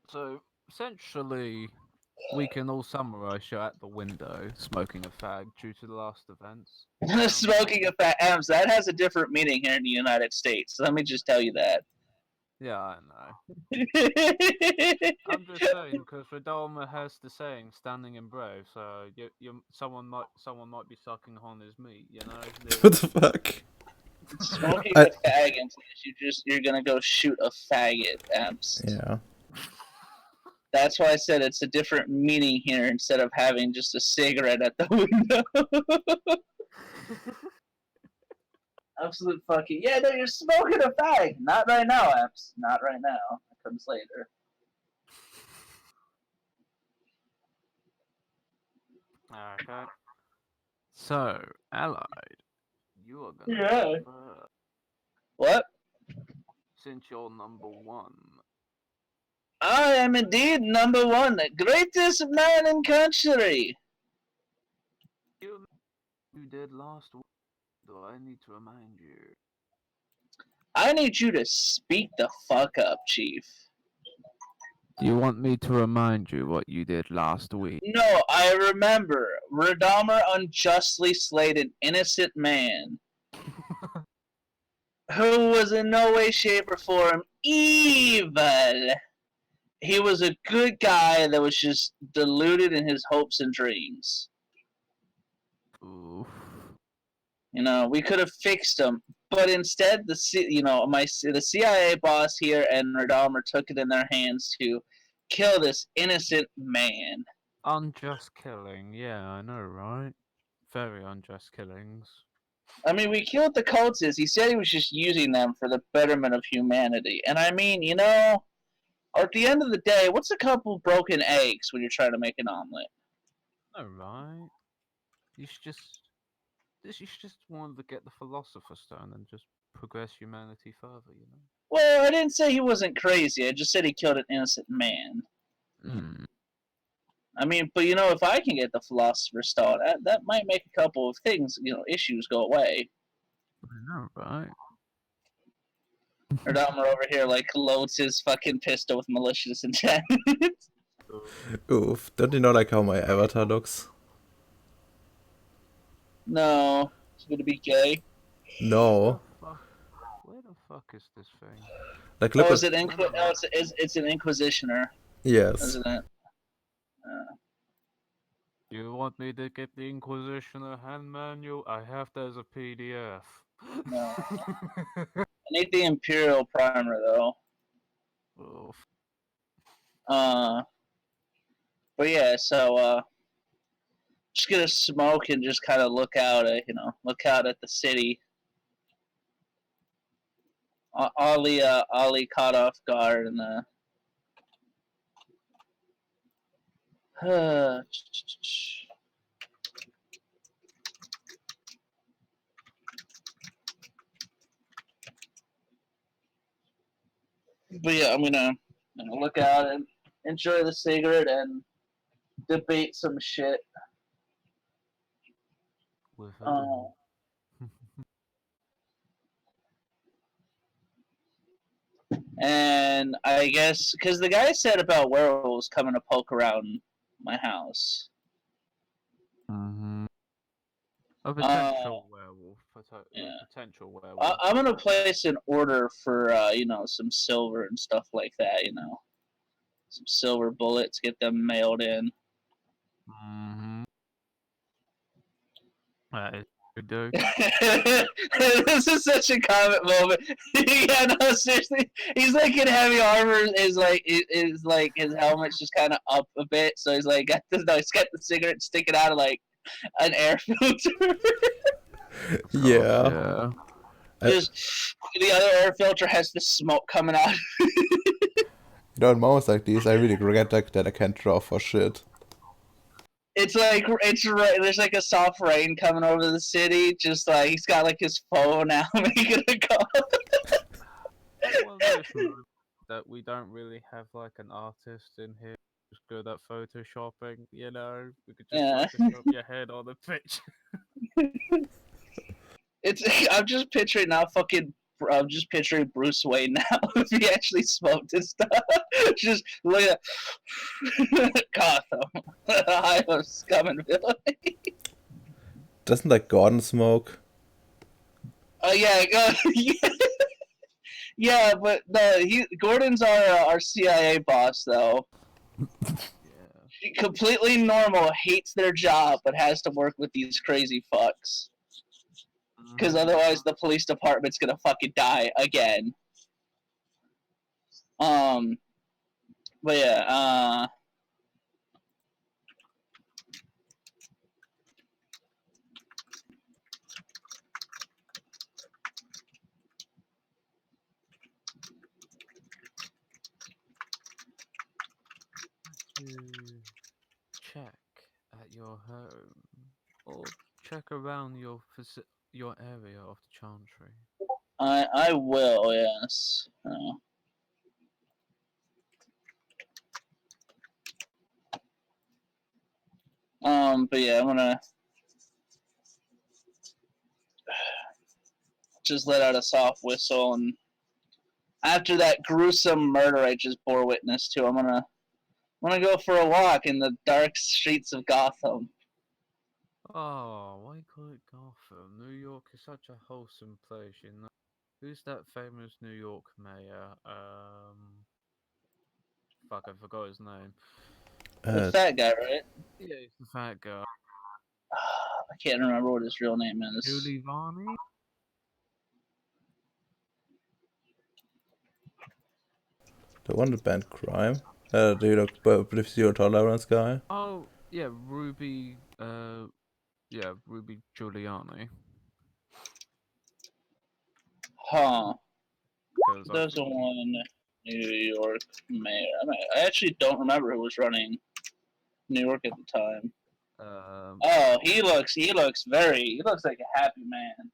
So essentially, we can all summarize you're at the window smoking a fag due to the last events. Smoking a fat M's, that has a different meaning here in the United States. Let me just tell you that. Yeah, I know. I'm just saying because Radama has the saying "standing in brave," so someone might be sucking on his meat. You know. What the fuck? Smoking I, a fag implies you're gonna go shoot a faggot, M's. yeah. That's why I said it's a different meaning here instead of having just a cigarette at the window. Absolute fucking yeah. No, you're smoking a fag. Not right now, Eps. Not right now. It comes later. Okay. So, Allied, you are gonna go Yeah. first What? since you're number one. I am indeed number one, the greatest man in country. You did last week. Do I need to remind you? I need you to speak the fuck up, Chief. Do you want me to remind you what you did last week? No, I remember. Radama unjustly slayed an innocent man who was in no way, shape, or form evil. He was a good guy that was just deluded in his hopes and dreams. Oof. You know, we could have fixed him, but instead, the CIA boss here and Radama took it in their hands to kill this innocent man. Unjust killing, yeah, I know, right? Very unjust killings. I mean, we killed the cultists. He said he was just using them for the betterment of humanity. And I mean, at the end of the day, what's a couple broken eggs when you're trying to make an omelet? Alright. You should just wanted to get the Philosopher's Stone and just progress humanity further, you know? Well, I didn't say he wasn't crazy. I just said he killed an innocent man. Hmm. I mean, but if I can get the Philosopher's Stone, that might make a couple of things, issues go away. I know, right? Or Dahmer over here, like, loads his fucking pistol with malicious intent. Oof. Don't you know like how my avatar looks? No, it's gonna be gay. No. Where the fuck is this thing? Like look Oh, at it's an Inquisitioner, yes. isn't it? You want me to get the Inquisitioner hand manual? I have that as a PDF. No. I need the Imperial Primer though. Oof. Uh, but yeah, so just gonna smoke and just kind of look out at the city. Ollie caught off guard and but yeah, I'm gonna look out and enjoy the cigarette and debate some shit. With Uh, who? and I guess because the guy said about werewolves coming to poke around my house. Mm-hmm. A Uh, potential werewolf. yeah. Potential werewolf. I'm gonna place an order for some silver and stuff like that. Some silver bullets, get them mailed in. Mm-hmm. That is good, dude. This is such a comic moment. Yeah, no, seriously. He's like in heavy armor. Is like his helmet's just kind of up a bit, so he's like he's got the cigarette sticking out of like an air filter. Yeah. Yeah. Just the other air filter has the smoke coming out. In moments like these, I really regret that I can't draw for shit. It's right. There's like a soft rain coming over the city. Just like he's got like his phone out making a call. Well, this was that we don't really have like an artist in here who's good at photoshopping. You know, we could just Yeah, photoshop your head on the picture. it's. I'm just picturing now, fucking just picturing Bruce Wayne now if he actually smoked and stuff. Just look at Gotham, I was scum and villainy. Doesn't like Gordon smoke? Oh yeah, yeah, yeah, but Gordon's our CIA boss though. Yeah. Completely normal, hates their job, but has to work with these crazy fucks. Because otherwise, the police department's gonna fucking die again. But yeah, To check at your home or check around your area of the Chantry. I will, yes. But yeah, I'm gonna just let out a soft whistle, and after that gruesome murder I just bore witness to, I'm gonna go for a walk in the dark streets of Gotham. Oh, why call it Gotham? New York is such a wholesome place, you know. Who's that famous New York mayor? Fuck, I forgot his name. The Uh, fat guy, right? Yeah, he's the fat guy. I can't remember what his real name is. Giuliani? the one that banned crime? Do you look with zero tolerance guy? Oh, yeah, Ruby Giuliani. Huh. Because I There's a think he, one New York mayor. I actually don't remember who was running New York at the time. um, Oh, he looks he looks like a happy man.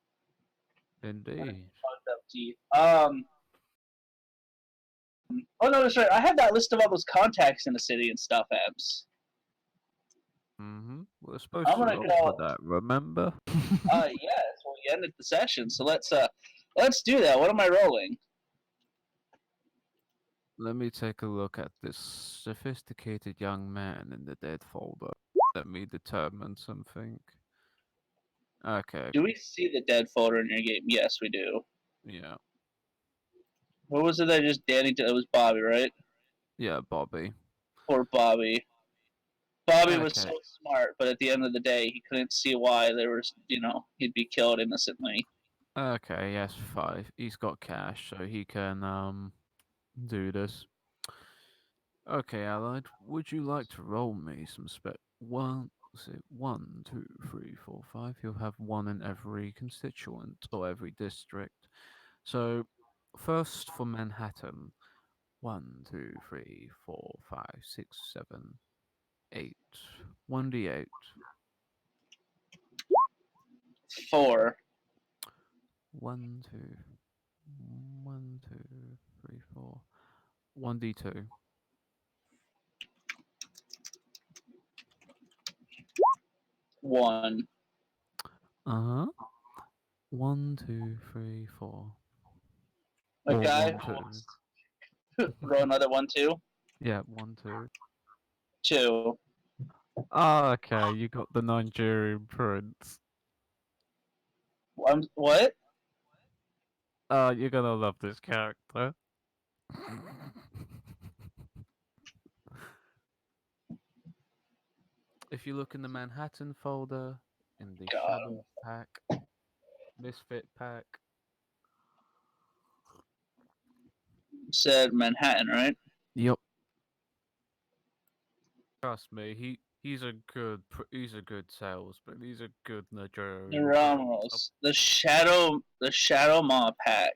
indeed. Fucked up teeth. Oh no, that's right. I had that list of all those contacts in the city and stuff, Abs. We're supposed I'm to gonna roll for go. that, remember? Yes. Well, we ended the session, so let's do that. What am I rolling? Let me take a look at this sophisticated young man in the dead folder. Let me determine something. Okay, Do we see the dead folder in your game? Yes, we do. yeah. What was it that just Danny did? It was Bobby, right? Yeah, Bobby. Poor Bobby. Bobby was so Okay, smart, but at the end of the day, he couldn't see why there was, he'd be killed innocently. okay, he has 5. He's got cash, so he can, do this. Okay, Allied, would you like to roll me some one, say, 1, 2, 3, 4, 5. You'll have one in every constituent or every district. So, first for Manhattan. 1, 2, 3, 4, 5, 6, 7, 8. 1d8. 4. 1, 2, 1, 2, 3, 4. 1d2. 1. Uh huh. 1, 2, 3, 4. A Or guy 1, who 2. wants to roll another 1, 2. Yeah, 1, 2. 2. Ah, okay, you got the Nigerian prince. What? You're gonna love this character. If you look in the Manhattan folder, in the God. Shadow pack, Misfit pack, Said Manhattan, right? yep. Trust me, he's a good salesman. He's a good The Nigerian prince. Ramos. The Shadow Maw pack.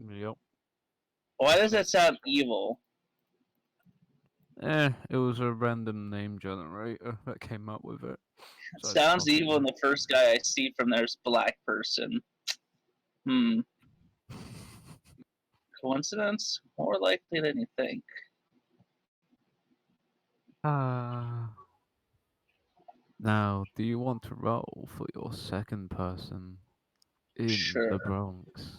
Yep. Why does So, that sound evil? it was a random name generator that came up with it. It So it's sounds evil, popular. and the first guy I see from there's black person. Coincidence? More likely than you think. Ah. Now, do you want to roll for your second person in Sure. the Bronx?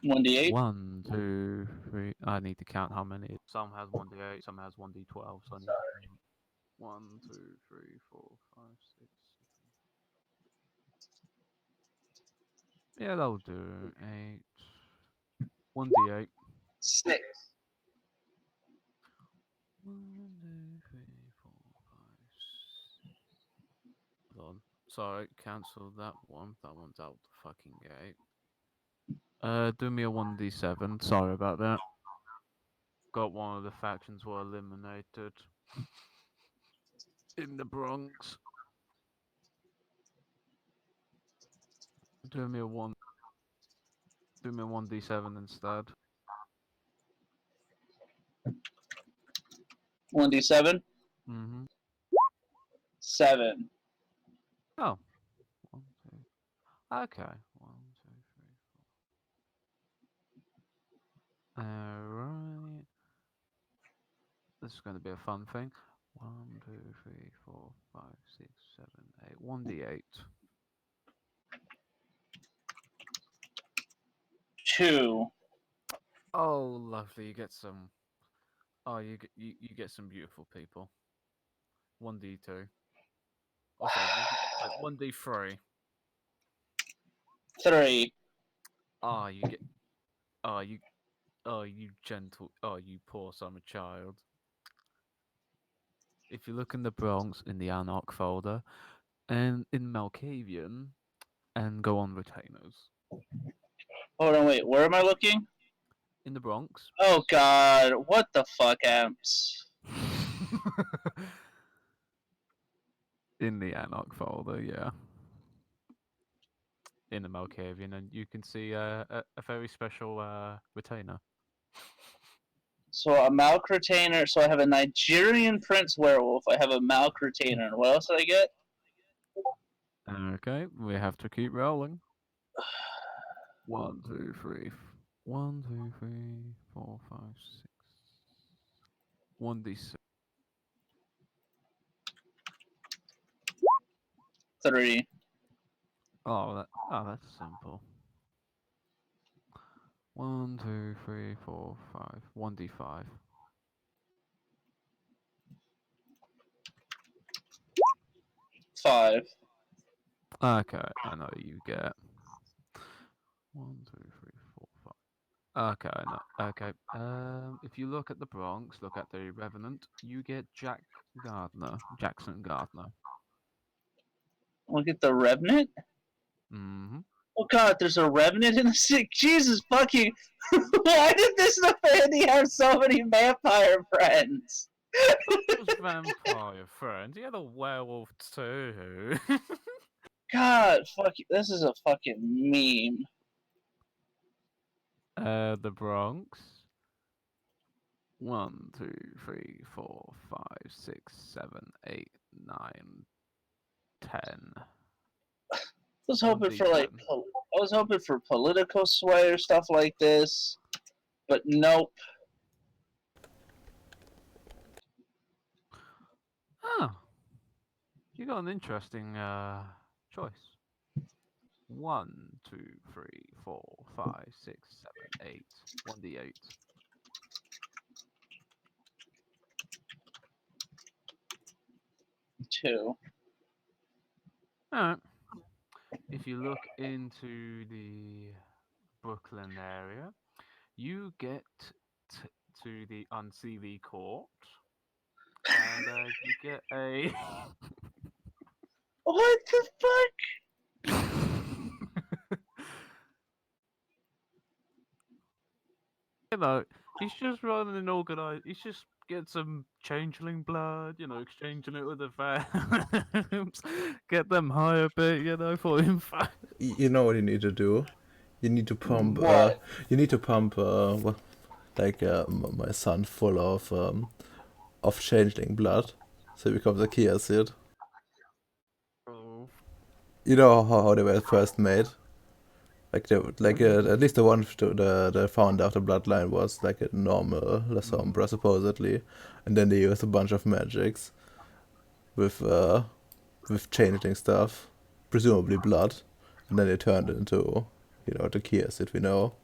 1d8. 1, 2, 3. I need to count how many. Some has 1d8, some has 1d12, so I need to count. 1, 2, 3, 4, 5, 6. Yeah, that'll do. 8. 1d8. 6. 1, 2, 3, 4, 5. Hold on. Sorry, cancel that one. That one's out the fucking gate. Do me a 1d7. Sorry about that. Got one of the factions were eliminated in the Bronx. Do me a 1d7 instead. 1d7. Mm-hmm. 7. Oh. 1, 2. Okay. 1, 2, 3. Alright. This is going to be a fun thing. 1, 2, 3, 4, 5, 6, 7, 8. 1d8. 2. Oh, lovely. You get some. Oh, you get some beautiful people. 1d2. Oh, sorry. 1d3. 3. Ah, you get. Oh, you. Oh, you gentle. Oh, you poor summer child. If you look in the Bronx in the Anarch folder, and in Malkavian, and go on retainers. Hold on, wait. Where am I looking? In the Bronx. Oh god, what the fuck, Amps? In the Anarch folder, yeah. In the Malkavian, and you can see a very special retainer. So a Malk retainer. So I have a Nigerian Prince Werewolf. I have a Malk retainer. And what else did I get? Okay, we have to keep rolling. 1, 2, 3. 1, 2, 3, 4, 5, 6. 1d6. 3. Oh, that's simple. 1, 2, 3, 4, 5. 1d5. 5. Okay, I know you get 1, 2, 3, 4, 5. Okay, I know. Okay. If you look at the Bronx, look at the Revenant, you get Jackson Gardner. Look at the Revenant. Mm-hmm. Oh god, there's a Revenant in the city. Jesus fucking. Why did this Nathaniel have so many vampire friends? Those vampire friends. You had a werewolf too. God, fuck. This is a fucking meme. The Bronx. 1, 2, 3, 4, 5, 6, 7, 8, 9, 10. I was hoping for like. 1d10. I was hoping for political sway or stuff like this, but nope. Oh, you got an interesting choice. 1, 2, 3, 4, 5, 6, 7, 8. 1d8. 2. Alright. If you look into the Brooklyn area, you get to the Unseelie Court, and you get a. What the fuck? You know, he's just running an organized. He's just get some changeling blood, exchanging it with the vamps, get them high a bit, for him. You know what you need to do? You need to pump. What? You need to pump. My son full of changeling blood, so he becomes a Kia Sid. Oh. You know how they were first made. At least the one the found out the bloodline was like a normal La Sombra supposedly, and then they used a bunch of magics with changeling stuff, presumably blood, and then they turned into the Kia Sid we know.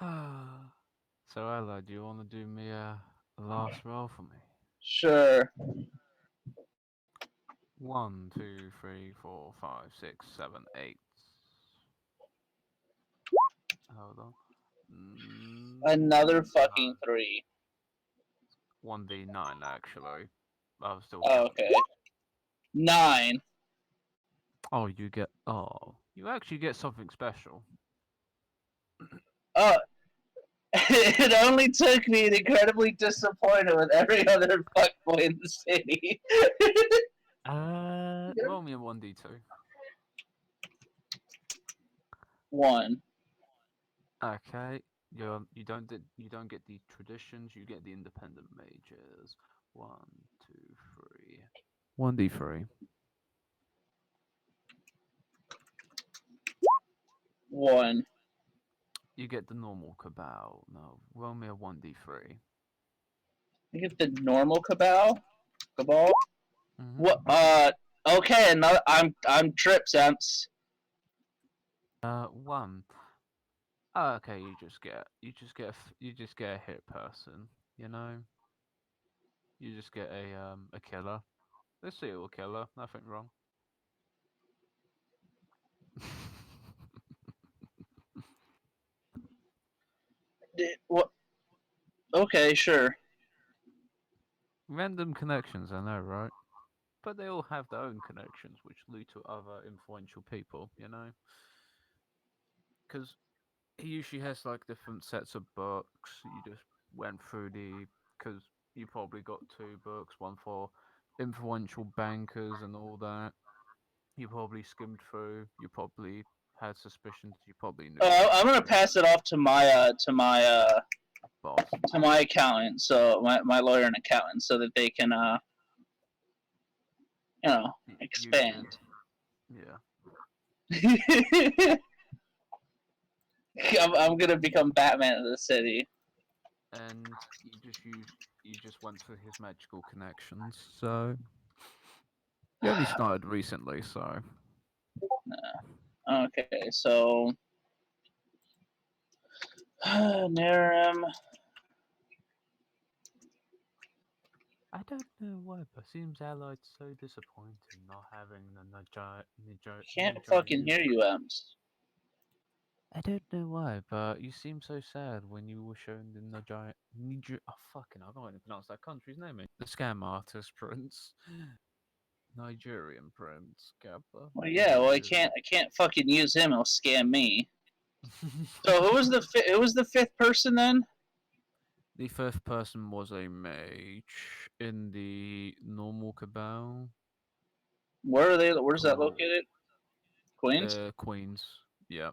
So, Ella, do you want to do me a last roll for me? Sure. 1, 2, 3, 4, 5, 6, 7, 8. Hold on. Another No. fucking 3. 1d9, actually. I'll still Oh, count. okay. 9. Oh, you get. Oh, you actually get something special. Oh, it only took me an incredibly disappointed with every other fuckboy in the city. Roll me a 1d2. 1. Okay. You don't get the traditions. You get the independent mages. 1, 2, 3. 1d3. 1. You get the normal cabal. No, roll me a 1d3. I get the normal cabal. Mm-hmm. What? Okay. Another. I'm trip sense. 1. Oh, okay. You just get a hit person. You know, you just get a killer. A serial killer. Nothing wrong. What? Okay, sure. Random connections, I know, right? But they all have their own connections, which lead to other influential people. You know, because he usually has like different sets of books. You just went through because you probably got 2 books, one for influential bankers and all that. You probably skimmed through. You probably had suspicions. You probably knew what I'm was gonna going pass it off to boss. my accountant, so my lawyer and accountant, so that they can You can, expand. yeah. I'm gonna become Batman of the city. And you just went through his magical connections. So you only started recently, so Okay, so Narum. I don't know why, but seems Allied so disappointed not having the Can't fucking Nigerian hear you, prince. Ems. I don't know why, but you seemed so sad when you were shown the Niger. Oh fucking! I can't even pronounce that country's name. The scam artist prince, Nigerian prince, Kappa. Well, What are yeah. you Well, doing? I can't fucking use him. He'll scam me. So who was the fifth person then? The fifth person was a mage in the normal cabal Where are they? Where's that called located? Queens. Queens. Yeah.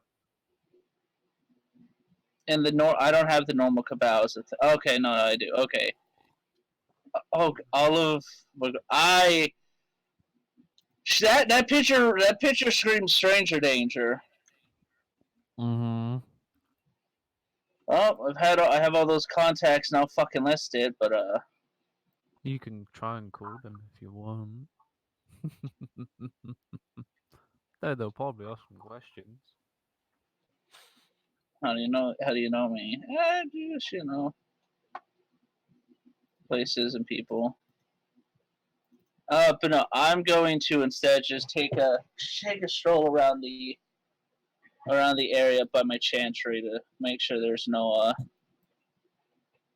And I don't have the normal cabal. Okay, no, I do. Okay. Oh, Olive. I that picture screams stranger danger. Mm-hmm. Oh, I have all those contacts now fucking listed, but You can try and call them if you want. They'll probably ask some questions. how do you know me? Just places and people. But no, I'm going to instead just take a stroll around the area by my chantry to make sure there's no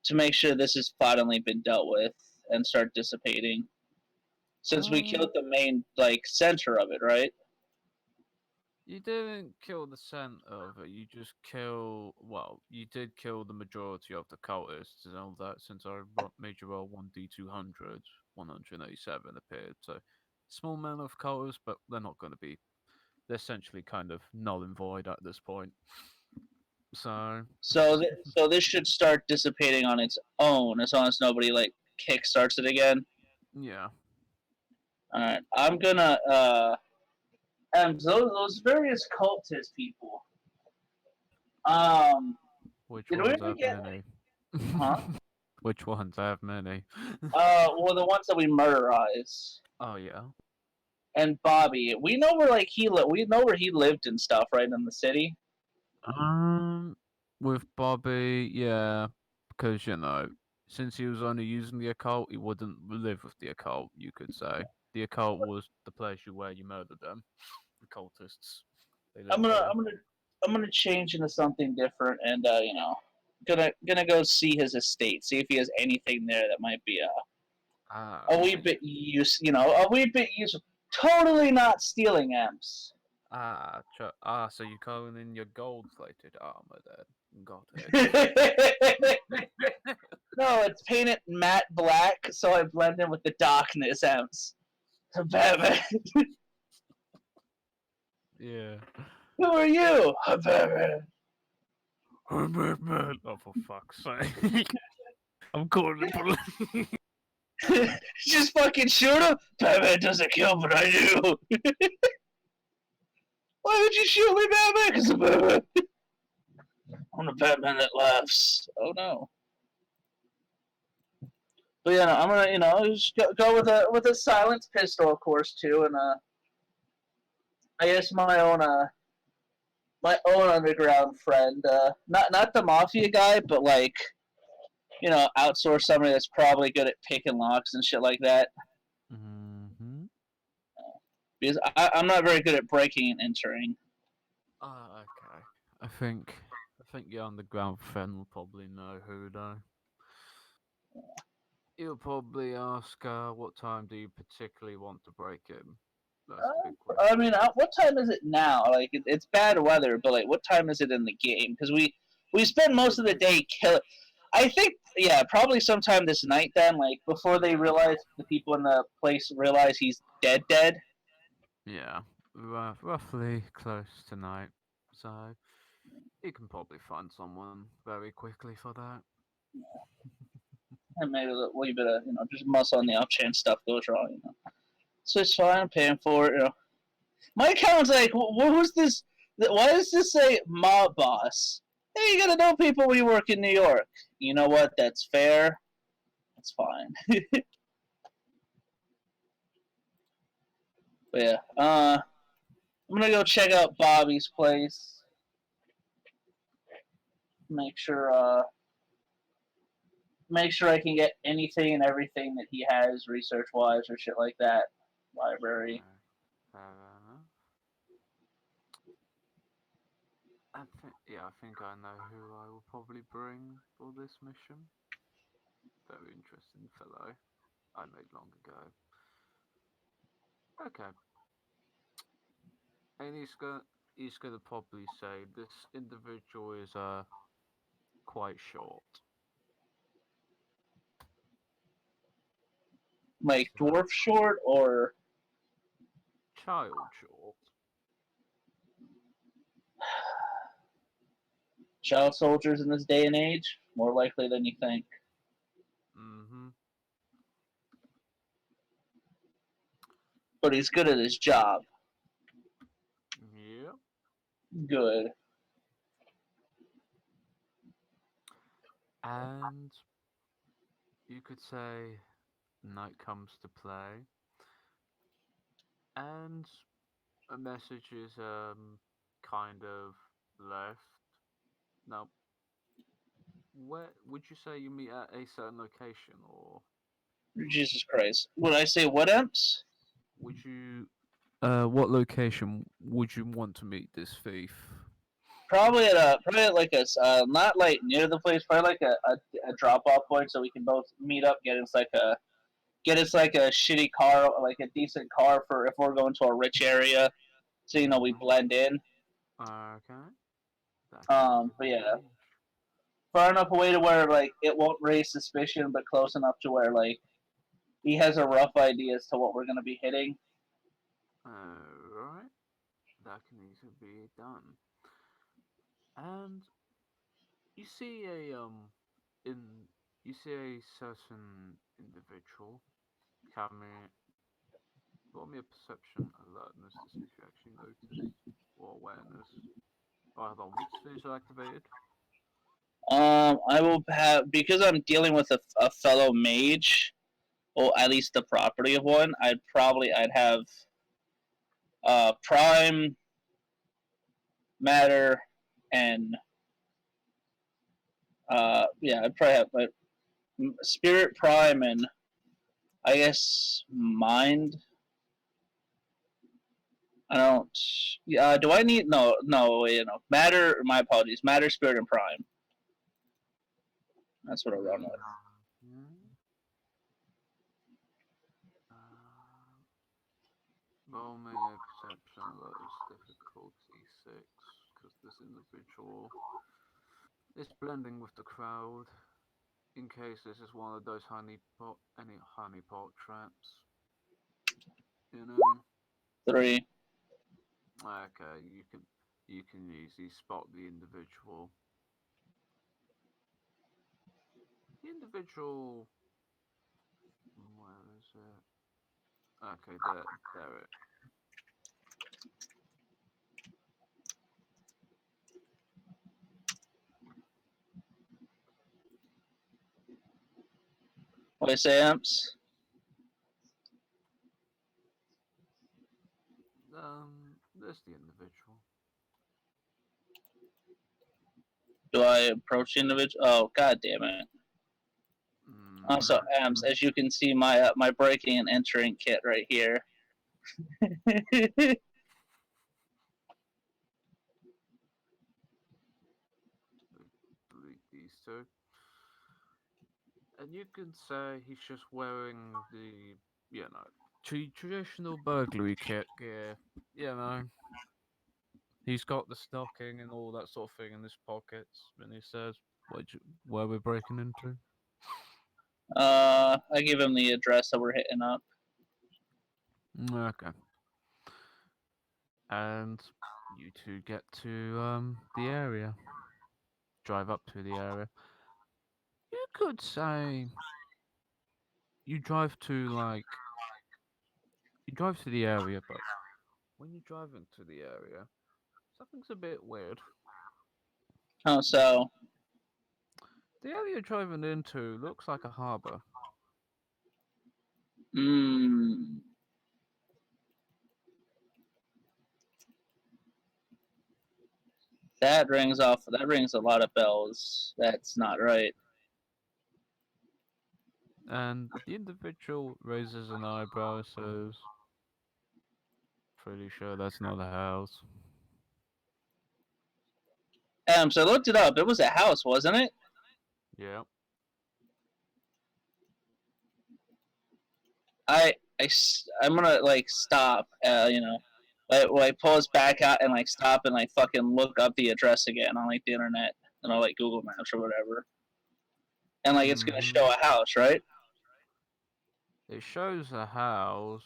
to make sure this has finally been dealt with and start dissipating. Since we Uh, killed the main like center of it, right? you didn't kill the center of it. You just well, you did kill the majority of the cultists and all that. Since I made you roll 1d200, 187 appeared. So small amount of cultists, but they're not going to be. They're essentially kind of null and void at this point. So So this should start dissipating on its own as long as nobody like kickstarts it again. yeah, All right, I'm gonna those various cultist people. Um, which did we ones ever have get many? huh? Which ones have many? Well, the ones that we murderized. Oh yeah. And Bobby, we know where like we know where he lived and stuff, right in the city. Um. With Bobby, yeah, because since he was only using the occult, he wouldn't live with the occult. You could say the occult was the place where you murdered them. The cultists, they I'm live gonna there. I'm gonna I'm gonna change into something different, and gonna go see his estate, see if he has anything there that might be Ah, a wee okay. bit a wee bit useful. Totally not stealing amps. So you're calling in your gold-plated armor then? Got No, it. it's painted matte black, so I blend in with the darkness amps. Batman, Yeah. who are you? Batman. I'm Batman. Oh, for fuck's sake! I'm calling the police. Just fucking shoot him. Batman doesn't kill, but I do. Why would you shoot me, Batman? Because I'm Batman. I'm the Batman that laughs. Oh no. But yeah, no, I'm gonna just go with a silenced pistol, of course, too, and I guess my own underground friend, not the mafia guy, but like outsource somebody that's probably good at picking locks and shit like that. Mm-hmm. Because I'm not very good at breaking and entering. Ah, okay. I think your underground friend will probably know who though. He'll probably ask, what time do you particularly want to break in? That's the big I mean, question. what time is it now? Like, it's bad weather, but like, what time is it in the game? Because we spend Is most it of the late? day killing. I think, yeah, probably sometime this night. Then, like, before they realize the people in the place realize he's dead, dead. Yeah, roughly close tonight. So you can probably find someone very quickly for that. And maybe a little bit of just muscle on the off chance stuff goes wrong. So it's fine. I'm paying for it. My account's like, who's this? Why does this say mob boss? Hey, you gotta know people when you work in New York. You know what? That's fair. That's fine. But yeah, I'm gonna go check out Bobby's place. Make sure, make sure I can get anything and everything that he has research wise or shit like that. Library. Uh, Fair enough. I think I know who I will probably bring for this mission. Very interesting fellow I made long ago. Okay, and he's gonna probably say this individual is quite short. Like So dwarf short or child short. child soldiers in this day and age. More likely than you think. Mm-hmm. But he's good at his job. Yeah. Good. And you could say night comes to play, and a message is kind of left. Now, where would you say you meet at a certain location, or Jesus Christ. Would I say what amps? would you? What location would you want to meet this thief? Probably at like not like near the place, probably like a drop off point so we can both meet up, get us like a shitty car, like a decent car for if we're going to a rich area, so we Mm-hmm. blend in. Okay, that can But easily yeah, arrange. far enough away to where like it won't raise suspicion, but close enough to where like he has a rough idea as to what we're gonna be hitting. Alright, that can easily be done. And you see in you see a certain individual coming. Roll me a perception alertness to see if you actually notice or awareness. Oh, hold on, which things are activated? I will have because I'm dealing with a fellow mage, or at least the property of one. I'd have prime matter and Yeah, I'd probably have my spirit prime and I guess mind. I don't. Yeah, do I need no? Wait, no. Matter. My apologies. Matter, spirit, and prime. That's what I run with. Mhm. Uh, Roll me a perception that is difficulty 6, because this individual is blending with the crowd. In case this is one of those any honeypot traps, you know. 3. Okay, you can easily spot the individual. The individual, where is it? Okay, there it. What do I say, amps? There's the individual. Do I approach the individual? Oh, god damn it! Also, Mm-hmm. amps, as you can see, my breaking and entering kit right here. Delete these two. And you can say he's just wearing the, traditional burglary kit gear. You know, he's got the stocking and all that sort of thing in his pockets. And he says, where we're breaking into? I give him the address that we're hitting up. Okay. And you two get to the area. Drive up to the area. You could say you drive to you drive to the area, but when you drive into the area, something's a bit weird. Oh, so The area you're driving into looks like a harbour. mm, that rings off. That rings a lot of bells. That's not right. And the individual raises an eyebrow and says, pretty sure that's not a house. So I looked it up. It was a house, wasn't it? Yeah. I'm gonna like stop. Like pause back out and like stop and like fucking look up the address again on like the internet and on like Google Maps or whatever. And like it's gonna Mm-hmm. show a house, right? It shows a house,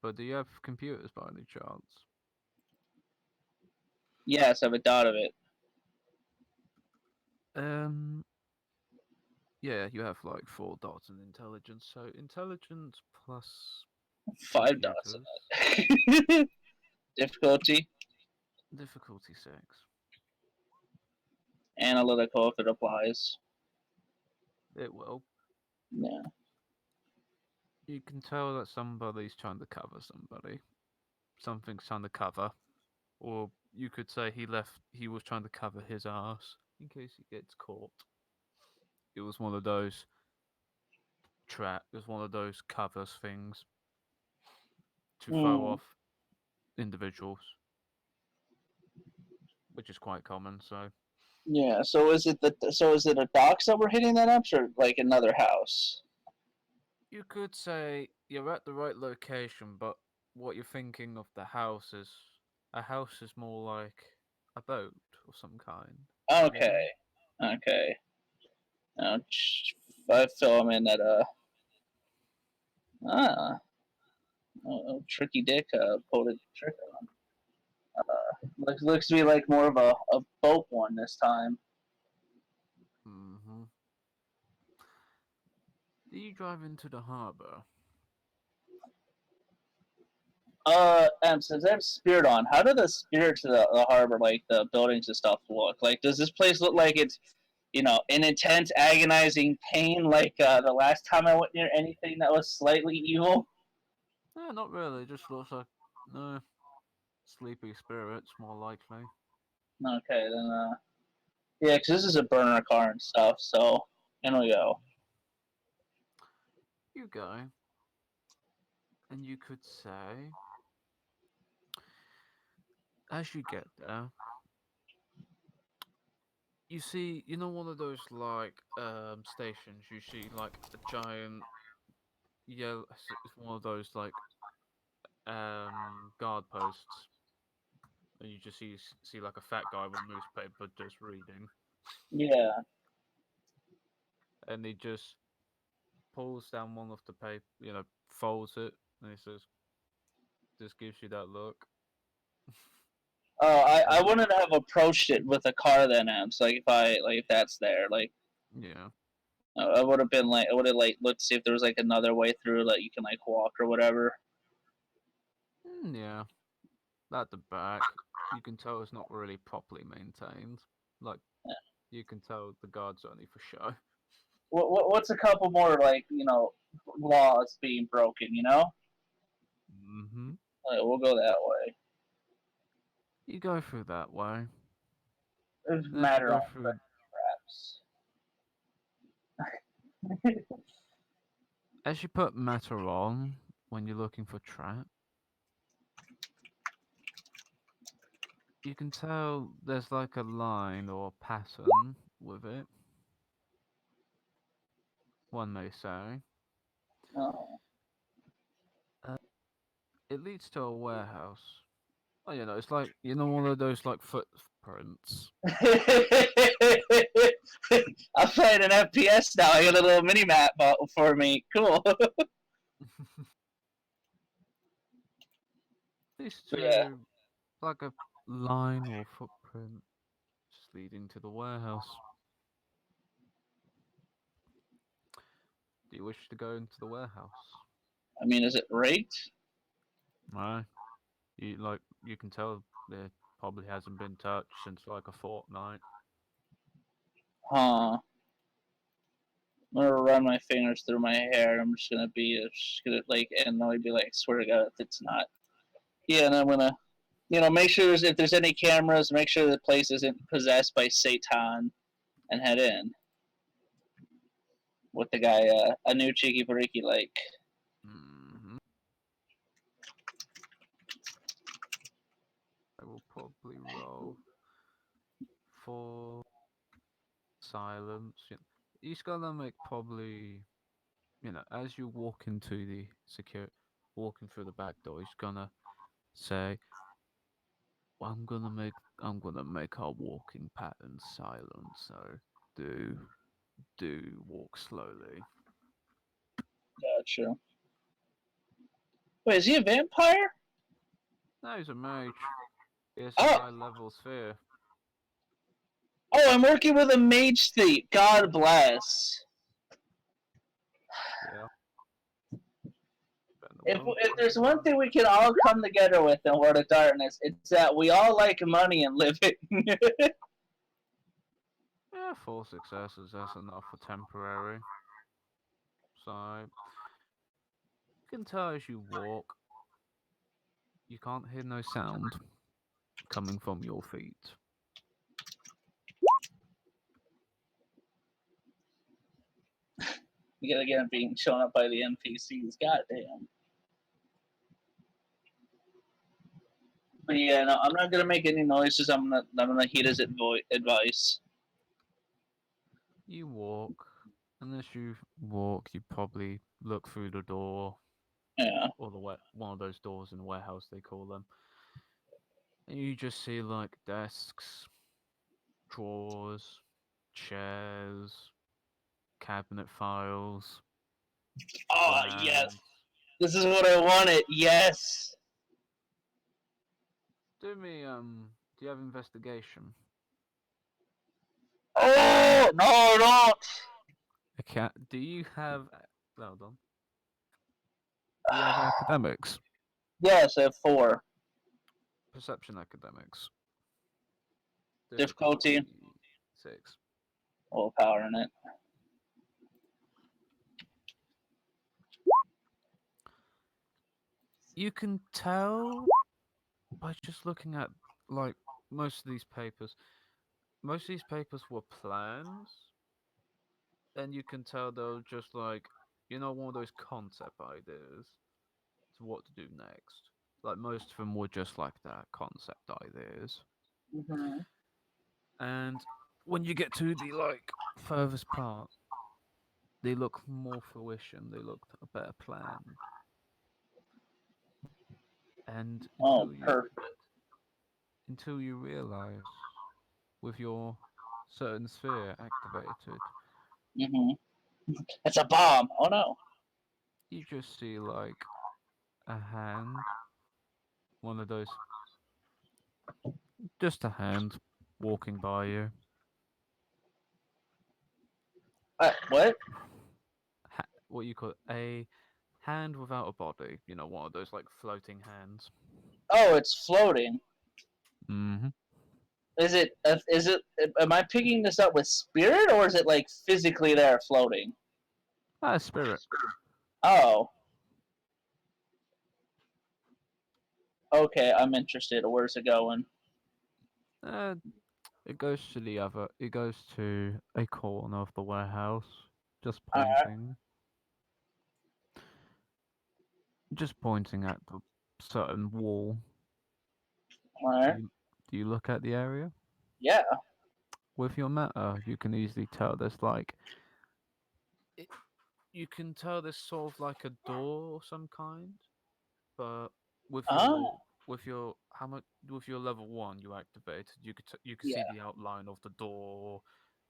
but do you have computers by any chance? Yes, I have a dot of it. Um, yeah, you have like 4 dots in intelligence, so intelligence plus 5 dots computers, in it. Difficulty, difficulty 6. analytical if it applies. It will. Yeah. You can tell that somebody's trying to cover somebody. Something's trying to cover. Or you could say he was trying to cover his ass in case he gets caught. It was one of those it was one of those covers things to throw Mm. off individuals, which is quite common, so Yeah. So is it a docks that we're hitting that up, or like another house? you could say you're at the right location, but what you're thinking of the house is a house is more like a boat of some kind, you know? Okay. Okay. Now, I fill him in that ah tricky dick pulled a trick on. Looks to be like more of a boat one this time. Mm-hmm. Do you drive into the harbour? Since I have spirit on, how do the spirits of the harbor, like the buildings and stuff, look? Like, does this place look like it's, an intense, agonizing pain, like the last time I went near anything that was slightly evil? No, not really. It just looks like sleepy spirits, more likely. Okay, then. Yeah, because this is a burner car and stuff. So in we go. You go, and you could say, as you get there, you see, one of those like stations. You see like a giant yellow. It's one of those like guard posts, and you just see like a fat guy with a newspaper just reading, Yeah. and he just pulls down one of the paper, folds it, and he says, just gives you that look. Oh, I And wouldn't have approached it with a car then, Abs. Like if that's there, like yeah, I would have been like I would have like looked to see if there was like another way through that you can like walk or whatever. yeah. At the back, you can tell it's not really properly maintained. Like you can tell the guard's only for show. What's a couple more like laws being broken? Hmm. We'll go that way. You go through that way. It's And as you matter go on through, perhaps. as you put matter on when you're looking for trap, you can tell there's like a line or pattern with it. One may say. Oh. Uh, it leads to a warehouse. Oh, it's like one of those like footprints. I'm playing an FPS now. I got a little mini map for me. Cool. Leads But yeah. to like a line or footprint just leading to the warehouse. Do you wish to go into the warehouse? I mean, is it rigged? No. You can tell it probably hasn't been touched since like a fortnight. Huh. I'm gonna run my fingers through my hair. I'm just gonna like, and then I'd be like, swear to God, if it's not. Yeah, and I'm gonna, make sure if there's any cameras, make sure the place isn't possessed by Satan, and head in with the guy, a new cheeky bariki like. Hmm. I will probably roll for silence. He's gonna make probably as you walk into the walking through the back door, he's gonna say, well, I'm gonna make our walking pattern silent, so do do walk slowly. Gotcha. Wait, is he a vampire? No, he's a mage. He has a Oh, high level sphere. I'm working with a mage thief. God bless. Yeah. Bend the If welcome. there's one thing we can all come together with in World of Darkness, it's that we all like money and living. Yeah, 4 successes. That's enough for temporary. So you can tell as you walk, you can't hear no sound coming from your feet. You gotta get him being shown up by the NPCs. Goddamn. But yeah, no, I'm not gonna make any noises. I'm gonna heed his advice. You walk, and as you walk, you probably look through the door, Yeah. or one of those doors in the warehouse they call them, and you just see like desks, drawers, chairs, cabinet files, Oh yes, plans. this is what I wanted. Yes. Do you have investigation? Oh no, don't. Okay. Do you have? Hold on. Do you have academics? Yes, I have 4. Perception academics. Difficulty, Difficulty 6. willpower in it. You can tell by just looking at like most of these papers. most of these papers were plans, and you can tell they were just like, one of those concept ideas to what to do next. Like most of them were just like that, concept ideas. Hmm. And when you get to the like furthest part, they look more fruition. They look a better plan. And Oh, perfect. until you realize with your certain sphere activated, Hmm. It's a bomb. Oh no. you just see like a hand, one of those, just a hand walking by you. What? What you call a hand without a body. One of those like floating hands. Oh, it's floating. Mm-hmm. Is it? Is it? Am I picking this up with spirit, or is it like physically there floating? Ah, spirit. Oh, okay. I'm interested. Where's it going? Uh, it goes to the other. It goes to a corner of the warehouse, just All right. pointing, just pointing at the certain wall. All Do right. you do you look at the area Yeah. with your meta? You can easily tell there's like it, you can tell there's sort of like a door of some kind, but with Ah. your how much with your level one you activated, you could see Yeah. the outline of the door,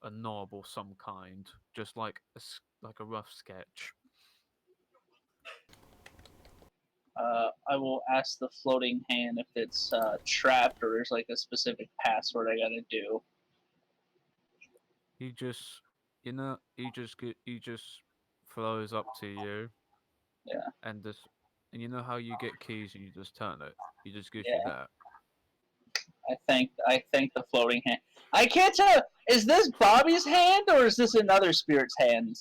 a knob or some kind, just like like a rough sketch. I will ask the floating hand if it's trapped or there's like a specific password I gotta do. He just he just flows up to you Yeah. and just and you know how you get keys and you just turn it. He just gives you Yeah. that. I think the floating hand. I can't tell. Is this Bobby's hand or is this another spirit's hand?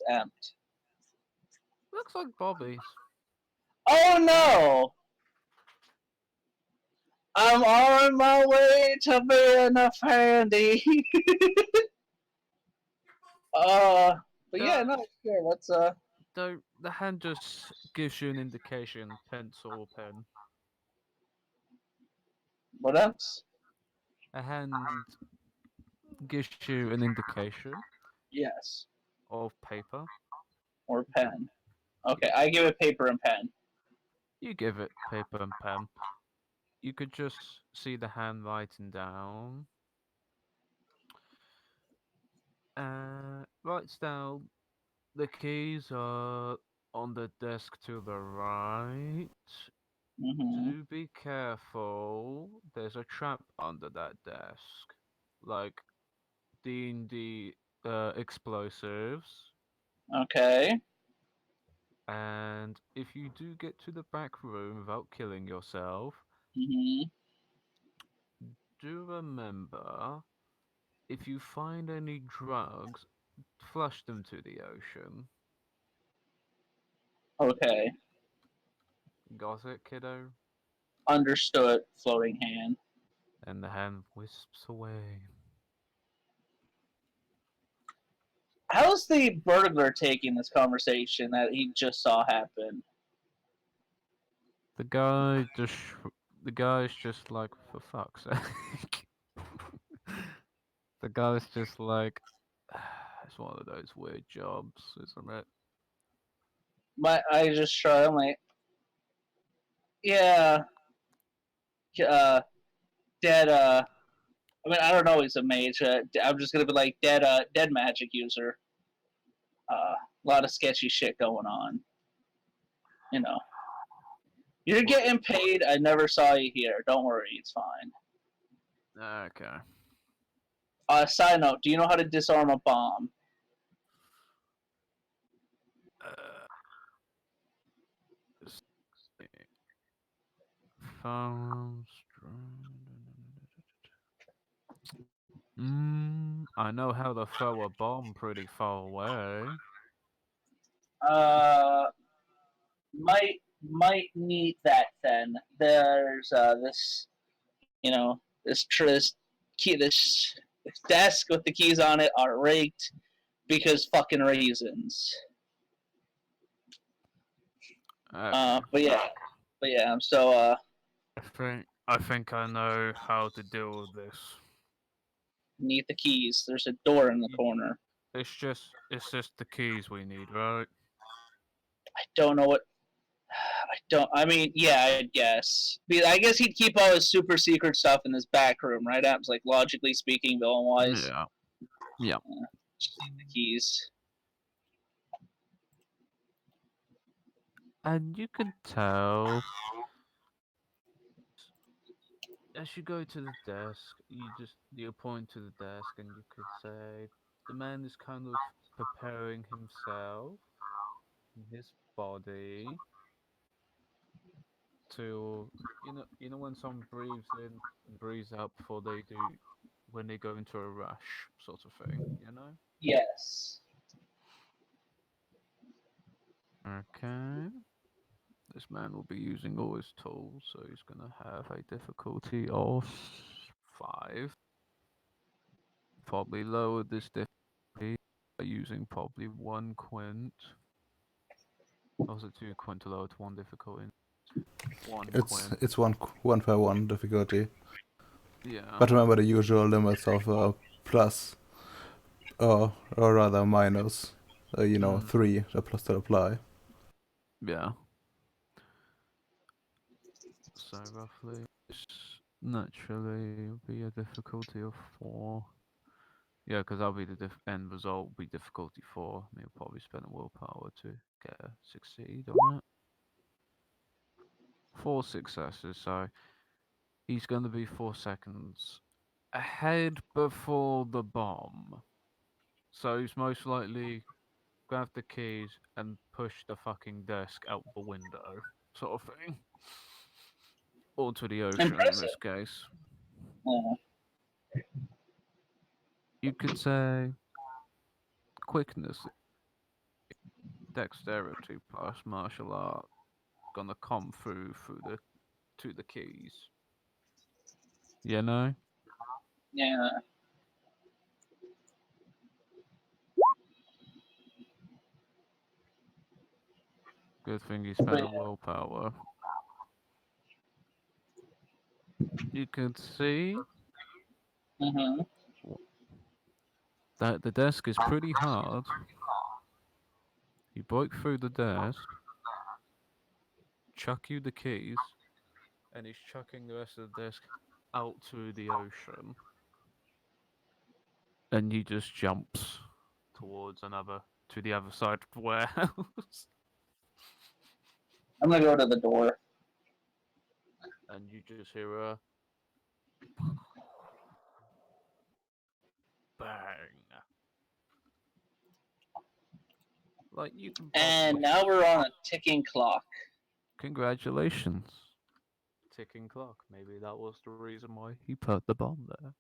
Looks like Bobby's. Oh no! I'm on my way to being a handy. uh, but yeah, The no, sure. Let's the hand just gives you an indication, pencil or pen. What else? A hand gives you an indication Yes, of paper. or pen. Yeah, Okay, I give it paper and pen. you give it paper and pen. You could just see the hand writing down. Writes down the keys are on the desk to the right. Hmm. Do be careful. There's a trap under that desk, like D&D explosives. Okay. And if you do get to the back room without killing yourself, Hmm. do remember if you find any drugs, flush them to the ocean. Okay. Got it, kiddo? Understood. Floating hand. And the hand wisps away. How's the burglar taking this conversation that he just saw happen? The guy just, the guy's just like, for fuck's sake. The guy's just like, it's one of those weird jobs, isn't it? I just shrug. I'm like, yeah, uh, dead. I mean, I don't know. He's a mage. I'm just gonna be like dead. Dead magic user. A lot of sketchy shit going on. You know, you're What? getting paid. I never saw you here. Don't worry, it's fine. Okay. Side note: do you know how to disarm a bomb? Uh, let's see. Phones. I know how to throw a bomb pretty far away. Uh, might need that then. There's this, this key, this desk with the keys on it are rigged because fucking reasons. Okay. But yeah. So I think I know how to deal with this. need the keys. There's a door in the You, corner. it's just the keys we need, right? I don't know what. I don't. I mean, yeah, I guess. I guess he'd keep all his super secret stuff in his back room, right? Abs, like logically speaking, villain wise. Yeah. Yeah. Just need the keys. And you can tell as you go to the desk, you point to the desk and you could say the man is kind of preparing himself, his body to when someone breathes in and breathes out before they do when they go into a rush sort of thing. Yes. Okay. This man will be using all his tools, so he's gonna have a difficulty of 5. Probably lower this difficulty by using probably 1 quint. Or is it 2 quint to lower to 1 difficulty? 1 It's quint. it's one per one difficulty. Yeah. But remember the usual limits of plus or rather minus. Mm, 3 the plus to apply. yeah. So roughly, naturally, will be a difficulty of 4. Yeah, because that'll be the end result. Will be difficulty 4. And he'll probably spend a willpower to succeed on it. 4 successes, so he's going to be 4 seconds ahead before the bomb. So he's most likely grab the keys and push the fucking desk out the window, sort of thing. Or to the ocean in Impressive. this case. Uh, You could say quickness, dexterity plus martial art gonna come through the to the keys. You know? yeah. Good thing he spent But a willpower. You could see mm-hmm. that the desk is pretty hard. He broke through the desk, chuck you the keys, and he's chucking the rest of the desk out to the ocean. And he just jumps towards to the other side of the warehouse. I'm gonna go to the door. And you just hear a bang. Like you can And probably. now we're on a ticking clock. Congratulations. Ticking clock. Maybe that was the reason why he put the bomb there.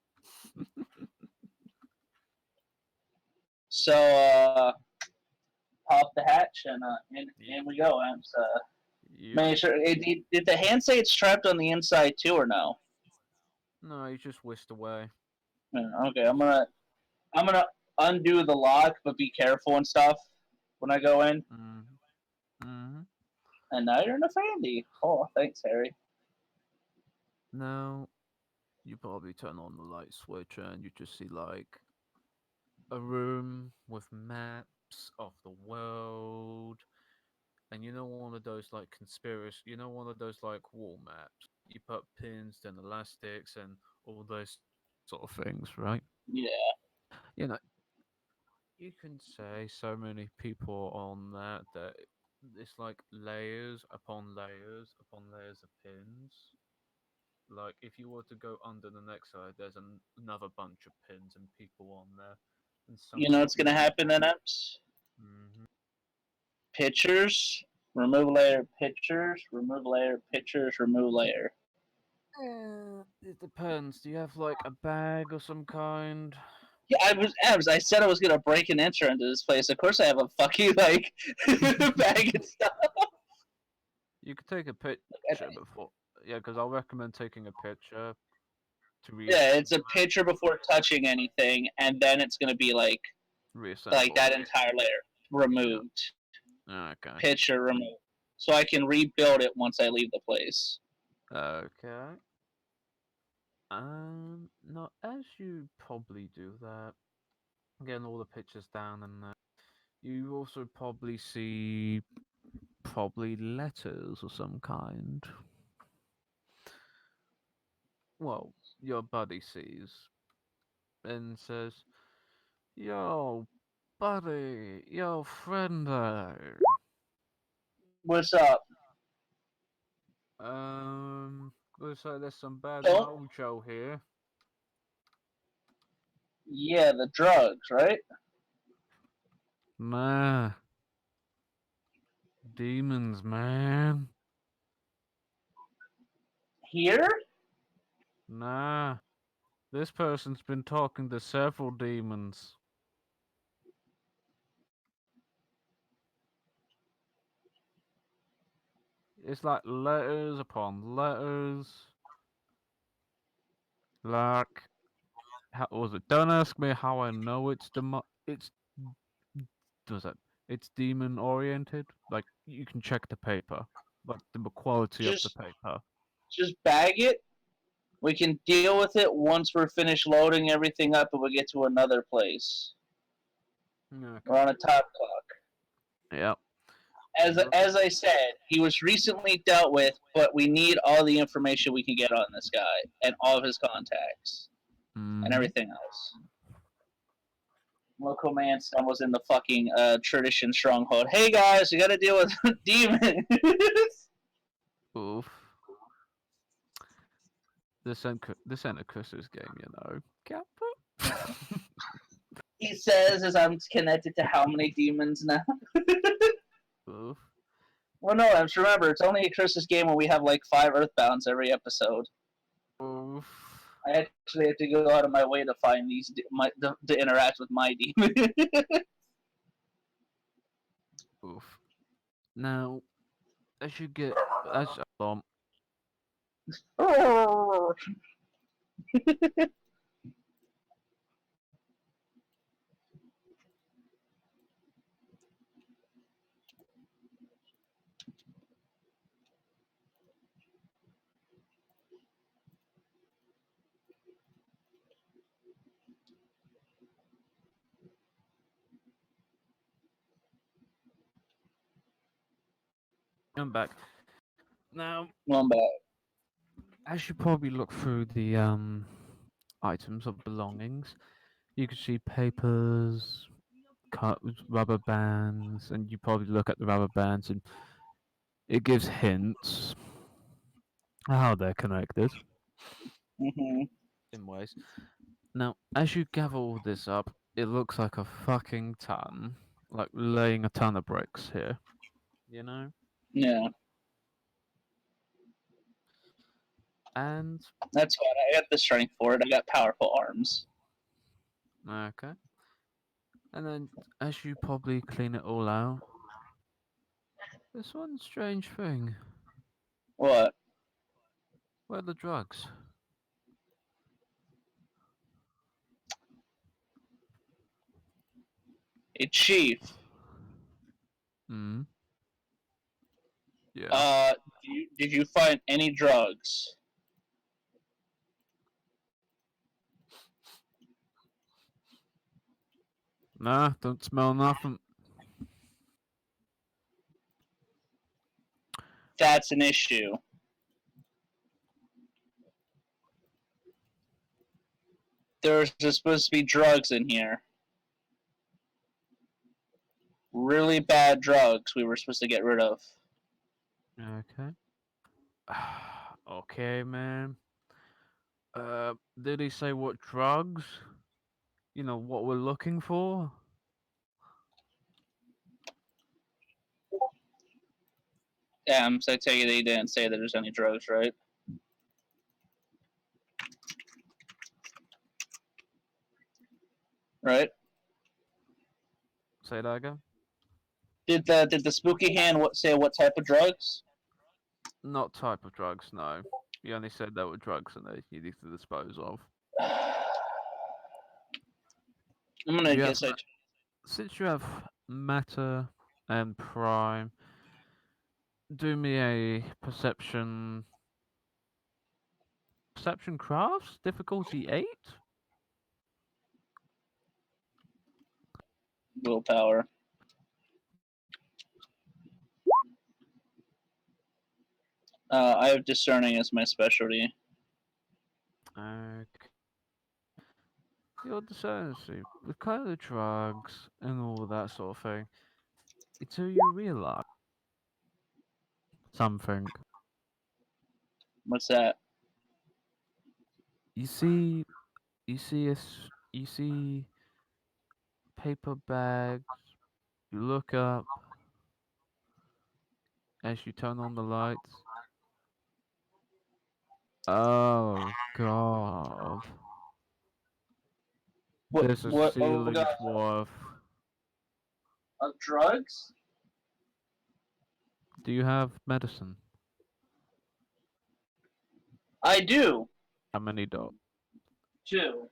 So pop the hatch and Yep. in we go. I'm Yep. make sure. Did the hand say it's trapped on the inside too, or no? No, he just whisked away. Okay, I'm gonna undo the lock, but be careful and stuff when I go in. Mm. Hmm. And now you're in a Fandy. Oh, thanks, Harry. Now you probably turn on the light switch and you just see like a room with maps of the world. And one of those like conspiracy, one of those like wall maps. You put pins and elastics and all those sort of things, right? Yeah. You know, you can say so many people on that it's like layers upon layers upon layers of pins. Like if you were to go under the next side, there's another bunch of pins and people on there, and You some know of what's gonna them. happen then, Eps? Hmm. Pictures, remove layer, pictures, remove layer, pictures, remove layer. It depends. Do you have like a bag or some kind? Yeah, I was Abs. I said I was gonna break and enter into this place. Of course, I have a fucking like bag and stuff. You could take a picture before. Yeah, because I'll recommend taking a picture to Yeah, it's a picture before touching anything, and then it's gonna be like reassemble. that entire layer Yeah. removed, Okay. picture removed, so I can rebuild it once I leave the place. Okay. Now as you probably do that, getting all the pictures down and that, you also probably see letters of some kind. Well, your buddy sees and says, "Yo, buddy, yo, friendo. What's up? Looks like there's some bad Don't. mojo here. Yeah, the drugs, right? Nah, demons, man. Here? Nah, this person's been talking to several demons. It's like letters upon letters. Like, how was it? Don't ask me how I know it's does it? It's demon oriented. Like you can check the paper, like the quality of the Just, paper. just bag it. We can deal with it once we're finished loading everything up, and we get to another place. We're Okay. on a time clock. Yep. As I said, he was recently dealt with, but we need all the information we can get on this guy and all of his contacts and Mm-hmm. everything else. Local man stumbles in the fucking tradition stronghold. Hey guys, we got to deal with demons. Oof. This ain't a Chris's game, you know. Kappa. He says as I'm connected to how many demons now. Oof. Well, no, I'm just remember it's only a Chris's game when we have like 5 Earthbounds every episode. Oof. I actually have to go out of my way to find these to interact with my demon. Oof. Now, as you get as I'm back. Now, One back. as you probably look through the items of belongings, you can see papers, rubber bands, and you probably look at the rubber bands and it gives hints how they're connected Mm-hmm. in ways. Now, as you gather all this up, it looks like a fucking ton, like laying a ton of bricks here. You know, Yeah, and that's fine. I got the strength for it. I got powerful arms. okay, and then as you probably clean it all out, there's one strange thing. What? Where are the drugs? A chief. Hmm. Yeah. Did you find any drugs? Nah, don't smell nothing. That's an issue. There's supposed to be drugs in here. Really bad drugs we were supposed to get rid of. Okay. Okay, man. Did he say what drugs? You know what we're looking for? So I take it he didn't say that there's any drugs, right? Right? Say that again. Did the spooky hand say what type of drugs? Not type of drugs, no. You only said there were drugs in there you need to dispose of. I'm gonna You have guess I. since you have matter and prime. Do me a perception crafts difficulty 8. Willpower. I have discerning as my specialty. Okay. Your discerning with kind of the drugs and all that sort of thing. Until you realize something. What's that? You see, you see paper bags. You look up as you turn on the lights. Oh God! What? There's a What we got? ceiling's worth. Of drugs? Do you have medicine? I do. How many dots? 2.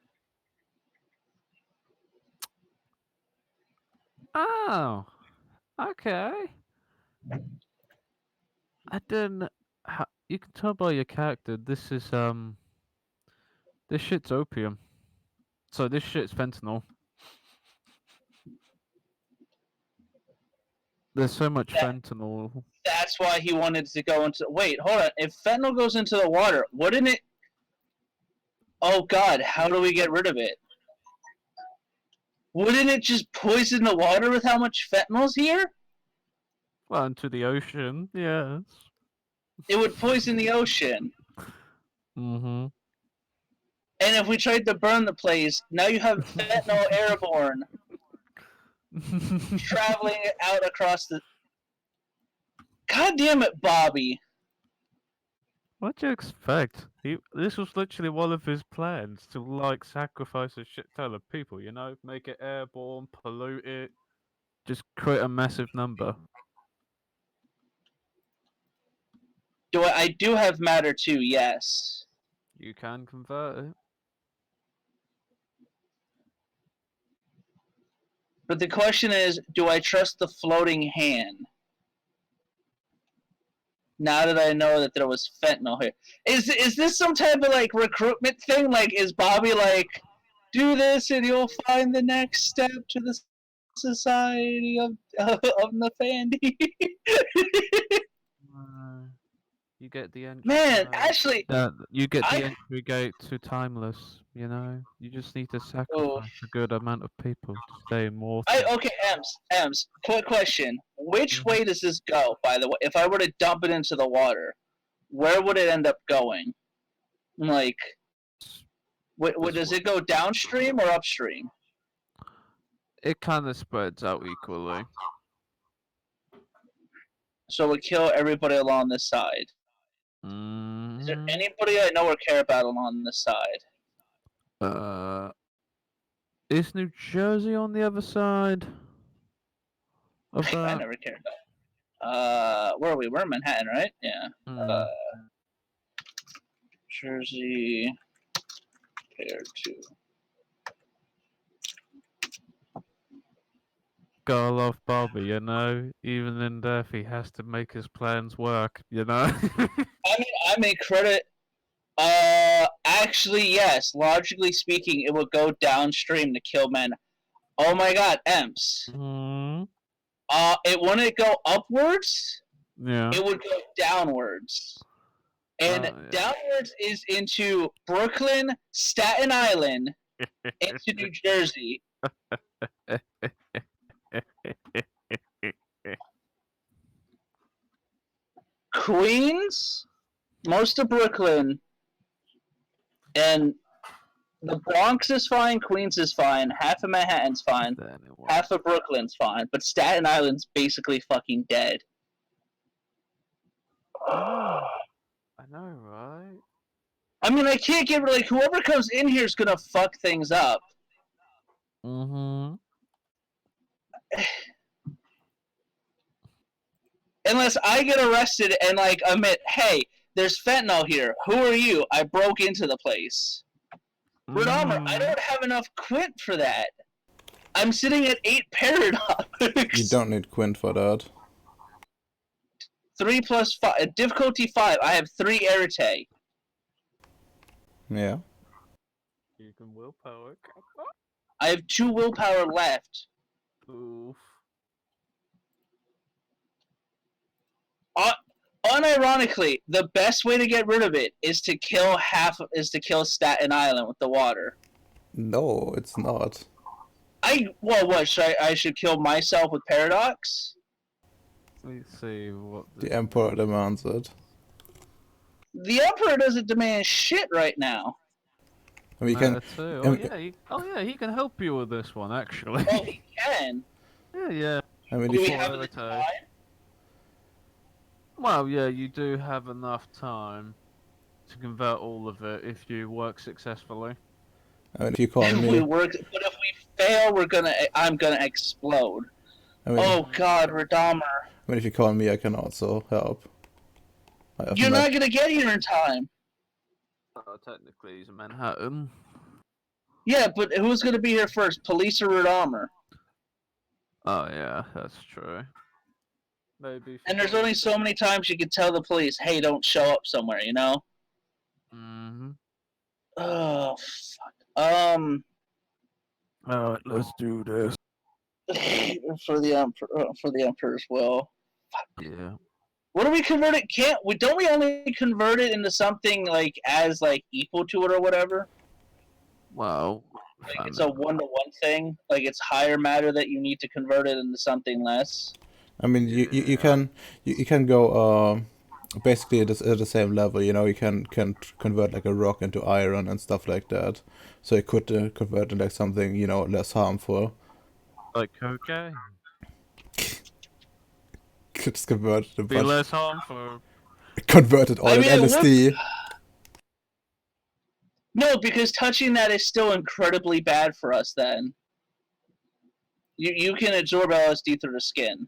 Oh, okay. I didn't. You can tell by your character. This shit's opium. So this shit's fentanyl. There's so much That, fentanyl. that's why he wanted to go into. Wait, hold on. If fentanyl goes into the water, wouldn't it? Oh God, how do we get rid of it? Wouldn't it just poison the water with how much fentanyl's here? Well, into the ocean. Yes. It would poison the ocean. Mm-hmm. And if we tried to burn the place, now you have fentanyl airborne traveling out across the. God damn it, Bobby! What'd you expect? This was literally one of his plans to sacrifice a shit ton of people. You know, make it airborne, pollute it, just create a massive number. I do have matter too, yes. You can convert it. But the question is, do I trust the floating hand? Now that I know that there was fentanyl here, is this some type of recruitment thing? Is Bobby do this and you'll find the next step to the society of Nefandi? You get the entry. Man, actually, you get the I entry gate to timeless. You know, you just need to oh sacrifice a good amount of people to stay immortal. okay, Ems. Quick question: which Mhm. way does this go? By the way, if I were to dump it into the water, where would it end up going? Does it go downstream or upstream? It kind of spreads out equally. So it would kill everybody along this side. Is there Mm-hmm. anybody I know or care about along this side? Is New Jersey on the other side of I that? never cared. Where are we? We're in Manhattan, right? Yeah. Mm. Jersey compared to. Gotta love Bobby, you know. Even in death, he has to make his plans work, you know. I may credit. Actually, yes. Logically speaking, it would go downstream to kill men. Oh my God, Emps. Mm. It wouldn't go upwards. Yeah. It would go downwards. And Yeah. downwards is into Brooklyn, Staten Island, into New Jersey. Queens, most of Brooklyn, and the Bronx is fine, Queens is fine, half of Manhattan's fine, half of Brooklyn's fine, but Staten Island's basically fucking dead. I know, right? I mean, I can't get whoever comes in here is gonna fuck things up. Mm-hmm. Unless I get arrested and admit, hey, There's fentanyl here. Who are you? I broke into the place. Redomer, I don't have enough quint for that. I'm sitting at 8 paradox. You don't need Quint for that. 3 plus 5. Difficulty 5. I have 3 arete. Yeah. You can willpower. I have 2 willpower left. Oof. Unironically, the best way to get rid of it is to kill Staten Island with the water. No, it's not. What should kill myself with Paradox? Let's see what The Emperor demands it. The Emperor doesn't demand shit right now. I mean, you can. He can help you with this one actually. Oh, he can. Yeah. I mean, Do if we you, have the time? Well, yeah, you do have enough time to convert all of it if you work successfully. I mean, if you call If we me, work, but if we fail, I'm gonna explode. I mean, Oh God, Redomer. I mean, if you call me, I can also help. I have You're met- not gonna get here in time. Technically, he's in Manhattan. Yeah, but who's gonna be here first, police or Redomer? Oh yeah, that's true. Maybe. And there's only so many times you can tell the police, "Hey, don't show up somewhere," you know? Mm-hmm. Oh fuck. Alright, let's do this. For the Emperor's will. Yeah. What do we convert it? Don't we only convert it into something like as like equal to it or whatever? Well, Like it's a 1-to-1 thing. Like it's higher matter that you need to convert it into something less. I mean, you can go basically at the same level. You know, you can convert like a rock into iron and stuff like that. So it could convert into like something, you know, less harmful. like cocaine. Could just convert it a Be bunch, less harmful. convert it all I in mean, it would- LSD. No, because touching that is still incredibly bad for us. Then you can absorb LSD through the skin.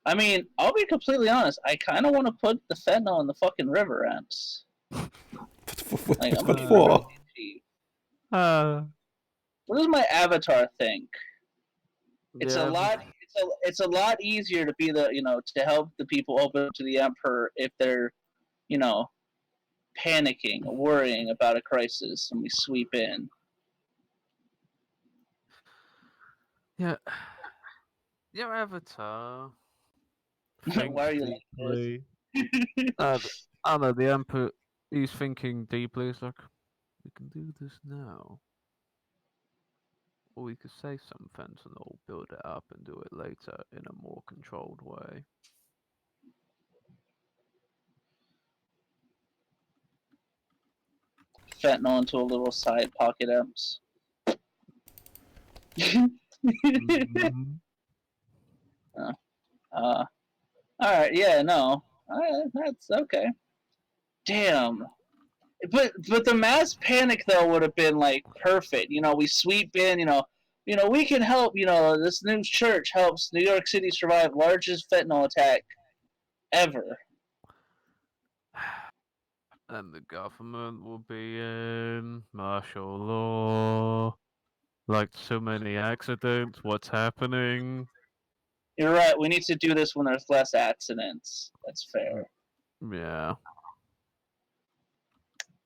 I mean, I'll be completely honest. I kind of want to put the fentanyl in the fucking river, Amps. Like, I'm What gonna for? really cheap. What does my avatar think? It's a lot. It's a lot easier to be to help the people open up to the Emperor if they're, panicking, worrying about a crisis, and we sweep in. Yeah. Your avatar. Why are you like deeply. I don't know, the Emperor, he's thinking deeply. He's like, we can do this now. Or we could save some fentanyl, build it up, and do it later in a more controlled way. fentanyl into a little side pocket, Amps? Mhm. Alright, yeah, no. That's okay. Damn. But the mass panic though would have been like perfect. We sweep in, we can help, this new church helps New York City survive largest fentanyl attack ever. And the government will be in martial law. Like so many accidents, what's happening? You're right, we need to do this when there's less accidents. That's fair. Yeah.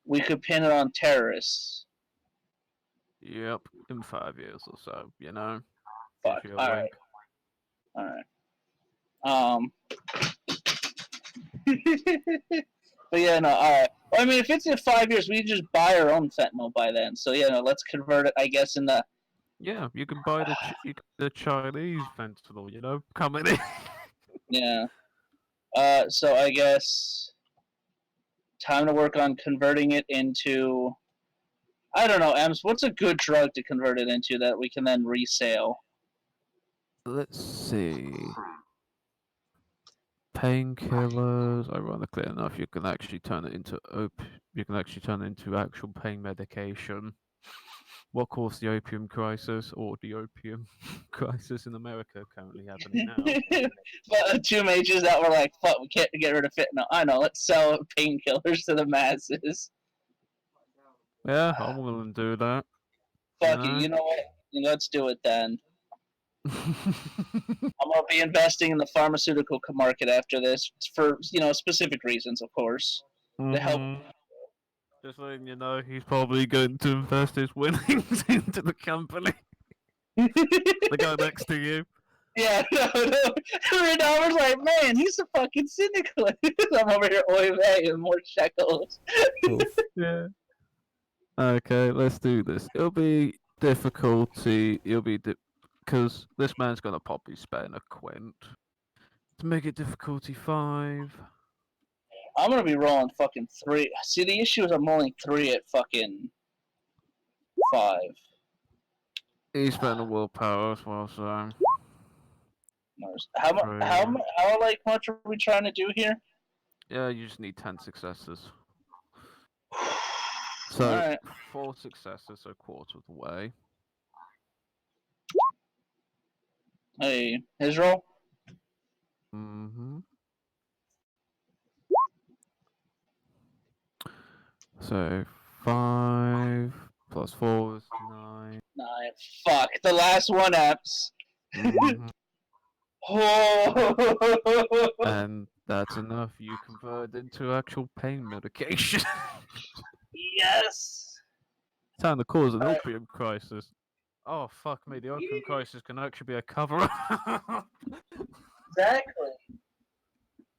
We could pin it on terrorists. Yep. In 5 years or so, Fuck. Gives you a Alright. wink. Alright. But yeah, no, alright. Well, I mean, if it's in 5 years, we can just buy our own fentanyl by then. So yeah, no, let's convert it, I guess, in the... Yeah, you can buy the Chinese fentanyl, coming in. Yeah. So I guess... Time to work on converting it into... I don't know, Ems, what's a good drug to convert it into that we can then resale? Let's see. Painkillers. Ironically enough, you can actually turn it into actual pain medication. what caused the opium crisis or the opium crisis in America currently happening now. But two mages that were like, "Fuck, we can't get rid of fentanyl." I know. Let's sell painkillers to the masses. Yeah, I'm willing to do that. You Fuck it. know. You know what? Let's do it then. I'm gonna be investing in the pharmaceutical market after this for specific reasons, of course, to help. hmm Just letting you know, he's probably going to invest his winnings into the company. The guy next to you. Yeah, no. Rinaldo's like, man, he's a fucking cynical. I'm over here, oy vey, and more shekels. Oof. Yeah. Okay, let's do this. It'll be difficulty. It'll be because this man's gonna probably spend a quint to make it difficulty 5. I'm gonna be rolling fucking 3. See, the issue is I'm rolling 3 at fucking 5. He's spending a willpower as well, so How mu- 3. how like much are we trying to do here? Yeah, you just need 10 successes. All So right. 4 successes, so quarter of the way. Hey, his roll. Mm-hmm. So 5 plus 4 is 9. 9. Fuck the last one, apps. Mm-hmm. Oh. And that's enough. You convert into actual pain medication. Yes. Time to cause an opium crisis. Oh fuck me! The opium crisis can actually be a cover-up. Exactly.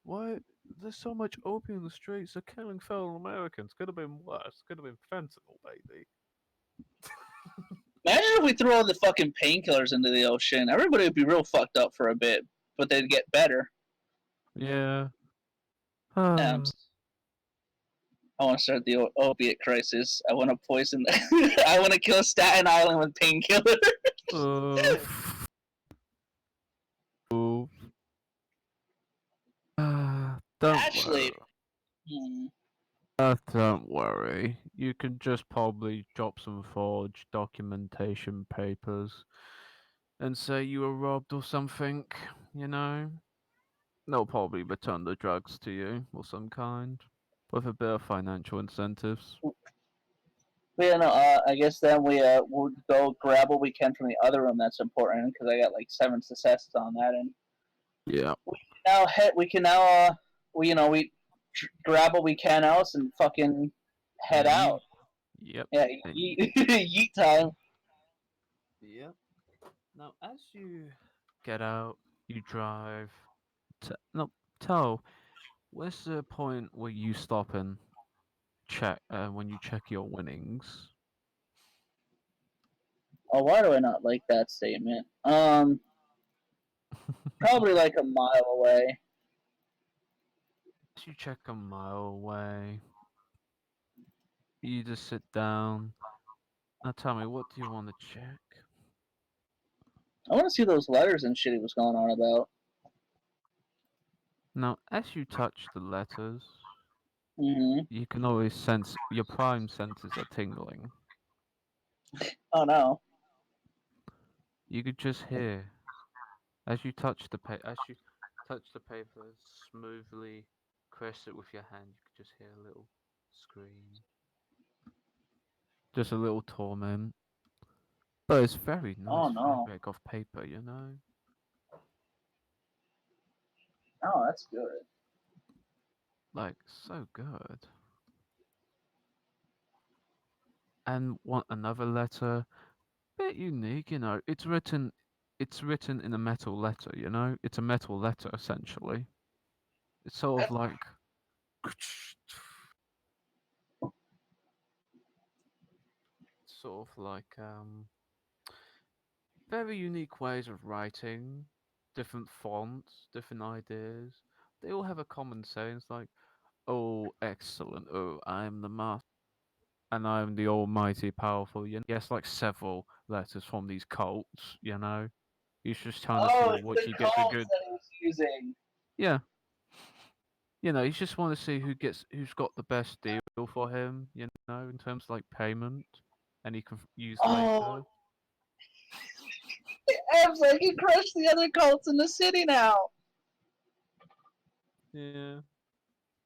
Why? There's so much opium in the streets. They're killing fellow Americans. Could have been worse. Could have been fentanyl, baby. Imagine if we threw all the fucking painkillers into the ocean. Everybody would be real fucked up for a bit, but they'd get better. Yeah. Um, I want to start the opiate crisis. I want to poison. I want to kill Staten Island with painkillers. uh, oh. Don't Actually, worry. Don't worry. You can just probably drop some forged documentation papers and say you were robbed or something, you know? They'll probably return the drugs to you of some kind with a bit of financial incentives. yeah, no. I guess then we'll go grab what we can from the other room that's important because I got like 7 successes on that, and Yeah. we can now we grab what we can else and fucking head Yeet. out. Yep. Yeah, And yeet time. yep. Now, as you get out, you drive. No, tell. Where's the point where you stop and check when you check your winnings? Oh, why do I not like that statement? Probably like a mile away. As you check a mile away, you just sit down. Now tell me, what do you want to check? I want to see those letters and shit he was going on about. Now, as you touch the letters, Mm-hmm. you can always sense your prime senses are tingling. Oh no. You could just hear as you touch the as you touch the paper smoothly, caress it with your hand. You could just hear a little scream, just a little torment. But it's very Oh nice no. fabric of paper, you know. Oh, that's good. Like so good. And want another letter, bit unique, you know. It's written in a metal letter, you know. It's a metal letter essentially. It's sort of like sort of like very unique ways of writing, different fonts, different ideas. They all have a common saying. It's like, "Oh, excellent! Oh, I am the master, and I am the almighty powerful." You know, yes, like several letters from these cults. You know, he's just trying to Oh, see it's what the you get the calls good. that he was using. Yeah, you know, he's just want to see who's got the best deal for him. You know, in terms of like payment. and he can use Oh, later. Ev's like he crushed the other cults in the city now. Yeah.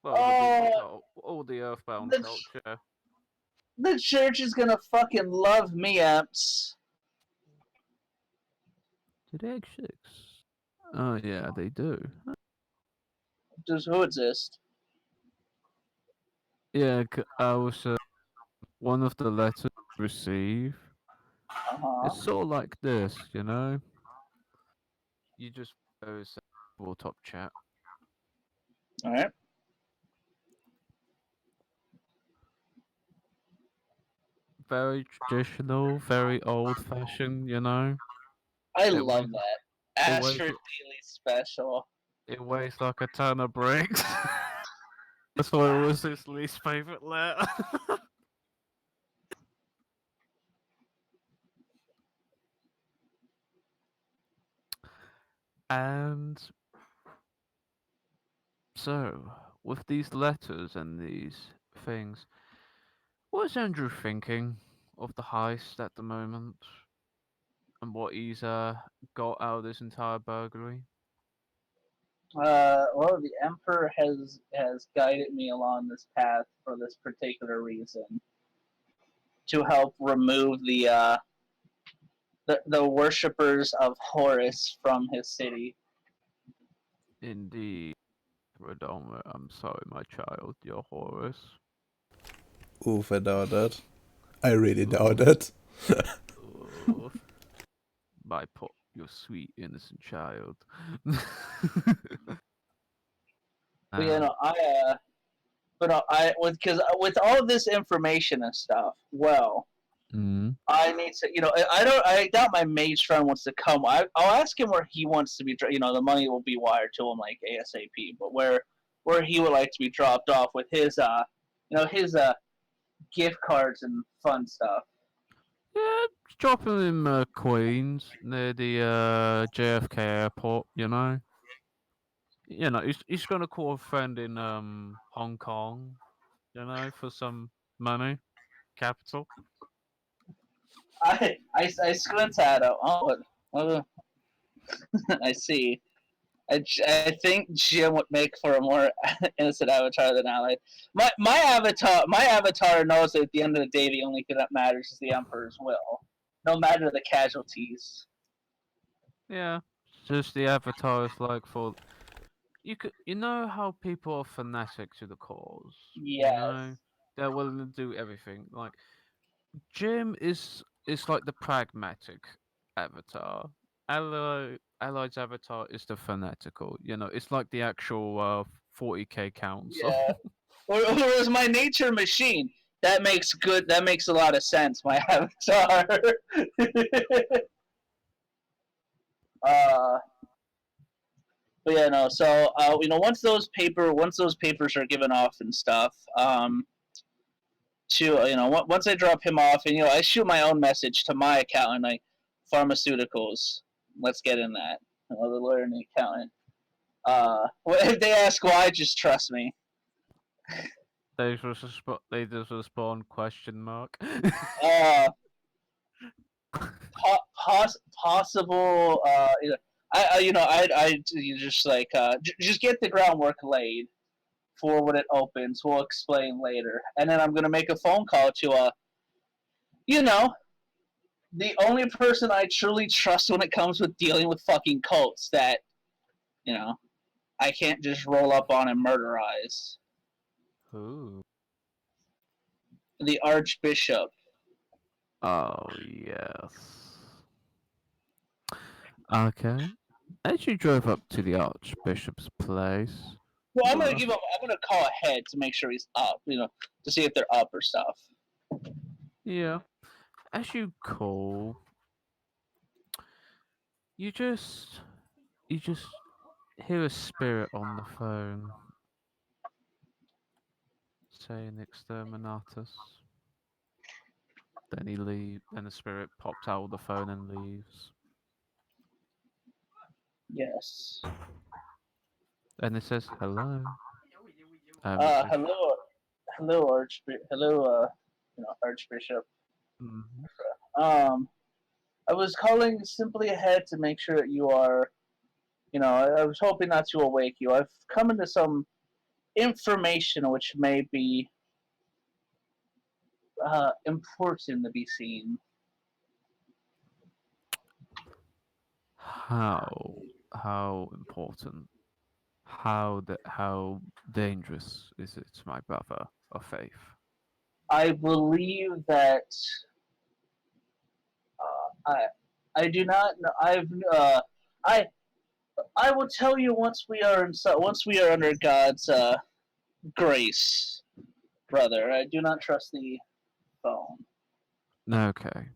Well, Oh, all the Earthbound the culture. the church is gonna fucking love me, Eps. Do they exist? Oh yeah, they do. Does who exist? Yeah, I was one of the letters I receive. Uh huh. It's sort of like this, you know. You just goes top chat. All right. Very traditional, very old fashioned, you know. I It love weighs that. it Ask weighs for daily special. it weighs like a ton of bricks. That's why it was his least favorite letter. And so, with these letters and these things, what is Andrew thinking of the heist at the moment, and what he's got out of this entire burglary? Well, the Emperor has guided me along this path for this particular reason to help remove the worshippers of Horus from his city. Indeed, Redoma, I'm sorry, my child, you're Horus. Oof, I doubt that. I really doubt Oof, it. oof. My poor, your sweet innocent child. But you um, know, I because with all of this information and stuff, well, mm, I need to, I don't, I doubt my mage friend wants to come. I'll ask him where he wants to be. The money will be wired to him like ASAP. But where he would like to be dropped off with his his gift cards and fun stuff. yeah, dropping him Queens near the JFK airport. He's gonna call a friend in Hong Kong. For some money, capital. I squint at him. Oh, what I see. I think Jim would make for a more innocent avatar than Allied. My avatar knows that at the end of the day, the only thing that matters is the Emperor's will, no matter the casualties. Yeah, just the avatar is like for you know how people are fanatic to the cause. Yes, They're willing to do everything. Like Jim is like the pragmatic avatar. Allied's avatar is the fanatical. It's like the actual 40k council. yeah. Or is my nature machine? That makes good. That makes a lot of sense. My avatar. uh, but yeah, no. So once those papers are given off and stuff, to once I drop him off, and I shoot my own message to my accountant, like pharmaceuticals. Let's get in that. The lawyer and the accountant. If they ask why, just trust me. They just respond question mark. Uh, possible. I you just like just get the groundwork laid for when it opens. We'll explain later, and then I'm gonna make a phone call to you know, the only person I truly trust when it comes with dealing with fucking cults that you know I can't just roll up on and murderize. Ooh. The Archbishop. Oh yes. Okay. As you drove up to the Archbishop's place, Well, I'm gonna well, give him. I'm gonna call ahead to make sure he's up. To see if they're up or stuff. yeah. As you call, you just you just hear a spirit on the phone saying exterminatus. Then he leave. Then the spirit pops out of the phone and leaves. Yes. And it says hello. I'm a bishop. Hello, Archbishop. Archbishop. Mhm. I was calling simply ahead to make sure that you are. I was hoping not to awake you. I've come into some information which may be important to be seen. How important? How dangerous is it, my brother of faith? I believe that I I do not know. I I will tell you once we are under God's grace, brother. I do not trust the phone. Okay.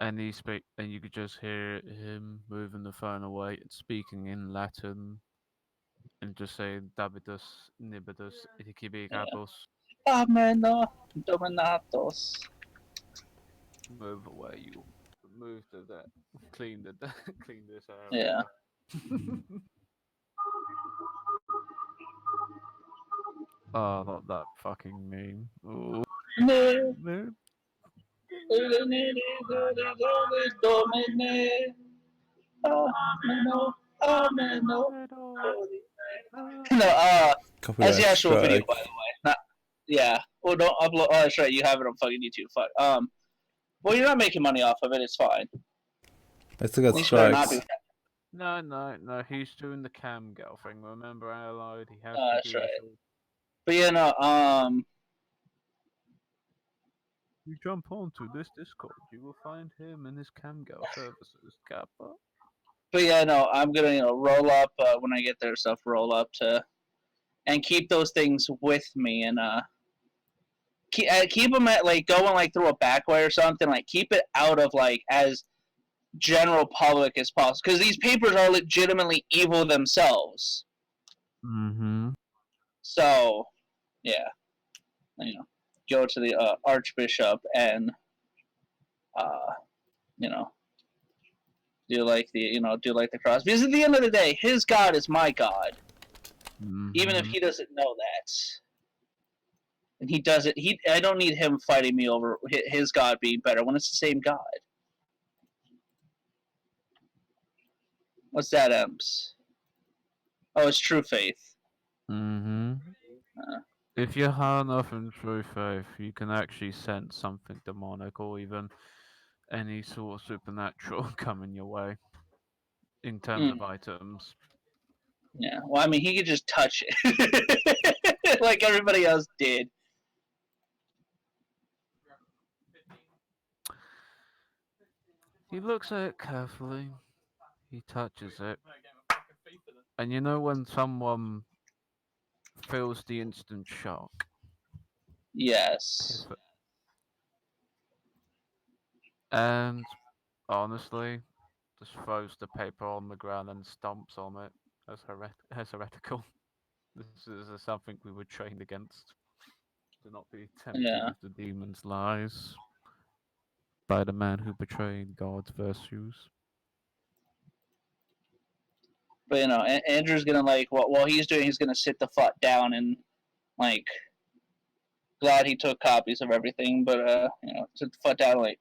And you could just hear him moving the phone away and speaking in Latin and just saying Davidus Nibidus Yeah. Ikibigabus. Ameno dominatos. Move away, you move to that. Clean the clean this Yeah. area. Oh, not that fucking meme. Oh, Ne, man. domine. Ameno. Ameno. No, that's the Copyright actual video, by the strike. way. Not, yeah. Well, don't upload. Oh, that's right. You have it on fucking YouTube. Fuck. Well, you're not making money off of it. It's fine. At I still got least you better not be. strikes. No, no, no. He's doing the cam girl thing. Remember, Allied? He has to That's do this right. all. But You jump onto this Discord, you will find him and his cam girl services. Kappa. I'm gonna roll up when I get there. Stuff roll up to and keep those things with me and keep them at like going like through a back way or something. Like keep it out of like as general public as possible because these papers are legitimately evil themselves. Mm-hmm. So yeah, you know, go to the archbishop and uh, you know do like the cross because at the end of the day, his God is my God, even if Mm-hmm. he doesn't know that. And he doesn't. I don't need him fighting me over his God being better when it's the same God. What's that, Ems? Oh, it's true faith. Mm-hmm. Uh, If you're high enough in true faith, you can actually sense something demonic or even any sort of supernatural coming your way in terms mm, of items. yeah. Well, I mean, he could just touch it like everybody else did. He looks at it carefully, he touches it, and you know when someone feels the instant shock, Yes. pivot, and honestly, just throws the paper on the ground and stomps on it as heretical. This is something we were trained against. To not be tempted Yeah. with the demon's lies by the man who betrayed God's virtues. But Andrew's gonna like while he's doing, he's gonna sit the fuck down and like glad he took copies of everything, but sit the fuck down and like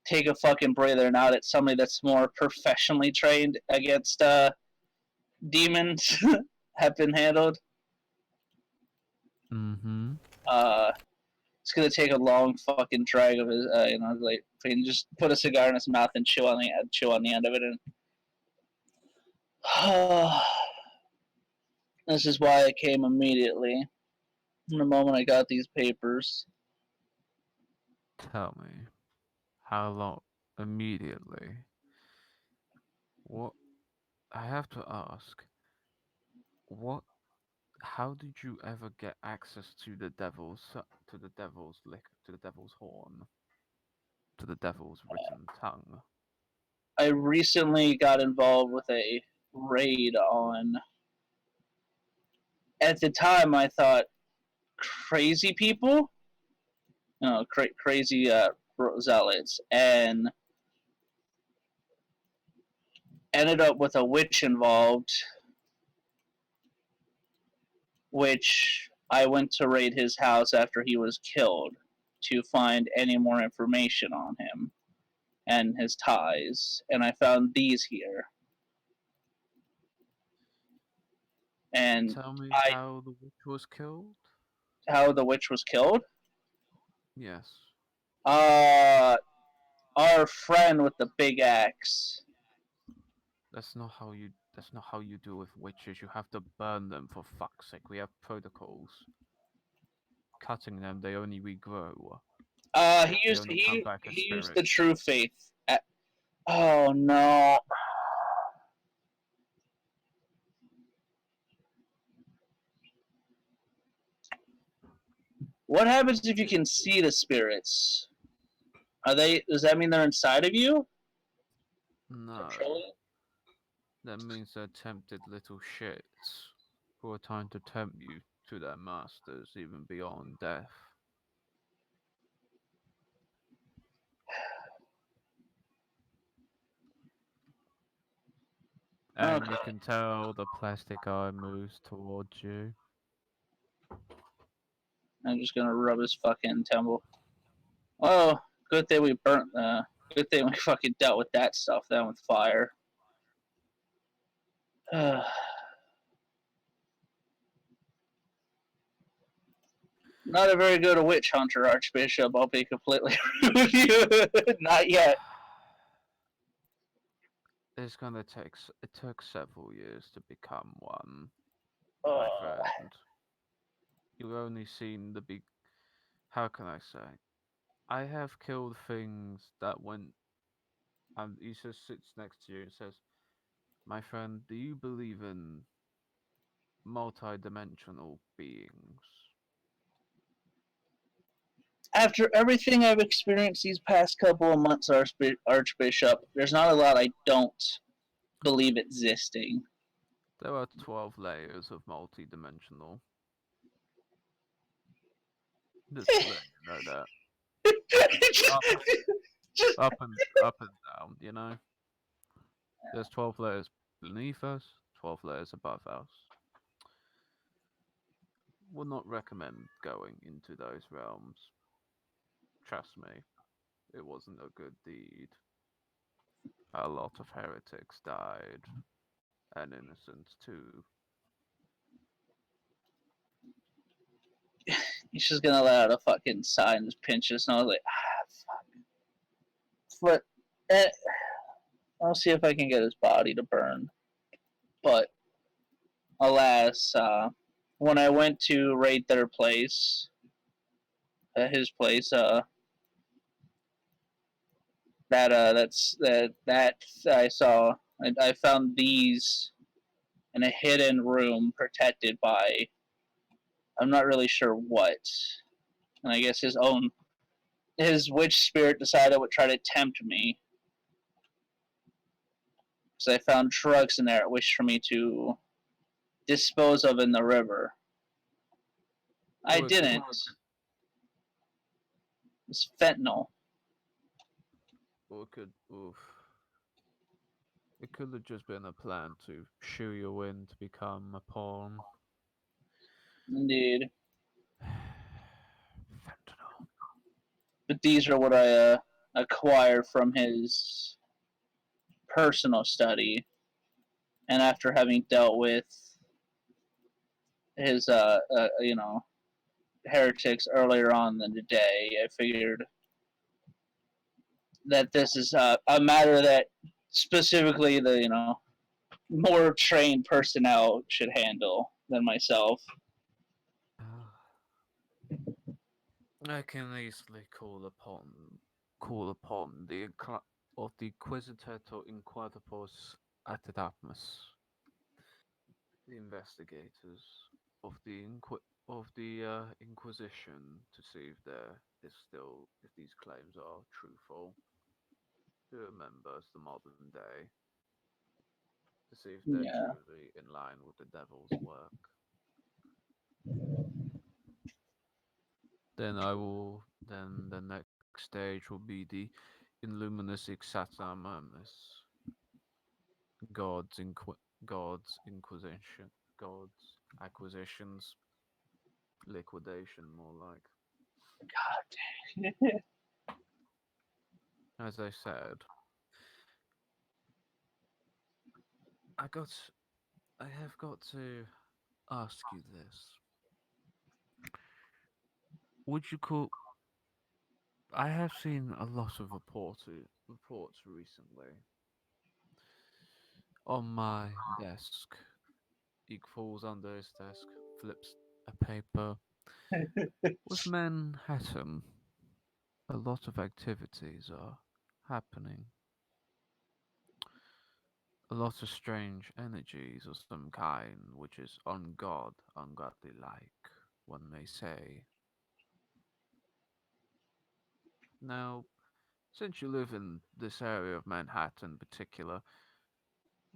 take a fucking breather now that somebody that's more professionally trained against demons have been handled. Mm-hmm. Uh, it's gonna take a long fucking drag of his, like fucking just put a cigar in his mouth and chew on the end of it, and this is why I came immediately. In the moment I got these papers, Tell me, how long? Immediately. What? I have to ask, what? How did you ever get access to the devil's lick, to the devil's horn, to the devil's written tongue? I recently got involved with a raid on. At the time, I thought crazy people, crazy zealots, and ended up with a witch involved, which I went to raid his house after he was killed. to find any more information on him and his ties, and I found these here. And Tell me I how the witch was killed? how the witch was killed. Yes. Uh, our friend with the big axe. That's not how you do with witches. You have to burn them for fuck's sake. We have protocols. Cutting them, they only regrow. He They used only come he back as he used the spirits. true faith. Oh no! What happens if you can see the spirits? Are they? Does that mean they're inside of you? No. Controlling? That means they're tempted little shits who are trying to tempt you to their masters even beyond death. And you Okay, can tell the plastic eye moves towards you. I'm just gonna rub his fucking temple. Oh, good thing we burnt. Good thing we fucking dealt with that stuff then with fire. Not a very good witch hunter, Archbishop. I'll be completely with you. Not yet. It took several years to become one, my Oh, friend. You've only seen the big. How can I say? I have killed things that went. And he just sits next to you and says, "My friend, do you believe in multi-dimensional beings?" after everything I've experienced these past couple of months, Archbishop, there's not a lot I don't believe existing. There are 12 layers of multi-dimensional. Just to let you know that. Up, Just up and down, you know? There's 12 layers beneath us, 12 layers above us. Would not recommend going into those realms. Trust me, it wasn't a good deed. A lot of heretics died, and innocents too. he's just gonna let out a fucking sigh and just pinch his nose like, fuck. But eh, I'll see if I can get his body to burn. But alas, when I went to raid their place, his place, that I saw, I found these in a hidden room protected by I'm not really sure what. And I guess his witch spirit decided it would try to tempt me. So I found drugs in there it wished for me to dispose of in the river. I Or it could, didn't. It's fentanyl. oof. It could have just been a plan to shoo you in to become a pawn. Indeed. Fentanyl. But these are what I acquired from his personal study. And after having dealt with his, heretics earlier on in the day, I figured that this is a matter that specifically the more trained personnel should handle than myself. I can easily call upon of the Inquisitor Inquisitus ad Adapmus, the investigators of the Inquisition, to see if there is still if these claims are truthful. Who remembers the modern day to see if they're Yeah. truly in line with the devil's work. Then the next stage will be the Illuminus Exatamanus, God's God's Inquisition, God's acquisitions, liquidation, more like. God. As I said, I got, I have got to ask you this. Would you call? I have seen a lot of reports recently on my desk. He falls under his desk, flips a paper. With Manhattan, a lot of activities are happening. A lot of strange energies of some kind, which is ungodly like, one may say. Now, since you live in this area of Manhattan in particular,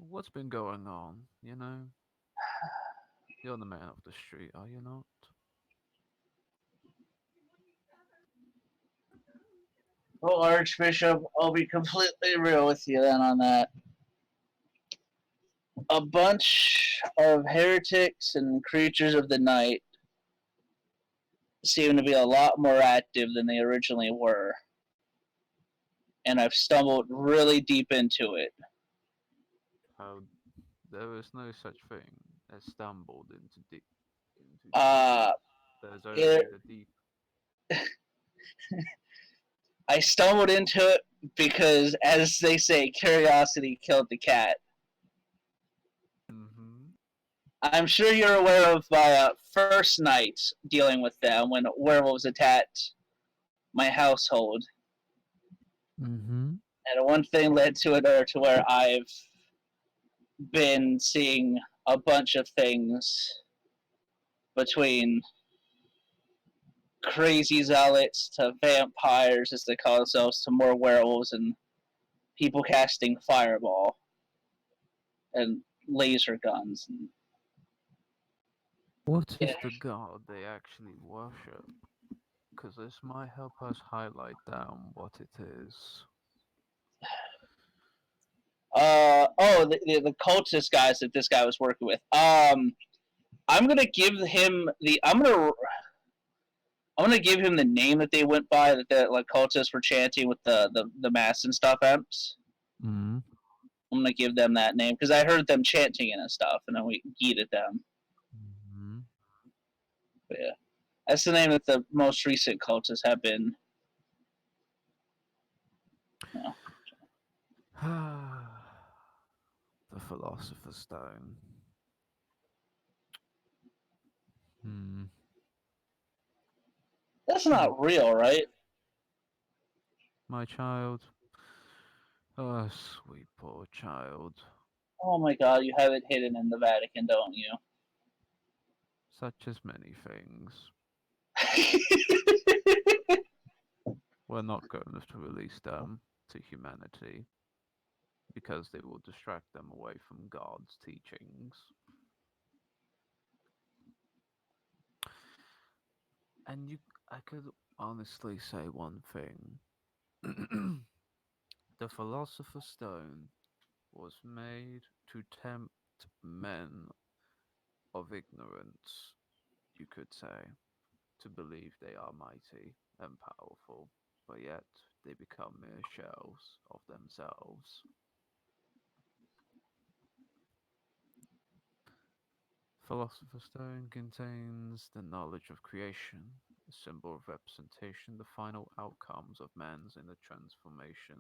what's been going on, you know? You're the man of the street, are you not? Well, Archbishop, I'll be completely real with you then on that. A bunch of heretics and creatures of the night seem to be a lot more active than they originally were, and I've stumbled really deep into it. How there is no such thing as stumbled into deep. Uh, There's only it, the deep. I stumbled into it because, as they say, curiosity killed the cat. Mm-hmm. I'm sure you're aware of my first night dealing with them when werewolves attacked my household. Mm-hmm. And one thing led to another to where I've been seeing a bunch of things between crazy zealots to vampires, as they call themselves, to more werewolves and people casting fireball and laser guns. And What yeah. is the god they actually worship? Because this might help us highlight down what it is. The cultist guys that this guy was working with. I'm gonna give him the. I'm gonna give him the name that they went by that the like cultists were chanting with the mass and stuff amps. Mm. I'm gonna give them that name because I heard them chanting it and stuff, and then we yeeted them. Mm-hmm. But yeah, that's the name that the most recent cultists have been. You know. The Philosopher's Stone. Hmm. That's Hmm. not real, right? My child. Oh, sweet poor child. Oh my God, you have it hidden in the Vatican, don't you? Such as many things. We're not going to release them to humanity because they will distract them away from God's teachings. And I could honestly say one thing. The Philosopher's Stone was made to tempt men of ignorance, you could say, to believe they are mighty and powerful, but yet they become mere shells of themselves. Philosopher's Stone contains the knowledge of creation, a symbol of representation, the final outcomes of man's inner transformation,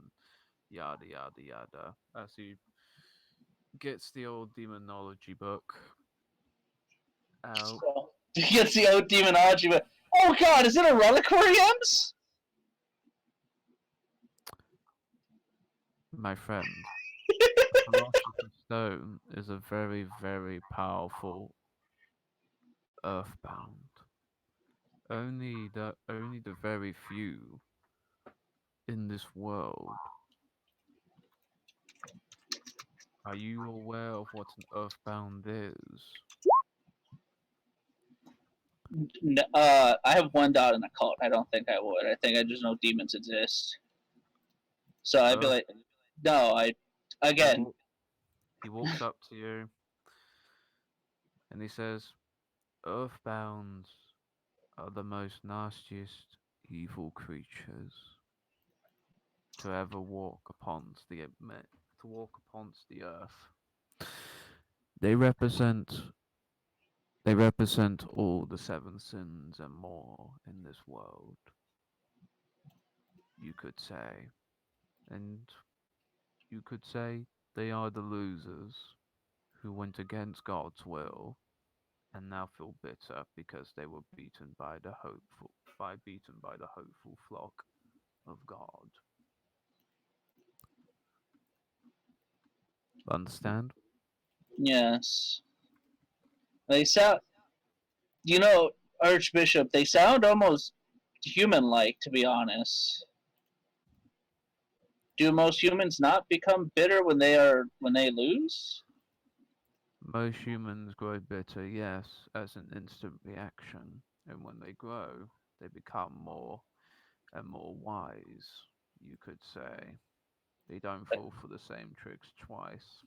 yada yada yada. As he gets the old demonology book out, So, to get the old demonology, but oh God, is it a reliquary, Ems? my friend, the Philosopher's Stone is a very, very powerful earthbound. Only the very few in this world. Are you aware of what an earthbound is? I have one dot in a cult. I don't think I would. I think I just know demons exist. So I'd be Earth. like, no, I He again. walk. He walks up to you and he says, "Earthbounds are the most nastiest, evil creatures to ever walk upon the earth. They represent they represent all the seven sins and more in this world, you could say. And you could say they are the losers who went against God's will and now feel bitter because they were beaten by the hopeful flock of God. Understand? Yes. They sound, you know, Archbishop, they sound almost human-like, to be honest. Do most humans not become bitter when they lose? Most humans grow bitter, yes, as an instant reaction, and when they grow, they become more and more wise, you could say. They don't fall for the same tricks twice,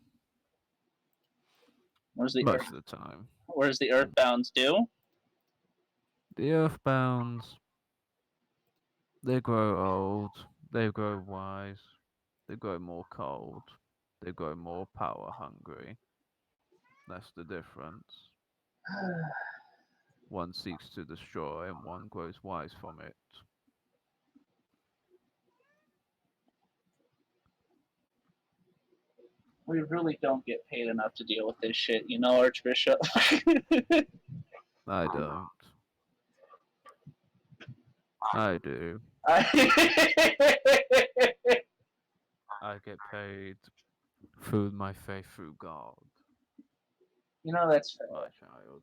Where's the most Earth? of the time. Where's the Earthbounds do? The Earthbounds, they grow old, they grow wise, they grow more cold, they grow more power hungry. That's the difference. One seeks to destroy, and one grows wise from it. We really don't get paid enough to deal with this shit, you know, Archbishop. I don't. I do. I get paid through my faith through God, You know, that's my fair. child.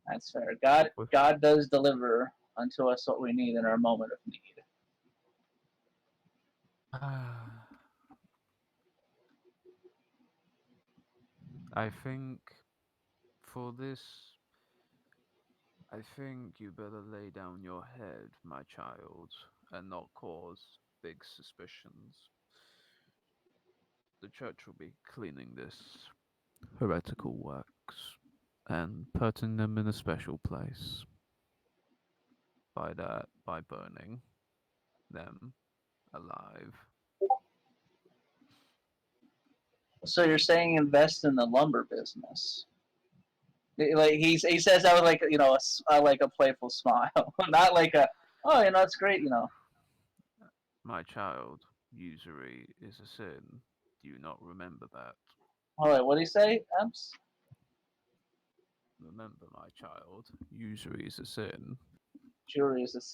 That's fair. God, With- God does deliver unto us what we need in our moment of need. I think for this, I think you better lay down your head, my child, and not cause big suspicions. The church will be cleaning this heretical works and putting them in a special place. By burning them alive. So you're saying invest in the lumber business? Like he says that with like like a playful smile, not like a oh it's great My child, usury is a sin. Do you not remember that? All right, what do you say, Ems? Remember, my child, usury is a sin. Jewelry is it's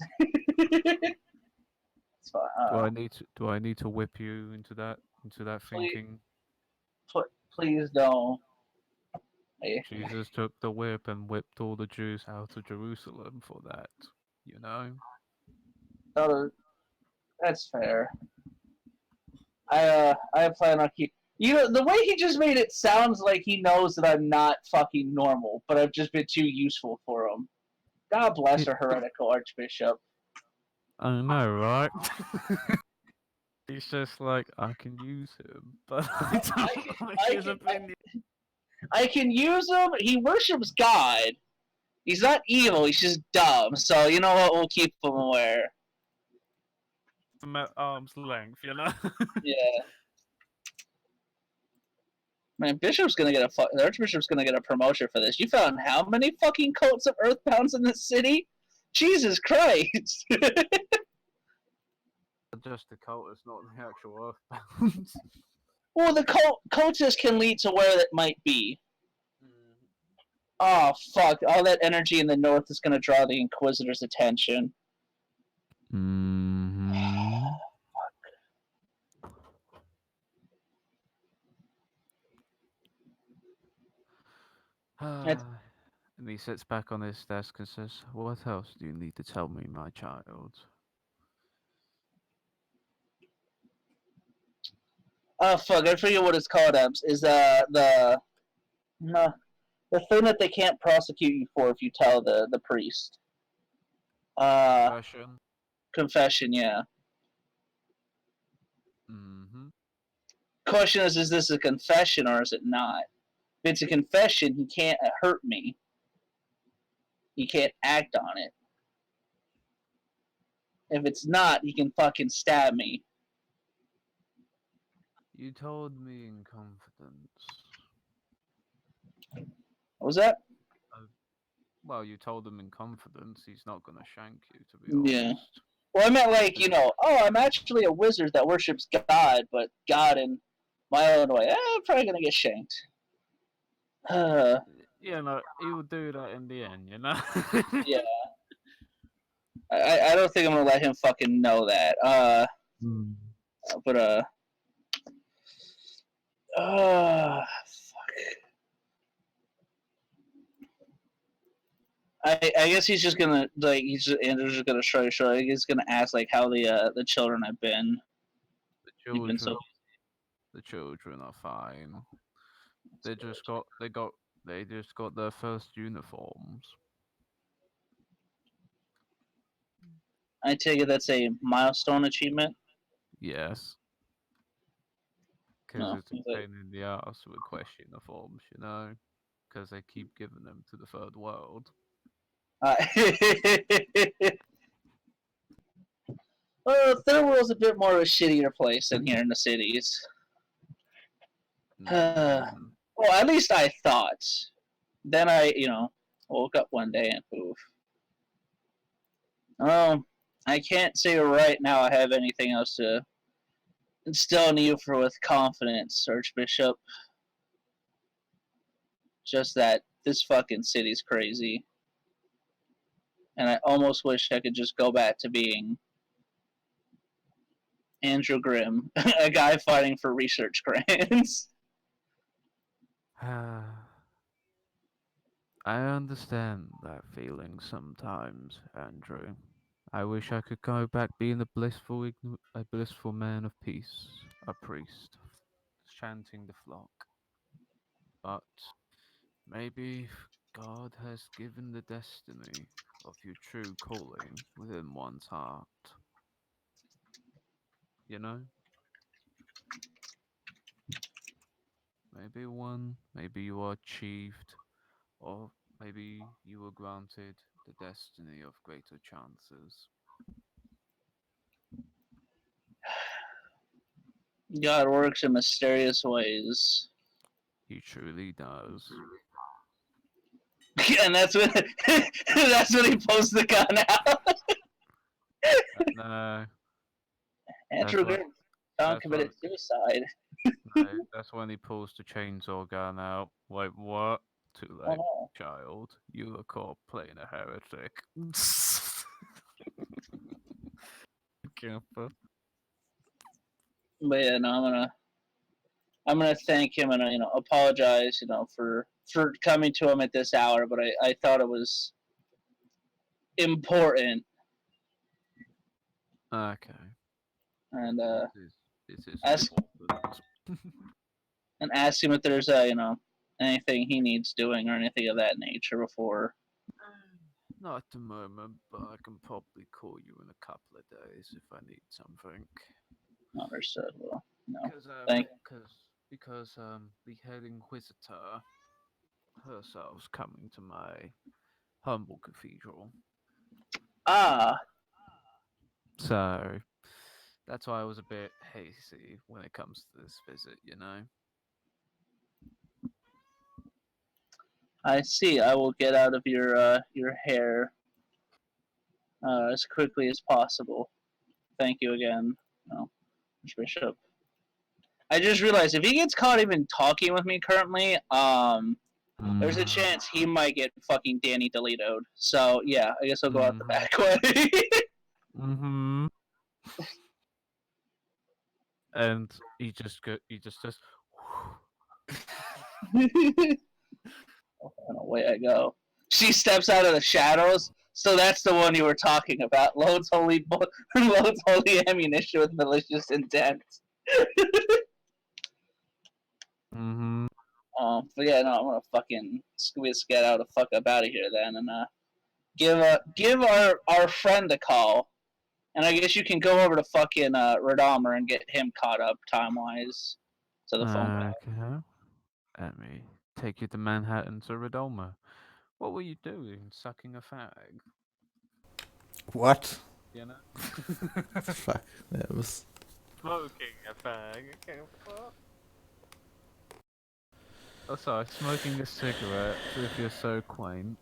fine. Do I need to whip you into that Please, thinking? please don't. Jesus took the whip and whipped all the Jews out of Jerusalem for that. You know? No, that's fair. I plan on keep. The way he just made it sounds like he knows that I'm not fucking normal, but I've just been too useful for him. God bless It, our heretical archbishop. I know, right? He's just like, I can use him, but I don't like I his can, opinion. I can use him. He worships God. He's not evil. He's just dumb. So you know what? We'll keep him aware. I'm at arm's length, you know? Yeah. Man, Bishop's gonna get the Archbishop's gonna get a promotion for this. You found how many fucking coats of Earthbounds in this city? Jesus Christ! Just the cultists, not the actual Earthbounds. Well, the cultist can lead to where it might be. Oh fuck! All that energy in the north is gonna draw the Inquisitor's attention. Mm-hmm. And he sits back on his desk and says, "What else do you need to tell me, my child?" Oh fuck! I forget what it's called. Is uh, the thing that they can't prosecute you for if you tell the priest. Confession. Confession. Yeah. Mm-hmm. Question is this a confession or is it not? If it's a confession, he can't hurt me. He can't act on it. If it's not, he can fucking stab me. You told me in confidence. What was that? Uh, well, you told him in confidence he's not gonna shank you, to be Yeah. honest. Well, I meant like, Because, oh, I'm actually a wizard that worships God, but God in my own way. I'm probably gonna get shanked. Uh, you know, he will do that in the end, you know? yeah. I don't think I'm gonna let him fucking know that. Mm. But fuck. I guess he's just gonna like Andrew's just gonna shrug his shoulder. He's gonna ask like how the children have been. The You've been so. children, the children are fine. They just got their first uniforms. I take it that's a milestone achievement. Yes, because No. it's a pain in the ass to request uniforms, you know? Because they keep giving them to the third world. Uh, well, Third World's a bit more of a shittier place than here in the cities. Mm. Well, at least I thought. Then I, woke up one day and poof. I can't say right now I have anything else to instill in you for with confidence, Archbishop. Just that this fucking city's crazy. And I almost wish I could just go back to being Andrew Grimm, a guy fighting for research grants. I understand that feeling sometimes, Andrew. I wish I could go back being a blissful man of peace, a priest, chanting the flock. But maybe God has given the destiny of your true calling within one's heart. You know? Maybe you are achieved, or maybe you were granted the destiny of greater chances. God works in mysterious ways. He truly does. And that's when that's when he pulls the gun out. No, that's Andrew what. Grimm found That's what. committed suicide. No, that's when he pulls the chainsaw gun out. Wait, what? Too Oh late, no. child. You were caught playing a heretic. Kappa. But yeah, no, I'm gonna thank him and apologize, for coming to him at this hour. But I thought it was important Okay, and this is ask important. and ask him if there's anything he needs doing or anything of that nature before. Not at the moment, but I can probably call you in a couple of days if I need something. Understood. Well, Because thank. the head inquisitor herself's coming to my humble cathedral. Ah, So that's why I was a bit hasty when it comes to this visit, you know? I see. I will get out of your hair as quickly as possible. Thank you again, Bishop. I just realized if he gets caught even talking with me currently, there's a chance he might get fucking Danny Delito'd. So yeah, I guess I'll go out the Mm-hmm. back way. Mm-hmm. And he just says, And away I go. She steps out of the shadows. So that's the one you were talking about. Loads holy ammunition with malicious intent. mm-hmm. But yeah, no, I'm gonna fucking get out the fuck up out of here then, and give our friend a call, and I guess you can go over to fucking Radalmer and get him caught up time wise to the phone. Okay. Let me take you to Manhattan to Redolma. What were you doing, sucking a fag? What? You know? Fuck. Yeah, it was... Smoking a fag. Okay, what? Oh, sorry, smoking a cigarette, if you're so quaint.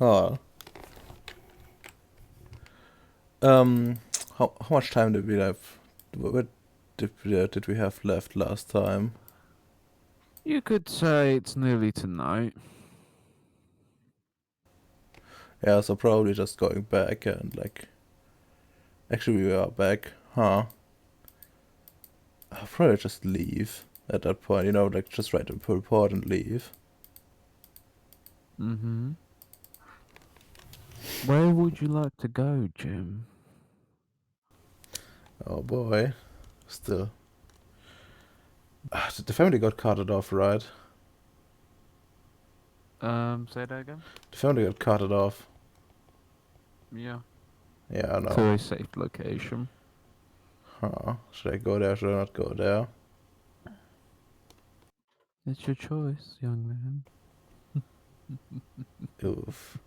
Oh. Um, how much time did we have? What did we have left last time? You could say it's nearly tonight. Yeah, so probably just going back and like... Actually, we are back, huh? I'll probably just leave at that point, you know, like just write a report and leave. Mm-hmm. Where would you like to go, Jim? Oh boy. Still. The family got carted off, right? Say that again? The family got carted off. Yeah. Yeah, I To know. a safe location. Huh. Should I go there? Should I not go there? It's your choice, young man. Oof.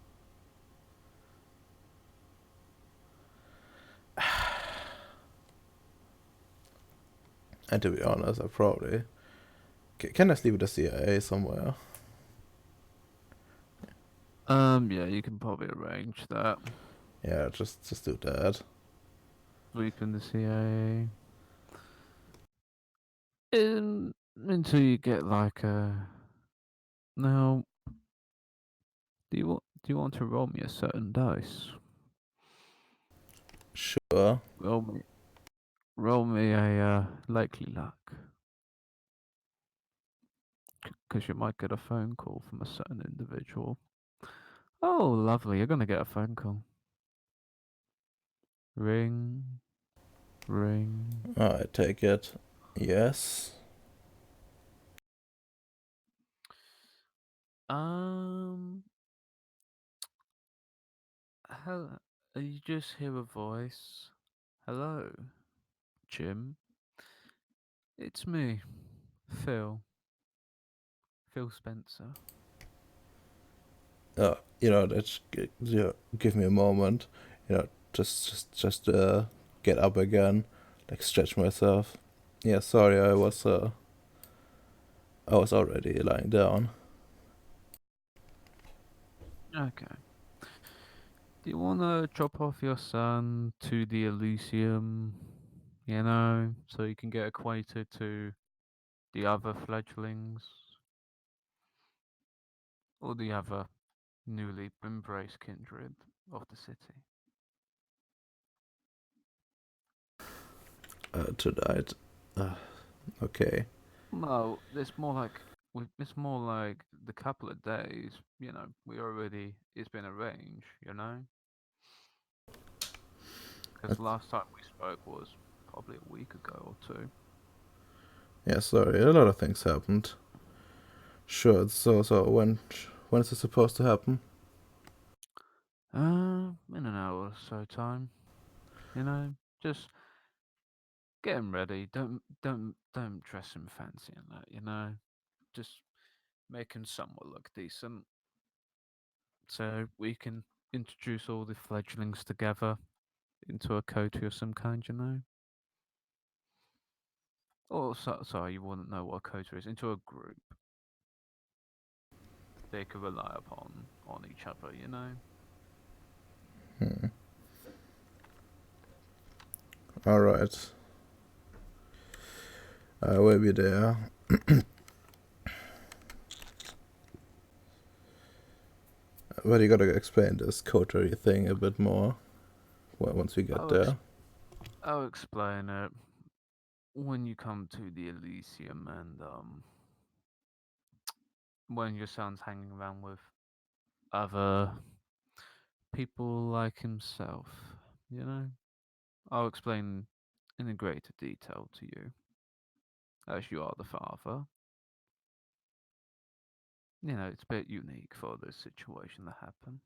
And to be honest, I probably... Can I sleep with the CIA somewhere? Yeah, you can probably arrange that. Yeah, just do that. Sleep in the CIA. Until you get like a. Now, do you want to roll me a certain dice? Sure. Roll me a likely luck, because you might get a phone call from a certain individual. Oh, lovely! You're gonna get a phone call. Ring, ring. I take it. Yes. Um, hello. You just hear a voice. Hello, Jim. It's me, Phil. Phil Spencer. You know, you know, give me a moment. You know, just get up again, like stretch myself. Yeah, sorry, I was already lying down. Okay. Do you want to drop off your son to the Elysium, so you can get acquainted to the other fledglings or the other newly embraced kindred of the city? Tonight. Uh, okay. No, it's more like the couple of days, it's been arranged, because That's, last time we spoke was probably a week ago or two. yeah, sorry. A lot of things happened. Sure. So when is it supposed to happen? In an hour or so time, just get him ready. Don't dress him fancy and that. Just make him somewhat look decent, so we can introduce all the fledglings together into a coterie of some kind. Or sorry, you wouldn't know what a coterie is. Into a group they could rely upon on each other. Hmm. All right. I will be there. But you gotta explain this coterie thing a bit more once we get I'll ex- there. I'll explain it when you come to the Elysium and when your son's hanging around with other people like himself. You know, I'll explain in a greater detail to you, as you are the father. It's a bit unique for this situation to happen.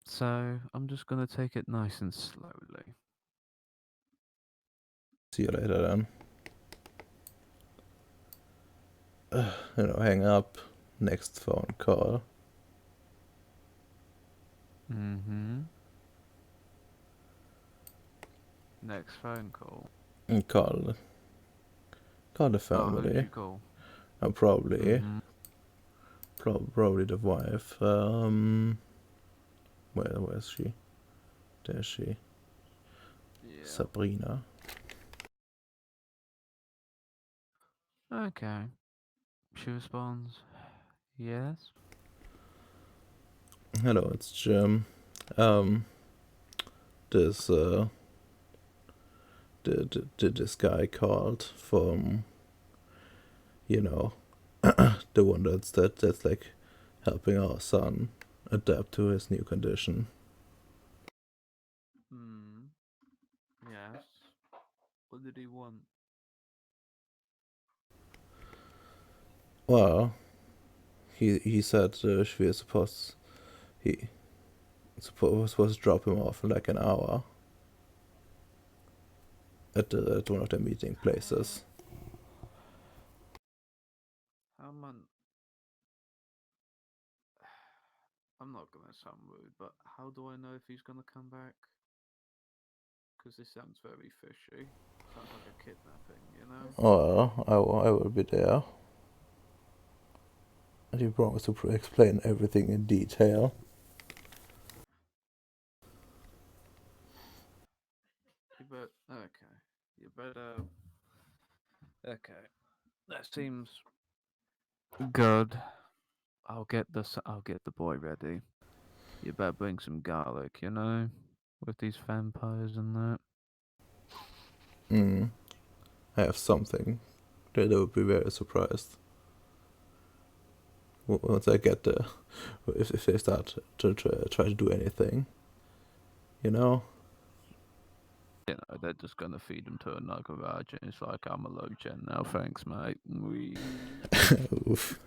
So I'm just gonna take it nice and slowly. See you later then. hang up. Next phone call. Mm-hmm. Next phone call. And call the Oh, who'd family. you call? Probably Mm-hmm. probably the wife. Where's she? There's she. Yeah. Sabrina. Okay. She responds, yes. Hello, it's Jim. Um, this this guy called from, you know, the one that's like helping our son adapt to his new condition. Hmm. Yes. What did he want? Well, he said we were he supposed to drop him off in like an hour at one of the meeting places. How man? I'm not gonna sound rude, but how do I know if he's gonna come back? Because this sounds very fishy. Sounds like a kidnapping, you know? Well, I will be there. And he promised to explain everything in detail. You bet. Okay. You better. Okay. That seems good. I'll get the boy ready. You better bring some garlic, you know, with these vampires and that. Mm, I have something. They would be very surprised once I get there. If they start to try to do anything, you know. You know, they're just gonna feed him to another garage, and it's like I'm a low gen now. Thanks, mate. We. Oof.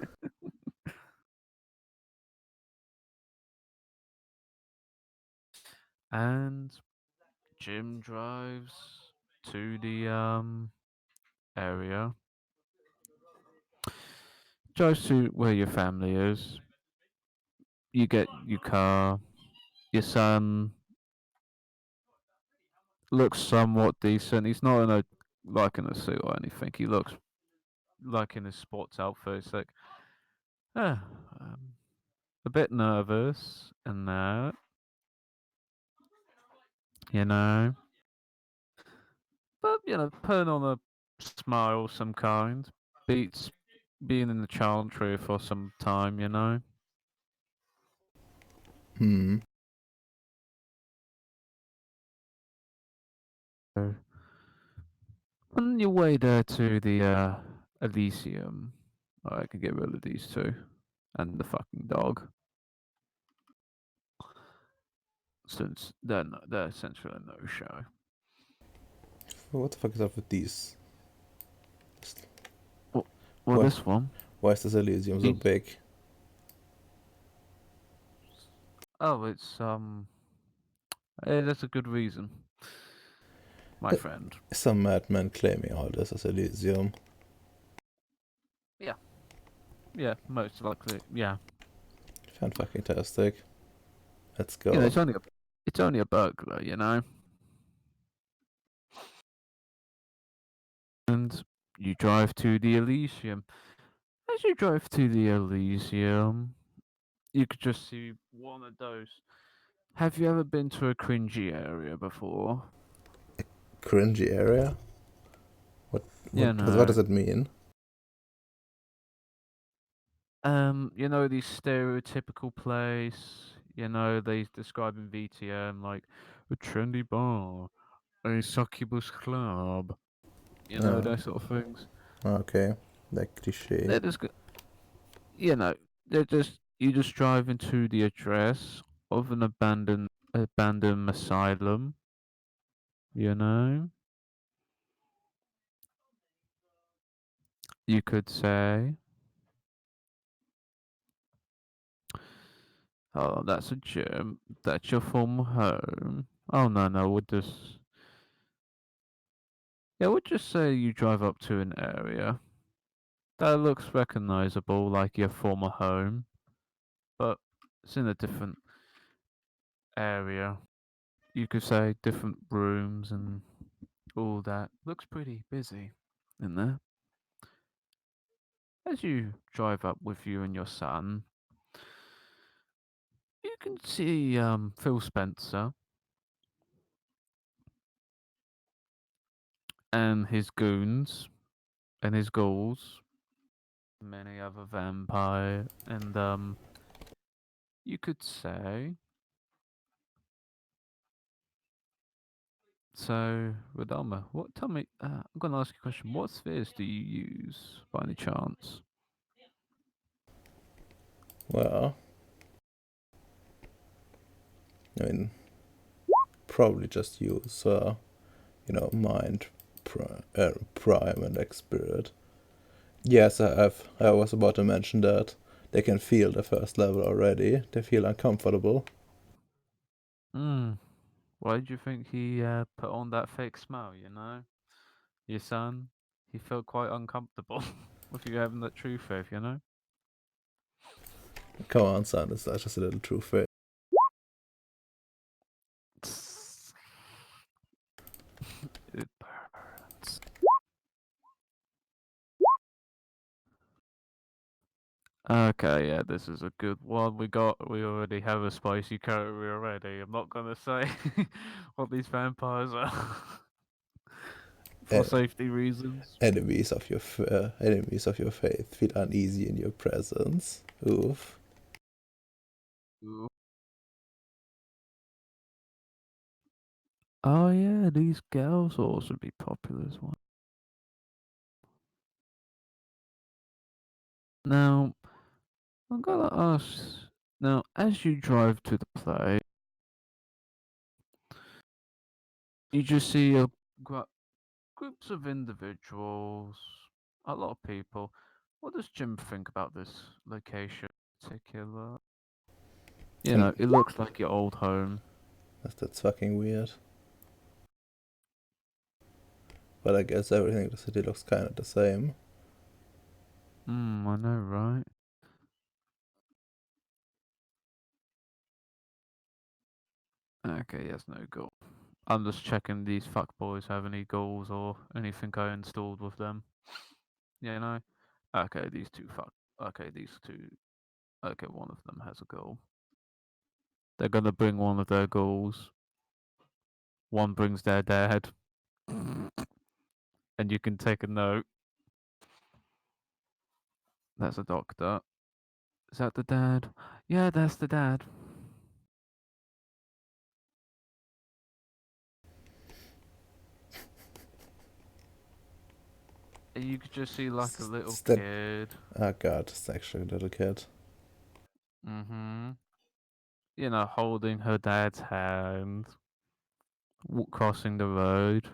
And Jim drives to the area. Drives to where your family is. You get your car. Your son looks somewhat decent. He's not in a like in a suit or anything. He looks like in his sports outfit. It's like, ah, um, a bit nervous and that, you know. But you know, putting on a smile of some kind beats being in the child tree for some time, you know. Hmm. So, on your way there to the Elysium, I can get rid of these two and the fucking dog, since they're essentially a no show. What the fuck is up with these? Well, well, Why this one, why is this Elysium so he, big? oh, that's a good reason, my friend. Some madman claiming all this as Elysium. Yeah, yeah, most likely, yeah. Fan fucking tastic. Let's You know, go. it's only a burglar, you know. And you drive to the Elysium. As you drive to the Elysium, you could just see one of those. Have you ever been to a cringy area before? Cringy area? You What know, does it mean? you know the stereotypical place. You know they describe in VTM like a trendy bar, a succubus club. You know Oh, those sort of things. okay. Like cliche. They're just, you know, they're just you just drive into the address of an abandoned asylum. You know, you could say, oh, that's a gym. That's your former home. Oh no, no, we'll just yeah, we'll just say you drive up to an area. that looks recognizable, like your former home, but it's in a different area. You could say different rooms and all that. Looks pretty busy in there. As you drive up with you and your son, you can see Phil Spencer and his goons and his ghouls, many other vampire, and you could say. So, Radama, what? Tell me. I'm gonna ask you a question. What spheres do you use by any chance? Well, I mean, probably just use, mind, prime, and X spirit. Yes, I was about to mention that they can feel the first level already. They feel uncomfortable. Hmm. Why do you think he put on that fake smile? You know, your son. He felt quite uncomfortable with you having that true faith. You know. Come on, son, it's not just a little true face. It burns. Okay, yeah, this is a good one. We already have a spicy curry already. I'm not gonna say what these vampires are for En- safety reasons. enemies of your faith feel uneasy in your presence. Oof. Ooh. Oh yeah, these girls will also be popular as well. Now, I'm gonna ask. Now, as you drive to the play, you just see groups of individuals, a lot of people. What does Jim think about this location in particular? You And know, it looks like your old home. that's fucking weird. But I guess everything in the city looks kind of the same. I know, right? Okay, yes, no goal. I'm just checking these fuckboys have any goals or anything I installed with them. You know? Okay, these two fuck. Okay, these two. Okay, one of them has a goal. They're gonna bring one of their goals. One brings their dad. And you can take a note. That's a doctor. Is that the dad? Yeah, that's the dad. And you could just see like a little It's that. kid. Oh god, it's actually a little kid. Mm-hmm. You know, holding her dad's hand, crossing the road.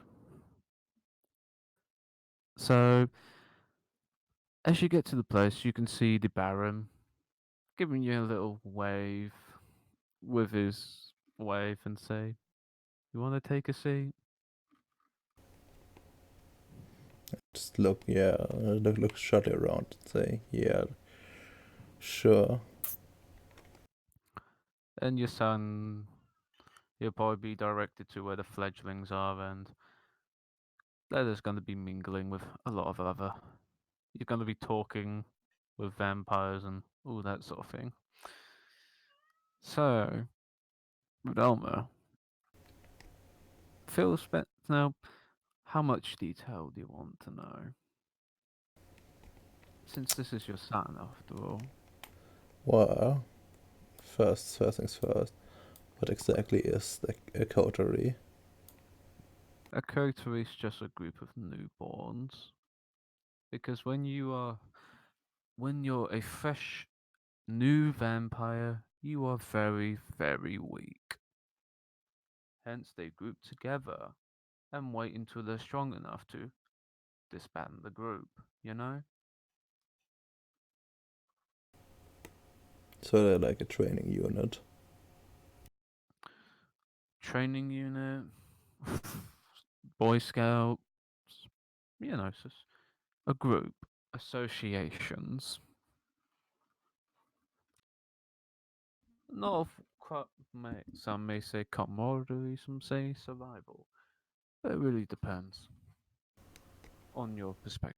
So, as you get to the place, you can see the Baron giving you a little wave with his wave and say, "You want to take a seat?" Just look, yeah, look shortly around and say, yeah, sure. And your son, he'll probably be directed to where the fledglings are, and they're just going to be mingling with a lot of other. You're going to be talking with vampires and all that sort of thing. So, Elmer, Phil spent now. How much detail do you want to know? Since this is your son, after all. Well, first things first. What exactly is a coterie? A coterie is just a group of newborns. Because when you're a fresh new vampire, you are very, very weak. Hence, they group together and wait until they're strong enough to disband the group, you know? So they're like a training unit. Training unit, Boy Scouts, you know, it's just a group. associations. Not of some may say camaraderie, some say survival. But it really depends on your perspective.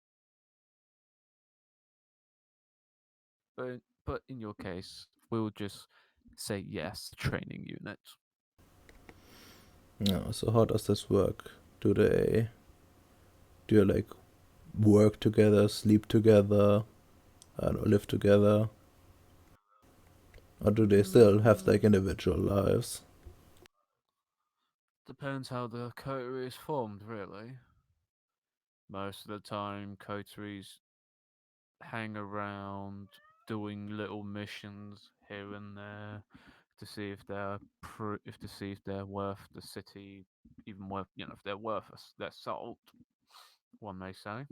But in your case, we'll just say yes, training unit. No, so how does this work? Do you like work together, sleep together, I don't know, live together? Or do they still have like Mm, individual lives? depends how the coterie is formed, really. Most of the time, coteries hang around doing little missions here and there to see if if to see if they're worth the city, even worth if they're worth their salt. One may say.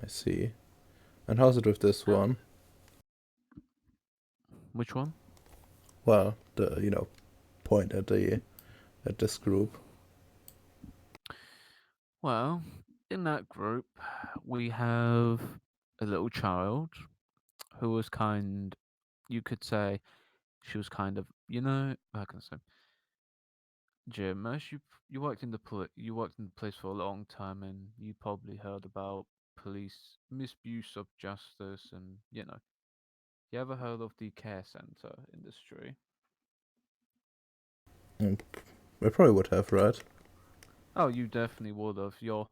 I see. And how's it with this How? one? Which one? Well, the point at this group. Well, in that group, we have a little child who was you could say, she was kind of, how can I say, Jim, as you worked in the police for a long time, and you probably heard about police misuse of justice, and you ever heard of the care center industry? Mm, I probably would have, right? Oh, you definitely would have. Your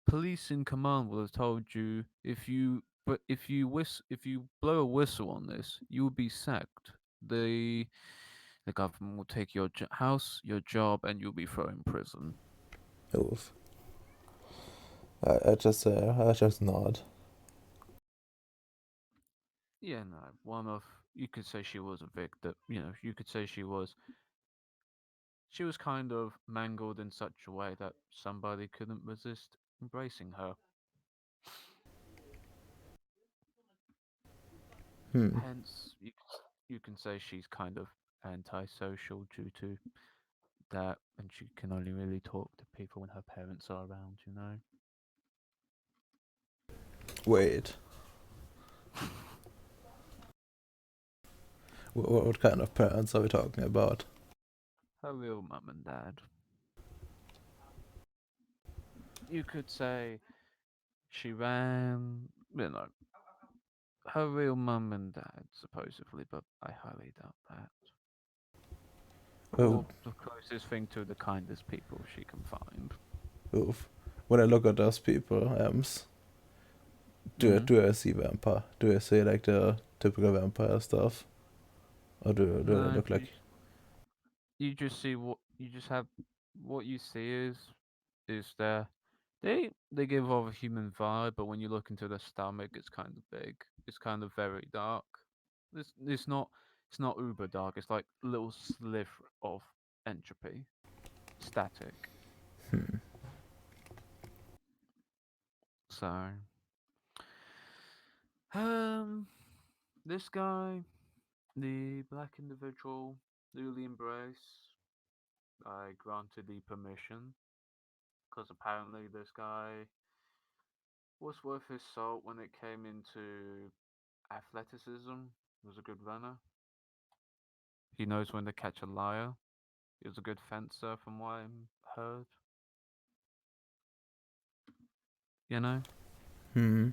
police in command would have told you if you blow a whistle on this, you will be sacked. The government will take your house, your job, and you'll be thrown in prison. Oof. I just nod. Yeah, no. You could say she was a victim. You could say she was kind of mangled in such a way that somebody couldn't resist embracing her. Hmm. Hence, you can say she's kind of antisocial due to that, and she can only really talk to people when her parents are around. Wait. What kind of parents are we talking about? Her real mum and dad. You could say she ran. Her real mum and dad, supposedly, but I highly doubt that. Oh, Or the closest thing to the kindest people she can find. oof. When I look at those people, Mm. do I see vampire? Do I see like the typical vampire stuff, or do they No, look like? you just see you just have what you see is they give off a human vibe, but when you look into their stomach, it's kind of big. It's kind of very dark. It's not uber dark. It's like a little sliver of entropy, static. So, um, this guy, the black individual, newly embraced, I granted the permission because apparently this guy was worth his salt when it came into athleticism. He was a good runner. He knows when to catch a liar. He was a good fencer, from what I heard. You know, Hmm.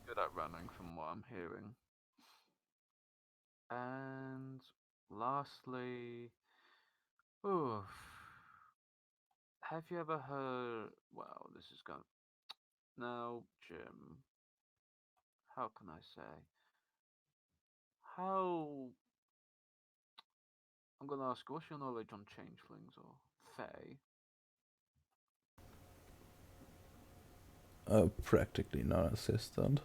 good at running, from what I'm hearing. And lastly, oof, have you ever heard? Well, this is going now, Jim. How can I say? How I'm gonna ask, what's your knowledge on changelings or fae? Practically non-existent.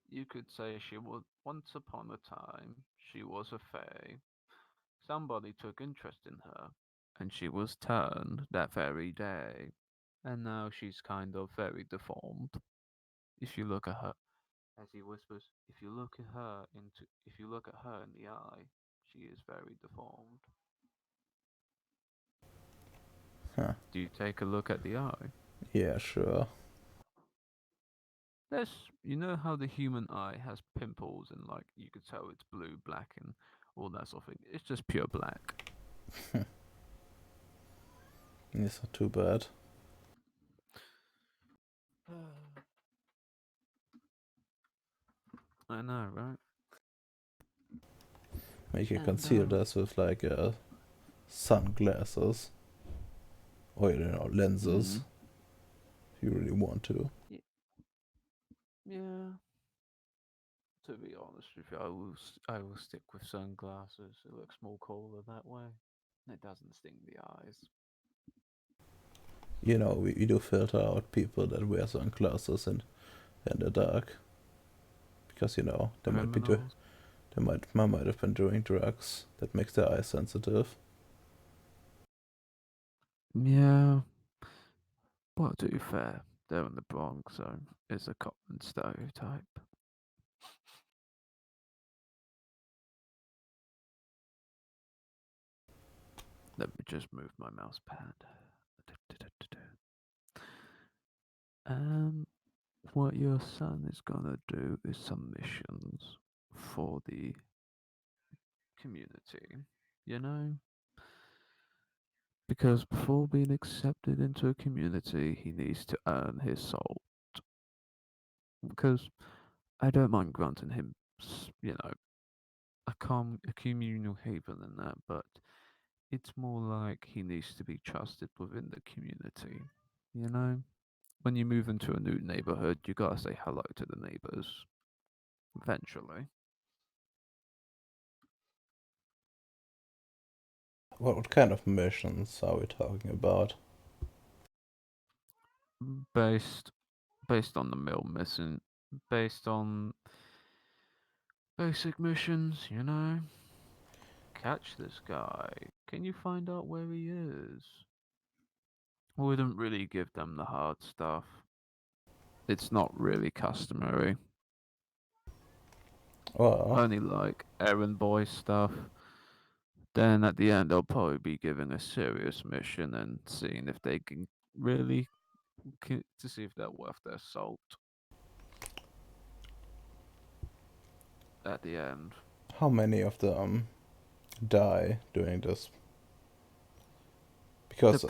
You could say she was once upon a time she was a fae. Somebody took interest in her, and she was turned that very day. And now she's kind of very deformed. If you look at her, as he whispers, if you look at her in the eye, she is very deformed. Huh. Do you take a look at the eye? Yeah, sure. You know how the human eye has pimples and like you could tell it's blue, black, and all that sort of thing. It's just pure black. It's not too bad. I know, right? You can And conceal this with like sunglasses or lenses mm, if you really want to. yeah. To be honest with you, I will stick with sunglasses. It looks more cooler that way. It doesn't sting the eyes. We do filter out people that wear sunglasses in the dark because Criminals. they might have been doing drugs that makes their eyes sensitive. Yeah, but to be fair, they're in the Bronx, so it's a common stereotype. Let me just move my mouse pad. Um, what your son is gonna do is some missions for the community, you know? Because before being accepted into a community, he needs to earn his soul. Because I don't mind granting him, a communal haven and that, but it's more like he needs to be trusted within the community, you know? When you move into a new neighborhood, you gotta say hello to the neighbors eventually. What kind of missions are we talking about? Based based on the mill missing, based on basic missions, you know? Catch this guy. Can you find out where he is? Wouldn't really give them the hard stuff. It's not really customary. Well, Only like errand boy stuff. Then at the end, they'll probably be giving a serious mission and seeing if they can really to see if they're worth their salt at the end. how many of them die doing this? Because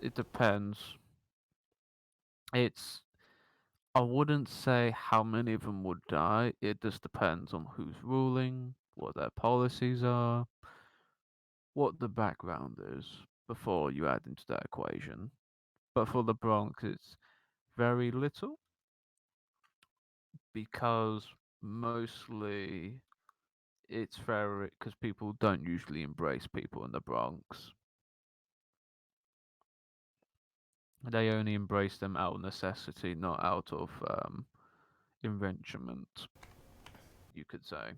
It depends. It's I wouldn't say how many of them would die. It just depends on who's ruling, what their policies are, what the background is before you add into that equation. But for the Bronx, it's very little because mostly it's very because people don't usually embrace people in the Bronx. They only embrace them out of necessity, not out of enrichment, you could say,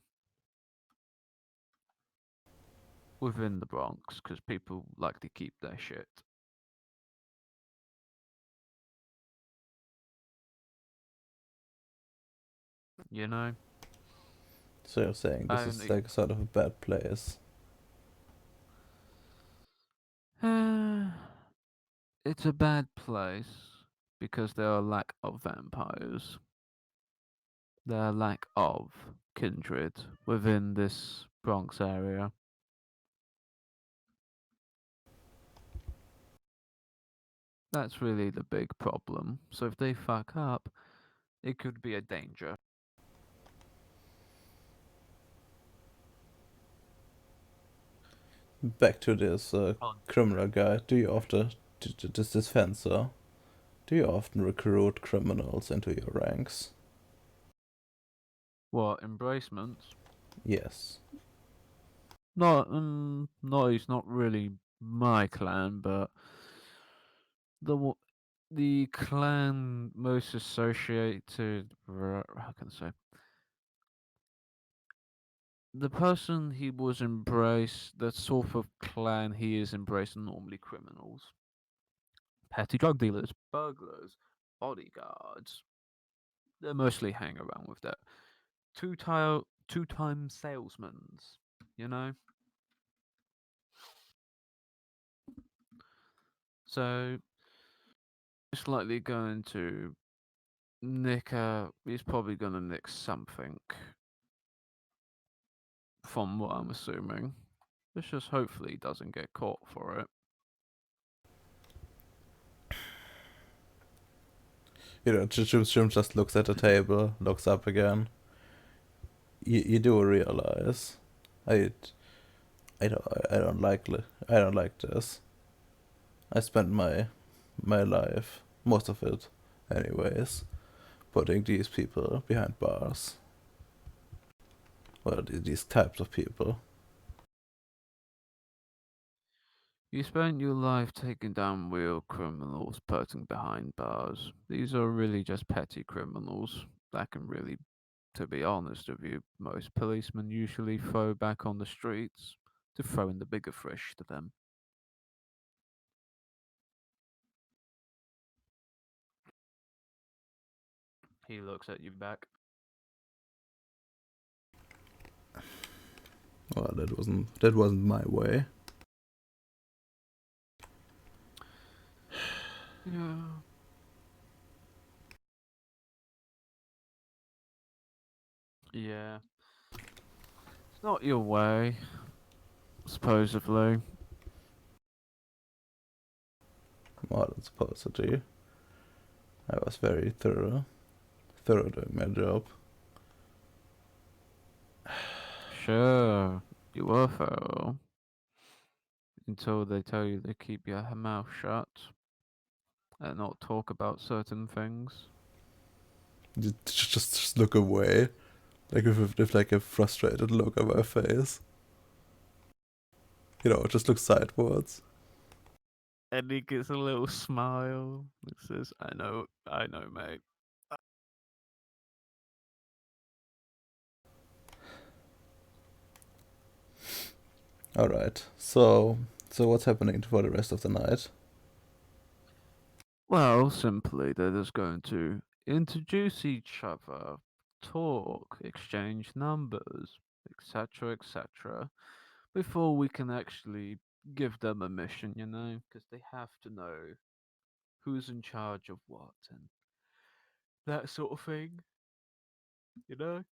within the Bronx, because people like to keep their shit. You know, so you're saying I this is only. like sort of a bad place. It's a bad place because there are lack of vampires. There are lack of kindred within this Bronx area. That's really the big problem. So if they fuck up, it could be a danger. Back to this Oh, criminal guy. Do you often this dispenser? Do you often recruit criminals into your ranks? what embracements? Yes. No, it's not really my clan, but the the clan most associated. How can I say? The person he was embraced, the sort of clan he is embraced, are normally criminals, petty drug dealers, burglars, bodyguards. They mostly hang around with that two-time salesmen. You know, so most likely going to he's probably gonna nick something from what I'm assuming. Let's just hopefully he doesn't get caught for it. Jim just looks at the table, looks up again. You do realize, I, I don't like this. I spent my life, most of it, anyways, putting these people behind bars. Well, these types of people. You spent your life taking down real criminals, putting behind bars. These are really just petty criminals that can really, to be honest with you, most policemen usually throw back on the streets to throw in the bigger fish to them. He looks at you back. Well, that wasn't my way. Yeah. Yeah. It's not your way, supposedly. Well, it's supposedly. I was very thorough doing my job. Sure, you were thorough. Until they tell you to keep your mouth shut and not talk about certain things. Just look away, like with like a frustrated look on my face. Just look sideways. And he gets a little smile. He says, I know, mate. All right. So what's happening for the rest of the night? Well, simply, they're just going to introduce each other, talk, exchange numbers, etc., etc., before we can actually give them a mission, because they have to know who's in charge of what and that sort of thing, you know?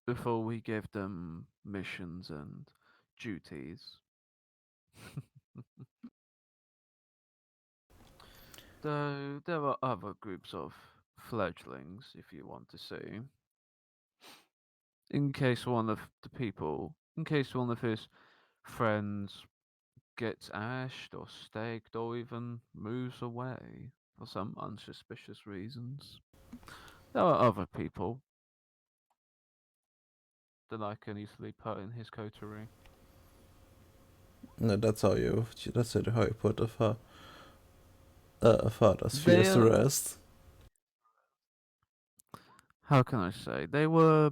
Before we give them missions and duties. Though there are other groups of fledglings, if you want to see. In case one of his friends gets ashed or staked or even moves away for some unsuspicious reasons, there are other people that I can easily put in his coterie. No, that's how you put a father's They fears to are, rest. how can I say, they were,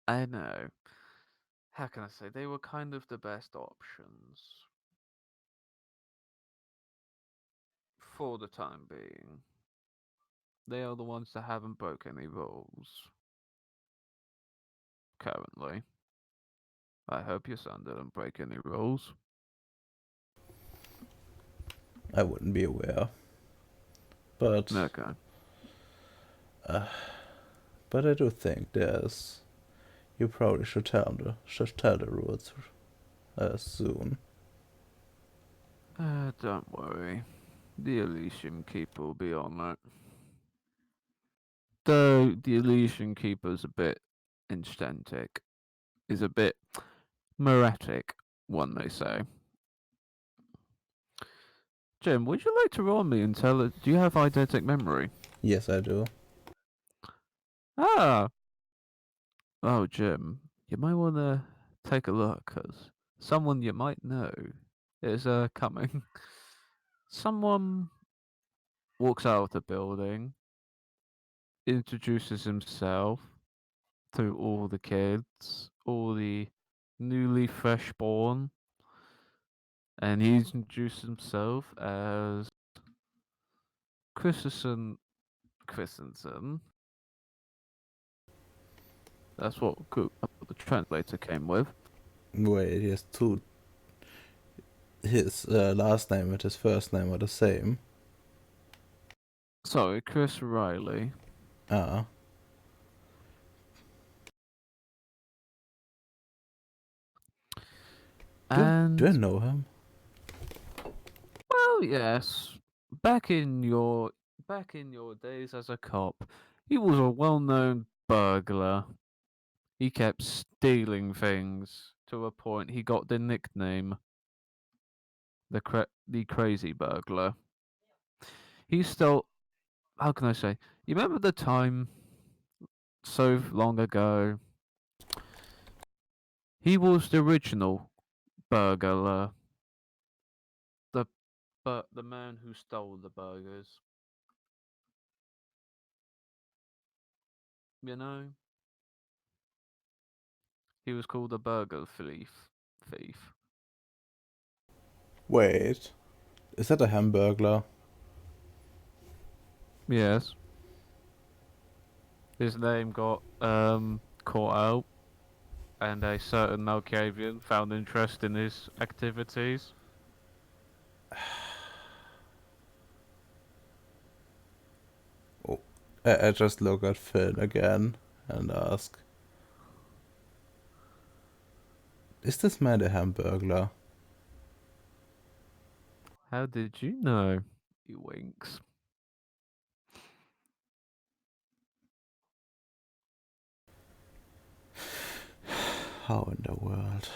I know, how can I say, they were kind of the best options for the time being. They are the ones that haven't broke any rules currently. I hope your son didn't break any rules. I wouldn't be aware, but Okay. uh, but I do think there's. You probably should tell the rules soon. Don't worry. The Elysian Keeper will be on it. Though the Elysian Keeper's a bit instantic, is a bit moretic, one may say. Jim, would you like to roll me and tell it? Do you have eidetic memory? Yes, I do. Ah! Oh, Jim, you might want to take a look, because someone you might know is coming. Someone walks out of the building, introduces himself to all the kids, all the newly fresh born, and he introduced himself as Christensen. Christensen. That's what the translator came with. Wait, he has two. his last name and his first name are the same. Sorry, Chris Riley. Ah, do I And know him? well, yes, back in your back in your days as a cop, he was a well-known burglar. He kept stealing things to a point he got the nickname the crazy burglar. He stole. How can I say? You remember the time so long ago? He was the original burglar, the the man who stole the burgers. You know, he was called the burger thief. Thief. Wait, is that a hamburglar? Yes, his name got caught out, and a certain Malkavian found interest in his activities. Oh, I just look at Finn again and ask, is this man a hamburglar? How did you know? He winks. How in the world?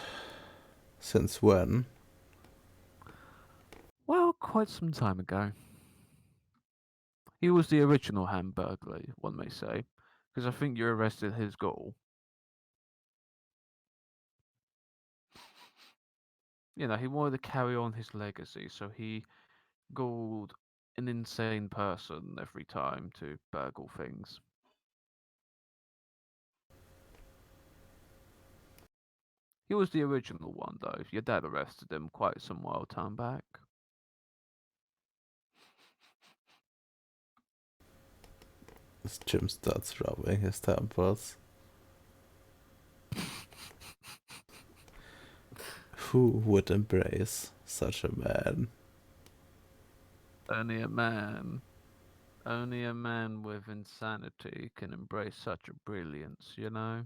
Since when? Well, quite some time ago. He was the original Hamburglar, one may say, because I think you arrested his goal. You know, he wanted to carry on his legacy, so he galled an insane person every time to burgle things. He was the original one, though. Your dad arrested him quite some while time back. As Jim starts rubbing his temples. Who would embrace such a man? Only a man, only a man with insanity can embrace such a brilliance, you know?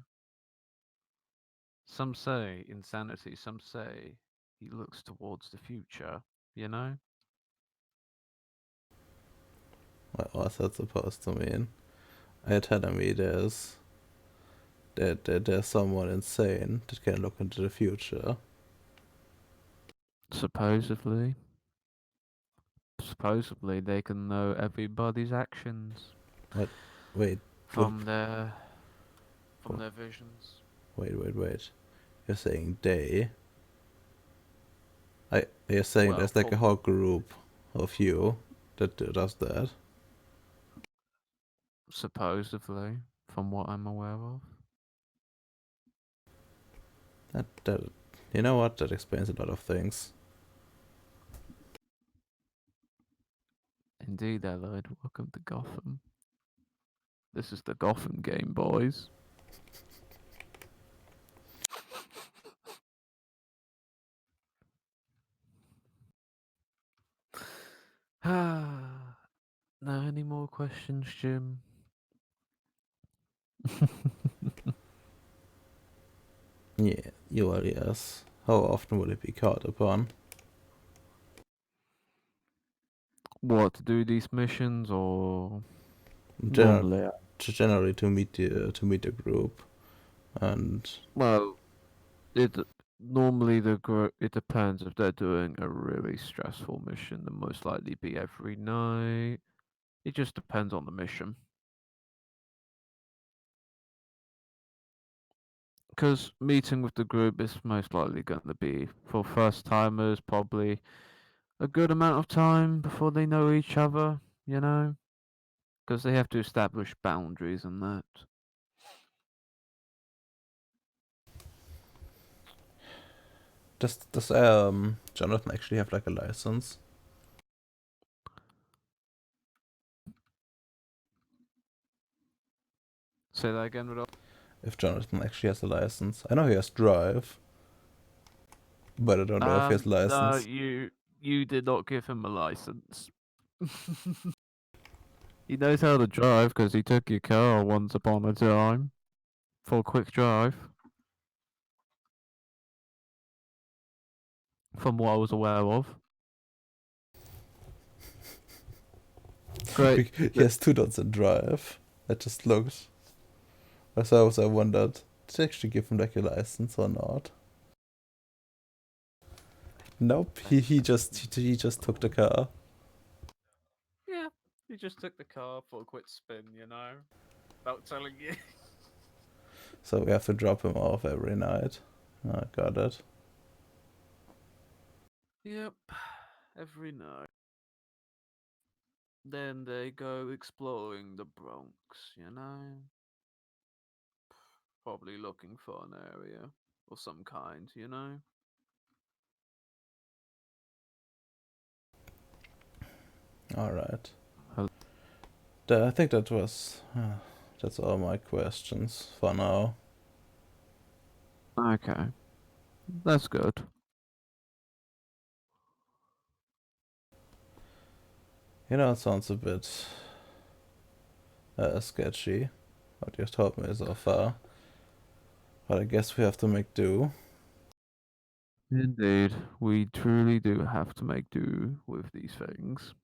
Some say insanity, some say he looks towards the future, you know? What was that supposed to mean? Are you telling me there's someone insane that can look into the future? Supposedly. Supposedly they can know everybody's actions What? Wait, what? from their visions. Wait. You're saying they? You're saying Well, there's like a from whole group of you that does that? supposedly, from what I'm aware of. That you know what? That explains a lot of things. Indeed, Allied, welcome to Gotham. This is the Gotham game, boys. Ah, now any more questions, Jim? Yeah, you are, yes. How often will it be called upon? What, to do these missions or Gener- normally? Generally to meet the group, and Well, it normally it depends if they're doing a really stressful mission. Then most likely be every night. It just depends on the mission. Because meeting with the group is most likely going to be for first timers, probably a good amount of time before they know each other. You know, because they have to establish boundaries and that. does Jonathan actually have like a license? Say that again, Rudolph. If Jonathan actually has a license, I know he has drive, but I don't know if he has No, license. you did not give him a license. He knows how to drive because he took your car once upon a time for a quick drive. From what I was aware of. Great. He has two dots in drive. I just looked. So I wondered, did they actually give him like a license or not? Nope. He just took the car. Yeah, he just took the car for a quick spin, you know, without telling you. So we have to drop him off every night. I got it. Yep, every night. Then they go exploring the Bronx, you know? Probably looking for an area of some kind, you know? Alright. Hel- I think that was. That's all my questions for now. Okay, that's good. You know, it sounds a bit sketchy, what you told me so far. But I guess we have to make do. Indeed, we truly do have to make do with these things.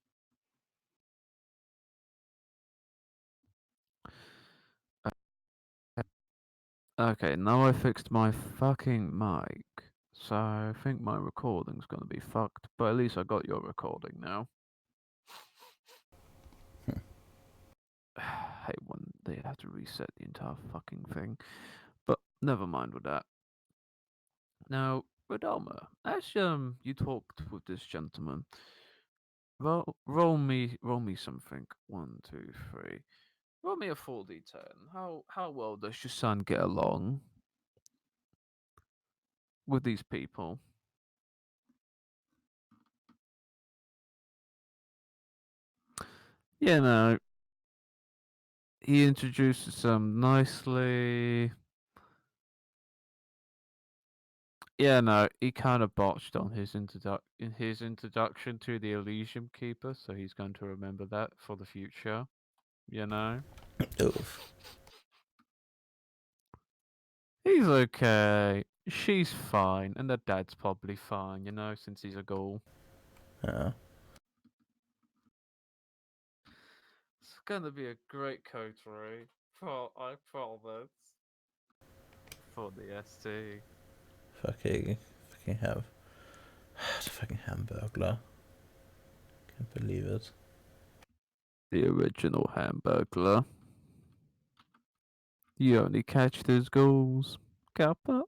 Okay, now I fixed my fucking mic. So I think my recording's gonna be fucked, but at least I got your recording now. Hate when they have to reset the entire fucking thing. But never mind with that. Now, Rodalma, as you talked with this gentleman, roll me something. 1, 2, 3. Roll me a 4d10. How well does your son get along with these people? Yeah, no, he introduces them nicely. Yeah, no, he kind of botched on his introduction to the Elysium Keeper, so he's going to remember that for the future. You know, Oof. he's okay. She's fine, and the dad's probably fine. You know, since he's a ghoul. Yeah. It's gonna be a great coterie. I promise. For the ST. Fucking have. The fucking Hamburglar. Can't believe it. The original Hamburglar. You only catch those ghouls. Kappa.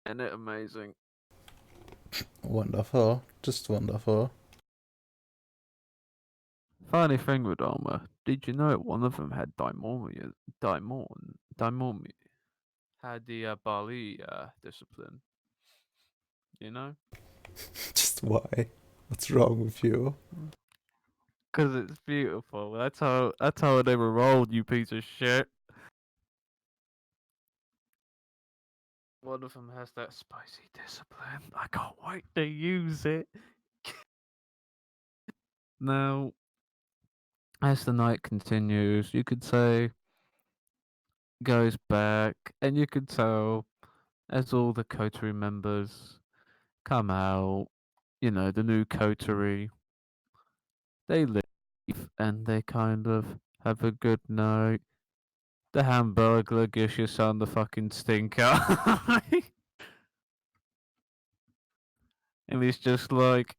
Isn't it amazing? Wonderful. Just wonderful. Funny thing with Armor, did you know one of them had Daimon had the Bali discipline? You know? Just why? What's wrong with you? Because it's beautiful. That's how they were rolled, you piece of shit. One of them has that spicy discipline. I can't wait to use it. Now, as the night continues, you could say goes back, and you could tell as all the coterie members come out, you know, the new coterie, they leave and they kind of have a good night. The Hamburglar gives your son the fucking stinker. And he's just like,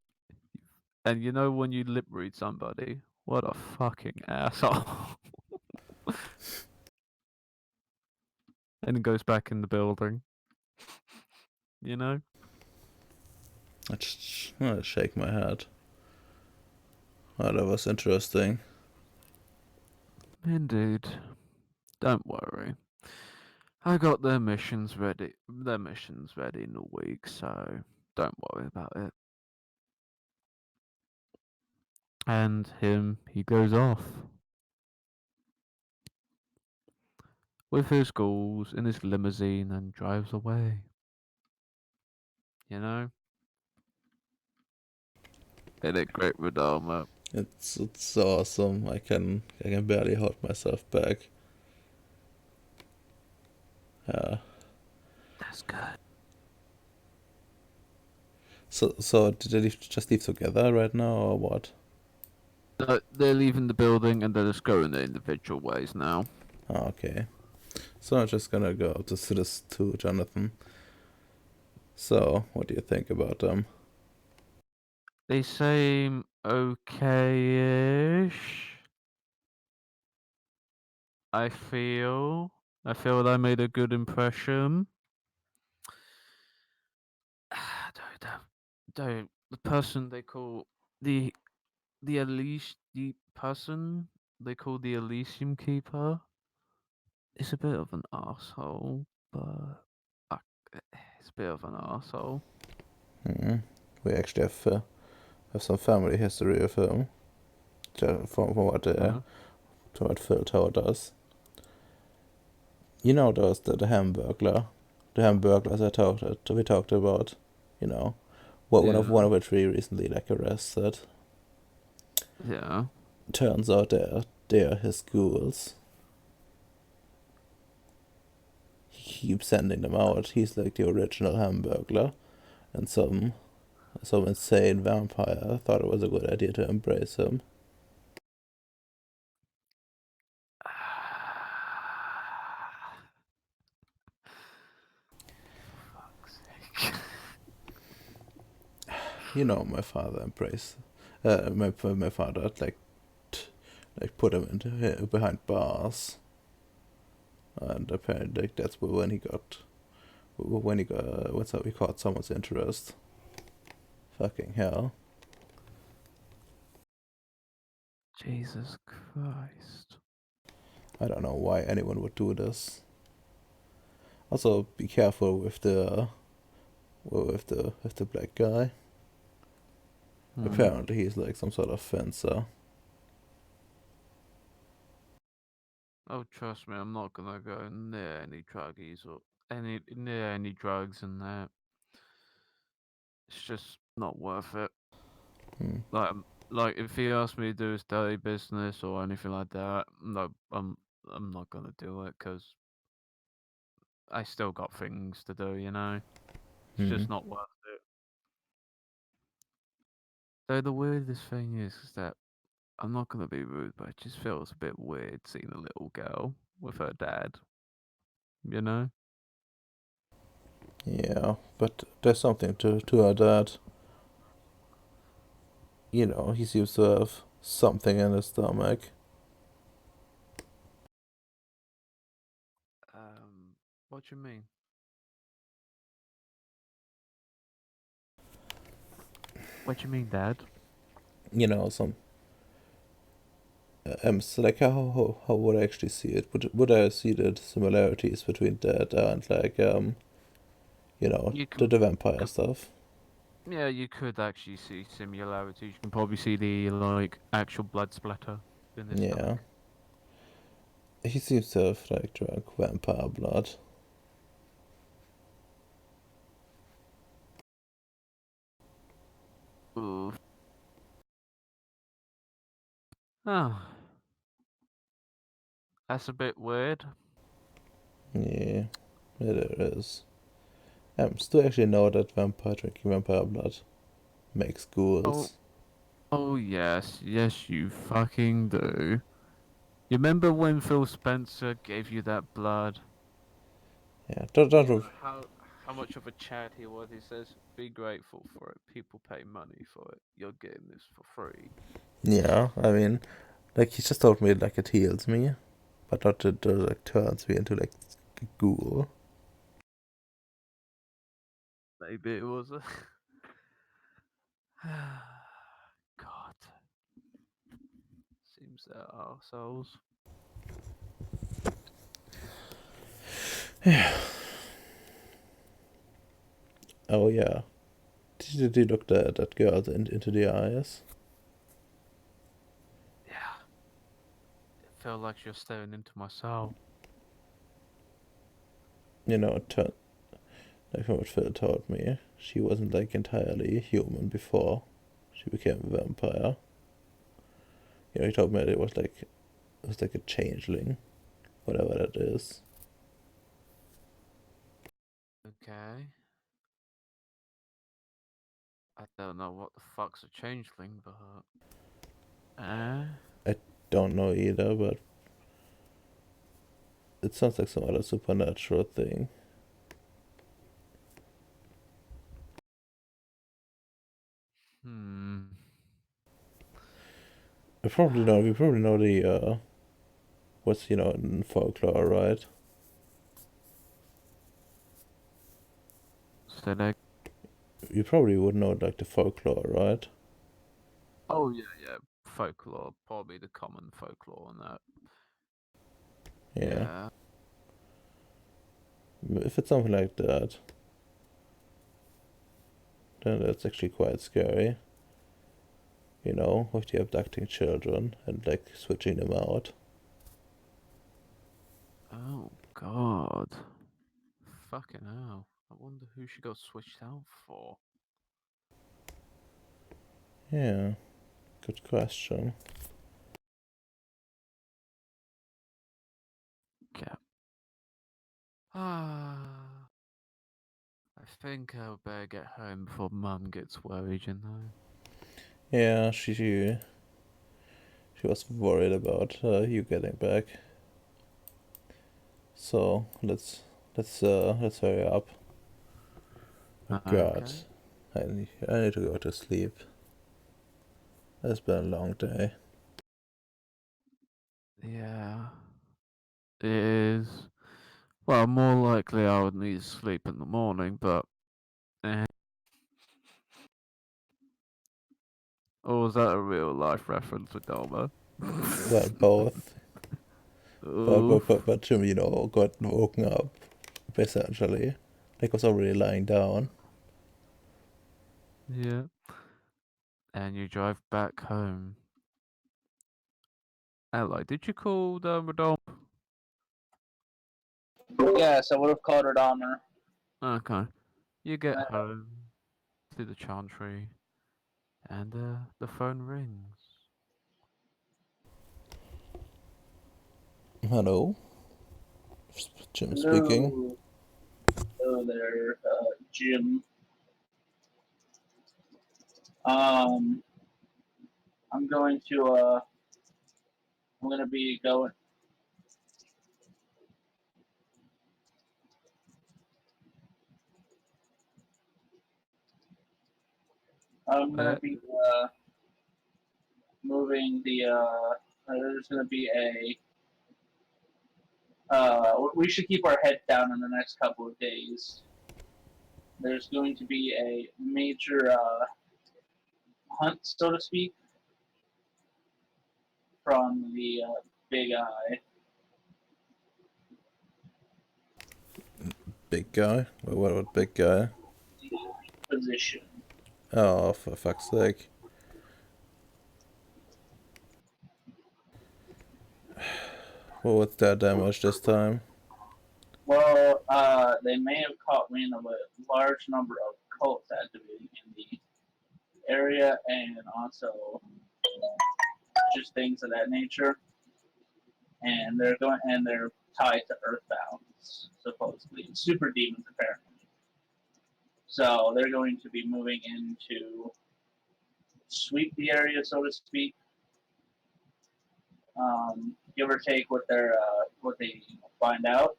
and you know when you lip read somebody, what a fucking asshole. And goes back in the building. You know? I shake my head. Oh, that was interesting. Indeed. Don't worry. I got their missions ready. Their missions ready in a week, so don't worry about it. And he goes off with his goals in his limousine and drives away. You know? They did great with armor. It's awesome. I can barely hold myself back. That's good. So did they just leave together right now or what? They're leaving the building and they're just going their individual ways now. Oh, okay. So I'm just gonna go to this to Jonathan. So what do you think about them? They seem okay-ish. I feel. I feel I made a good impression. The person they call the the person they call the Elysium Keeper is a bit of an asshole, but uh, it's a bit of an asshole. Hmm. We actually have some family history of him. Yeah. From what Phil told us. You know the Hamburglar, the Hamburglers we talked about. You know, one Yeah. of which we recently like arrested. Yeah. Turns out they're his ghouls. He keeps sending them out. He's like the original Hamburglar, and some insane vampire thought it was a good idea to embrace him. Fuck's sake. You know, my father embraced. My father like put him into behind bars, and apparently like, that's when he got what's that we caught someone's interest. Fucking hell. Jesus Christ. I don't know why anyone would do this. Also, be careful with the black guy. Hmm. Apparently, he's like some sort of fencer. Oh, trust me, I'm not gonna go near any druggies or any drugs and that. It's just not worth it. Hmm. Like if he asked me to do his dirty business or anything like that, no, I'm not gonna do it because I still got things to do. You know, it's Hmm. just not worth it. Though the weirdest thing is that I'm not gonna be rude, but it just feels a bit weird seeing a little girl with her dad. You know? Yeah, but there's something to her dad. You know, he seems to have something in his stomach. What do you mean? What do you mean, Dad? You know, some so like how would I actually see it? Would I see the similarities between that and like You the you vampire could stuff? Yeah, you could actually see similarities. You can probably see the like actual blood splatter in his Yeah, stomach. he seems to have like drunk vampire blood. Ooh. Oh, that's a bit weird. Yeah, it is. Do you actually know that drinking vampire blood makes Oh, ghouls? oh yes, yes you fucking do. You remember when Phil Spencer gave you that blood? Yeah, You don't. know how much of a Chad he was. He says, "Be grateful for it. People pay money for it. You're getting this for free." Yeah, I mean, like he just told me like it heals me, but not that it like turns me into like a ghoul. Maybe it was a. God, seems they're arseholes. Oh yeah, did you look that girl into the eyes? Yeah, it felt like you're staring into my soul. You know, like from what Phil told me, she wasn't like entirely human before she became a vampire. You know, he told me that it was like a changeling, whatever that is. Okay. I don't know what the fuck's a changeling, but I don't know either, but it sounds like some other supernatural thing. hmm. We probably know the what's in folklore, right? So they. You probably would know like the folklore, right? Oh yeah. Folklore, probably the common folklore on that. Yeah. Yeah. If it's something like that, then that's actually quite scary. You know, with the abducting children and like switching them out. Oh God. Fucking hell. I wonder who she got switched out for. Yeah, good question. Yeah. Ah. I think I'll better get home before Mum gets worried, you know. Yeah, she was worried about you getting back. So let's hurry up. Oh God, Okay. I need to go to sleep. It's been a long day. Yeah. It is. Well, more likely I would need sleep in the morning, but. Eh. Or was that a real life reference with Doma? Well, both, Oof. but Jim, got woken up essentially. Like was already lying down. Yeah. And you drive back home. Ally, did you call the Madonna? Yes, I would have called her Dahmer. Okay. You get home to the chantry, and the phone rings. Hello, Jim speaking. Hello, hello there, Jim. Um, I'm going to I'm gonna be going. I'm gonna Uh, be moving the. There's gonna be a. We should keep our head down in the next couple of days. There's going to be a major hunt, so to speak, from the Big Eye. Big guy. What big guy? Position. Oh, for fuck's sake. Well, what's that damage this time? Well, they may have caught wind of a large number of cults activating in the area, and also just things of that nature. And they're tied to Earthbounds, supposedly super demons apparently. So they're going to be moving in to sweep the area, so to speak, give or take what they find out,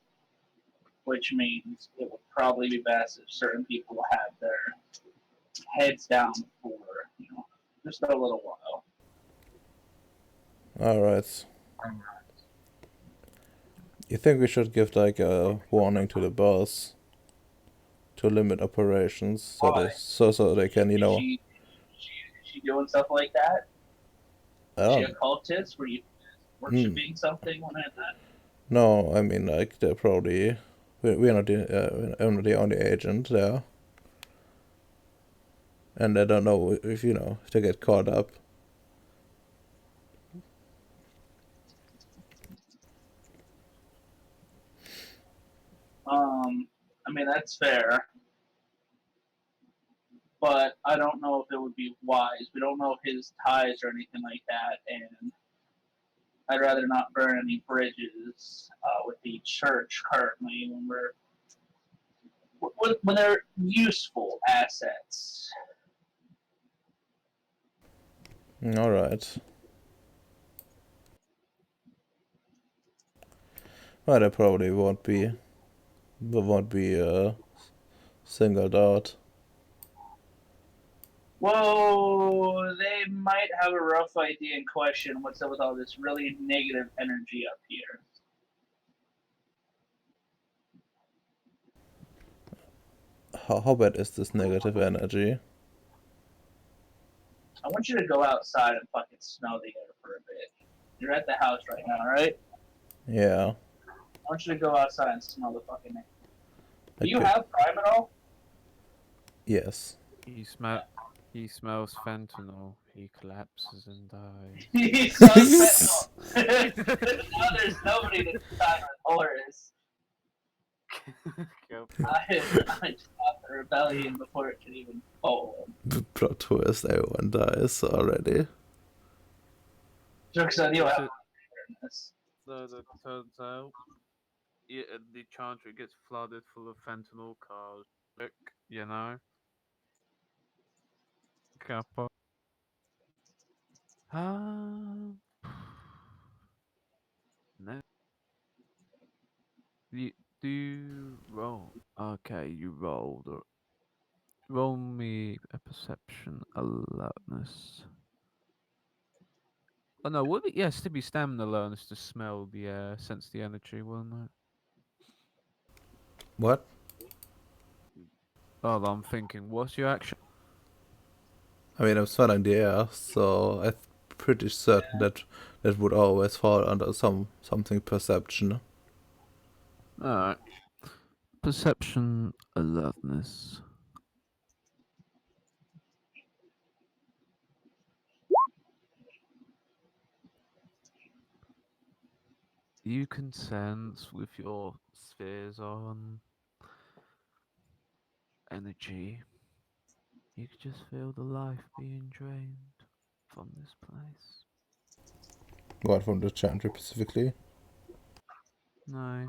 which means it would probably be best if certain people have their heads down for just a little while. Alright. You think we should give like a warning to the boss to limit operations so Why? they can, Is she doing stuff like that? I Is she a don't cultist? Were you mm, worshiping something when I that? no, I mean like they're probably we're not I'm not the only agent there. And I don't know if if they get caught up. I mean that's fair. but I don't know if it would be wise. We don't know his ties or anything like that, and I'd rather not burn any bridges with the church currently when they're useful assets. All right. Well, they probably won't be singled out. Whoa, they might have a rough idea and question what's up with all this really negative energy up here. How bad is this negative energy? I want you to go outside and fucking smell the air for a bit. You're at the house right now, right? Yeah. I want you to go outside and smell the fucking air. Do you Okay. have Prime at all? Yes. He smells fentanyl. He collapses and dies. He smells fentanyl. Now there's nobody to decide with Horace. I stopped the rebellion before it could even fold. Plot twist: everyone dies already. Joke's on you, I Is have it- this. So that turns out, the Chantry gets flooded full of fentanyl cars. Look, you know. Kappa. Ah. No. You do roll. Okay, you rolled. Roll me a perception alertness. Oh no, would it? Yes, to be stamina alertness to smell the air, sense the energy, wouldn't it? What? Oh, I'm thinking, what's your action? I mean, I'm smelling the air, so I'm pretty certain that that would always fall under something perception. Alright. Perception alertness. You can sense with your spheres on energy. You could just feel the life being drained from this place. What from the chantry specifically? No.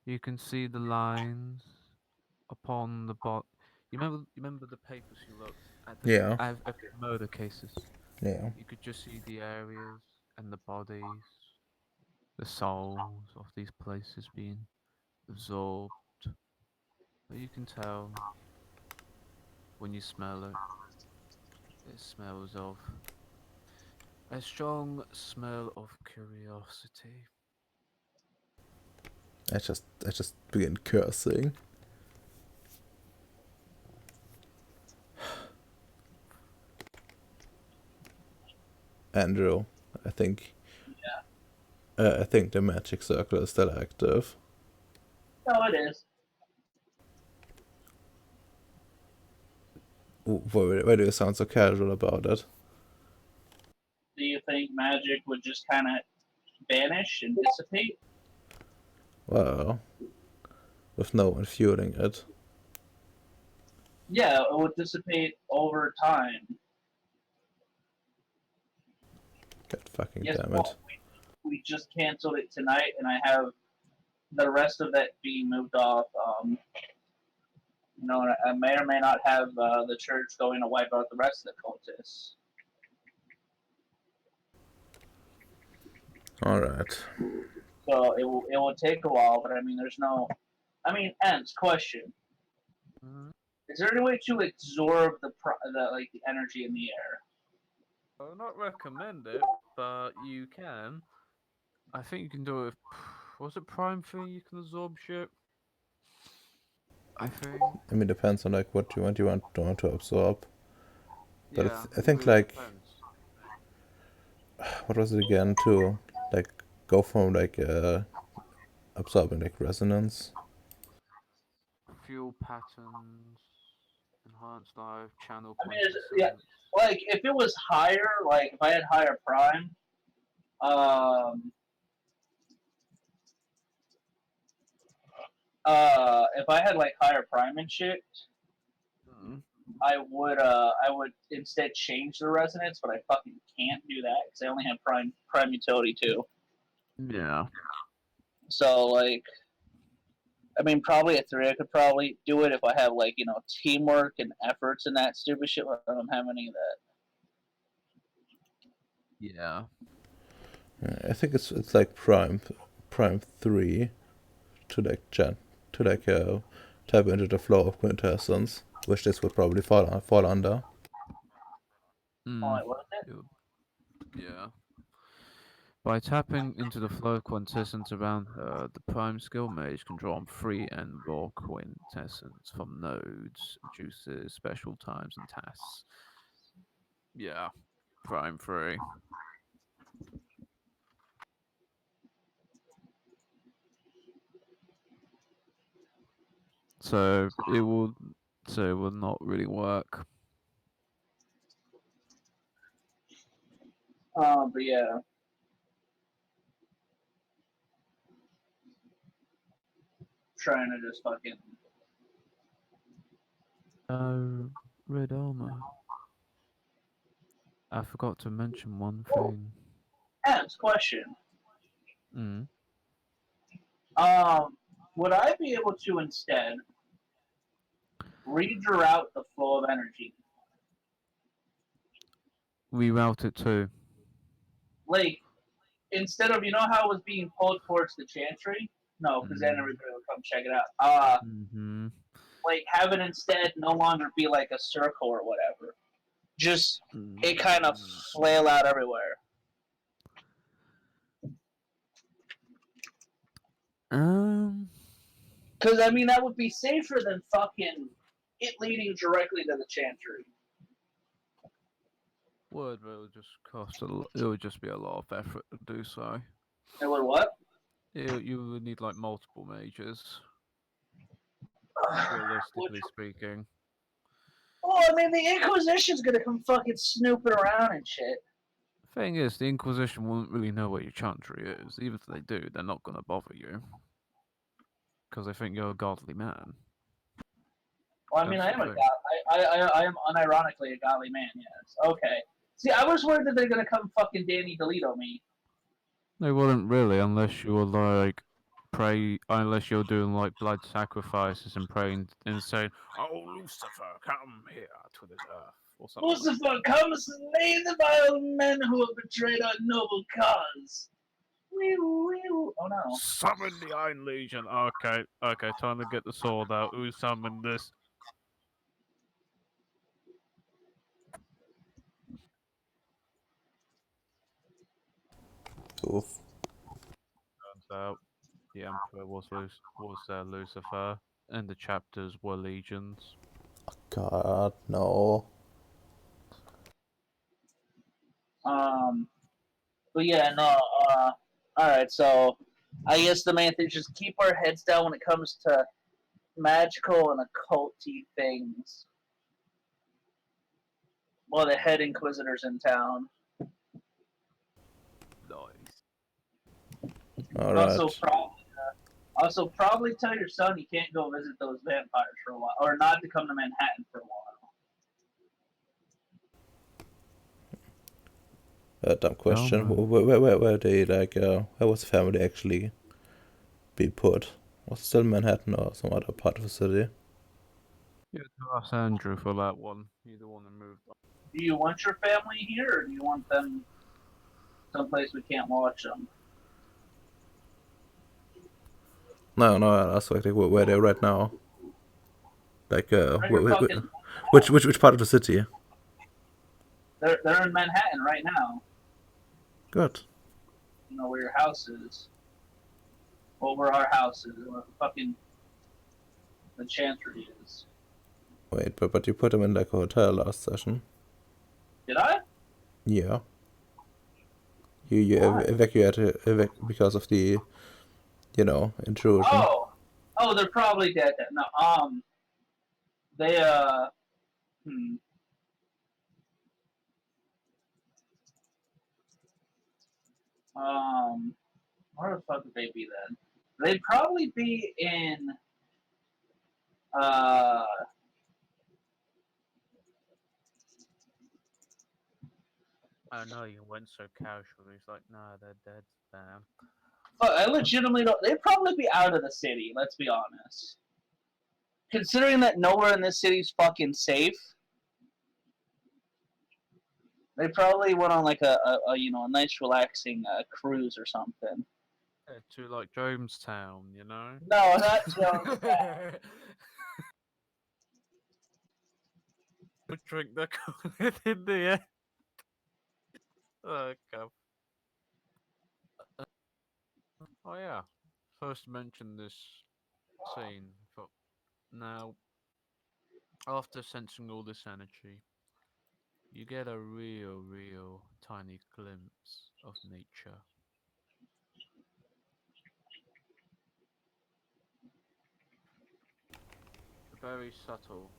You can see the lines upon the bot. You remember the papers you looked at the Yeah. at the murder cases. Yeah. You could just see the areas and the bodies, the souls of these places being absorbed. But you can tell when you smell it. It smells of a strong smell of curiosity. I just begin cursing. Andrew, I think I think the magic circle is still active. No, it is. Why do you sound so casual about it? Do you think magic would just kind of vanish and dissipate? Well, with no one fueling it. Yeah, it would dissipate over time. God fucking Yes, damn it. well, we just canceled it tonight, and I have the rest of that being moved off. I may or may not have the church going to wipe out the rest of the cultists. Alright. So it will take a while, but I mean, there's no. I mean, Ents, question: Mhm. is there any way to absorb the energy in the air? I would not recommend it, but you can. I think you can do it with. Was it Prime thing you can absorb shit? I think. I mean, depends on like what you want to absorb. But Yeah, I it think really like depends. what was it again to like go from like absorbing like resonance. Fuel patterns, enhanced life, channel I mean, yeah, quintessence. like if it was higher, like if I had higher prime, um, if I had like higher prime and shit, Mm. I would instead change the resonance, but I fucking can't do that because I only have prime utility too. Yeah. So like, I mean, probably at 3 I could probably do it if I have like teamwork and efforts and that stupid shit. But I don't have any of that. Yeah. I think it's like prime 3 to like tap into the flow of quintessence, which this would probably fall under. Oh, Mm. wait, what is it? Yeah. By tapping into the flow quintessence around her, the prime skill mage can draw on free and raw quintessence from nodes, juices, special times, and tasks. Yeah, prime free. So it will, so it will not really work. But yeah, trying to just fucking Red armor. I forgot to mention one thing. ask question. Mm. Would I be able to instead reroute the flow of energy? Reroute it too. Like, instead of how it was being pulled towards the chantry? No, because then Mm. everybody would come check it out. Mm-hmm. Like have it instead no longer be like a circle or whatever. Just it kind of Mm. flail out everywhere. Um. Because I mean that would be safer than fucking it leading directly to the chantry. Would, but it would just cost a lot. It would just be a lot of effort to do so. It would what? You would need like multiple mages, Which, realistically speaking. well, I mean the Inquisition's gonna come fucking snooping around and shit. Thing is, the Inquisition won't really know where your chantry is. Even if they do, they're not gonna bother you because they think you're a godly man. Well, I mean That's I the am a thing. god. I am unironically a godly man. Yes. Okay. See, I was worried that they're gonna come fucking Danny DeLito me. They wouldn't really, unless you were like unless you're doing like blood sacrifices and praying and saying, "Oh Lucifer, come here to this earth," or something like that. Lucifer, come slay the vile men who have betrayed our noble cause. Oh no. Summon the Iron Legion. Okay, okay, time to get the sword out. Who summoned this? Oof. Turns out the Emperor was Lucifer, and the chapters were legions. God, no. Um, but yeah, no. All right. So I guess the main thing is just keep our heads down when it comes to magical and occulty things. While the head inquisitor's in town. Nice. All Also, right. probably tell your son he can't go visit those vampires for a while, or not to come to Manhattan for a while. Dumb question. Dumb. Where they like? Where was the family actually be put? Was it still Manhattan or some other part of the city? Yeah, to ask Andrew for that one. He's the one that moved on. Do you want your family here, or do you want them someplace we can't watch them? No, no. I was like, where they're right now. Like, They're fucking. which part of the city? They're in Manhattan right now. Good. Where your house is. Well, where our house is, where fucking the chantry is. Wait, but you put them in like a hotel last session. Did I? Yeah. You Why? evacuated because of the intrusion. Oh, they're probably dead. No, they hmm. Where the fuck would they be then? They'd probably be in uh I know you went so casual. He's like, nah, they're dead, man. But I legitimately don't. They'd probably be out of the city. Let's be honest. Considering that nowhere in this city's fucking safe, they probably went on like a nice relaxing cruise or something. Yeah, to like Jonestown, you know? No, not Jonestown. Would drink the Kool-Aid in the end. Oh, God. Oh, yeah. First mention this scene. But now, after sensing all this energy, you get a real tiny glimpse of nature. A very subtle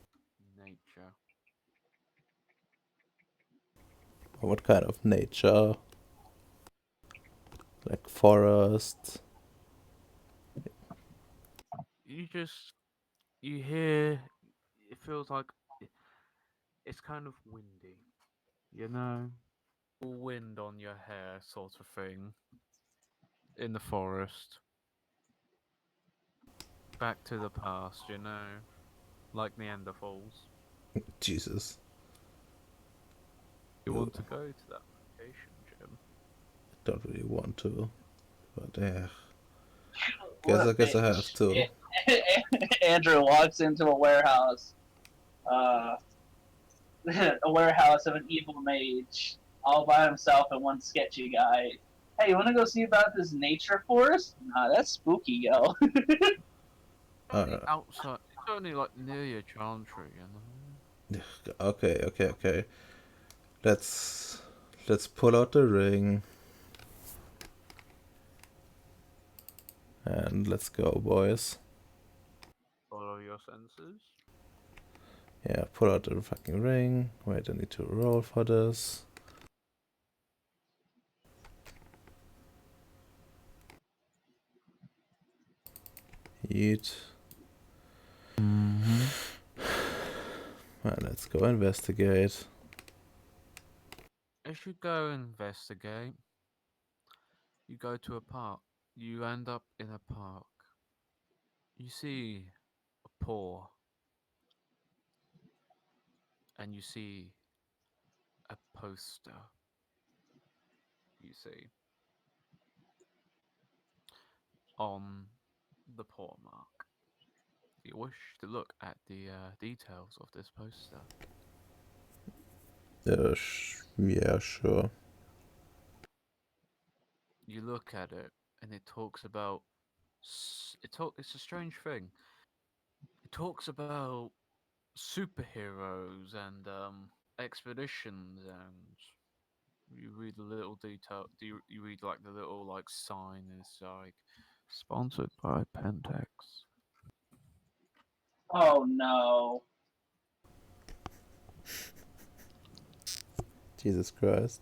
nature. What kind of nature? Like forest? You just, you hear, it feels like it's kind of windy, you know? Wind on your hair, sort of thing, in the forest. Back to the past, you know? Like Neanderthals. Jesus. You You want to go to that location, Jim? don't really want to. But yeah. What a Guess I have bitch. to. Andrew walks into a warehouse, uh, a warehouse of an evil mage, all by himself and one sketchy guy. Hey, you want to go see about this nature forest? Nah, that's spooky, yo. Only Uh, outside. It's only like near your chantry, you know? okay. Let's pull out the ring and let's go, boys. Follow your senses. Yeah, pull out the fucking ring. Wait, I need to roll for this. Yeet. Mm-hmm. Well, let's go investigate. As you go investigate, you go to a park. You end up in a park. You see a paw, and you see a poster. You see on the paw mark. You wish to look at the details of this poster. Yeah, sure. You look at it, and it talks about. It's a strange thing. It talks about superheroes and expeditions, and you read the little detail. You read like the little like sign, and it's like sponsored by Pentex. Oh no. Jesus Christ.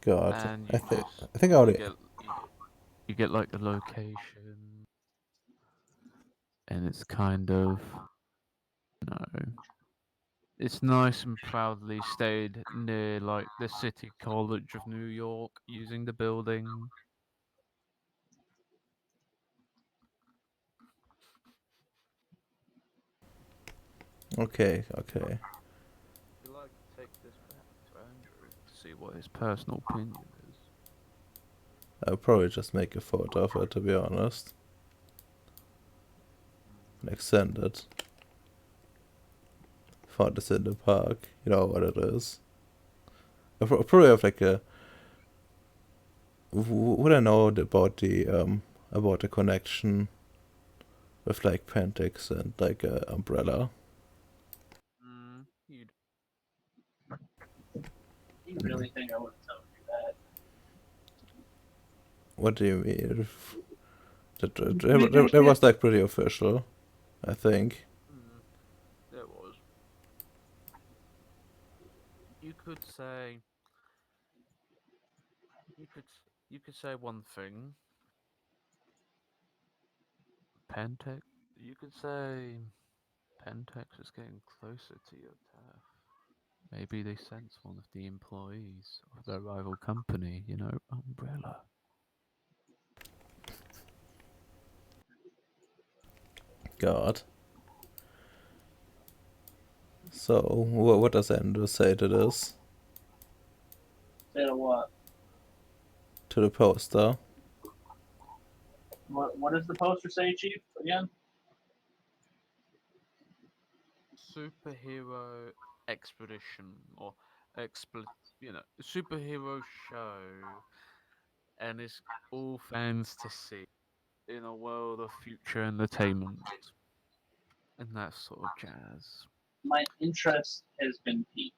God, And you just I think I you already. get you get like the location, and it's kind of no. It's nice and proudly stayed near like the City College of New York using the building. Okay. Would you like to take this back to Andrew to see what his personal opinion is? I'll probably just make a photo of it, to be honest. Mm. Like, send it. Found this in the park. You know what it is. I'll probably have like a. Would I know about the connection with like Pentix and like Umbrella? You'd You really think I would have told you that? What do you mean? That was like pretty official, I think. mm, there was. You could say you could say one thing, Pentec. You could say Pentex is getting closer to your death. Maybe they sent one of the employees of their rival company, Umbrella. God. So, what does Andrew say to this? Say to what? To the poster? What does the poster say, Chief? Again? Superhero expedition or superhero show, and it's all fans to see in a world of future entertainment and that sort of jazz. My interest has been piqued.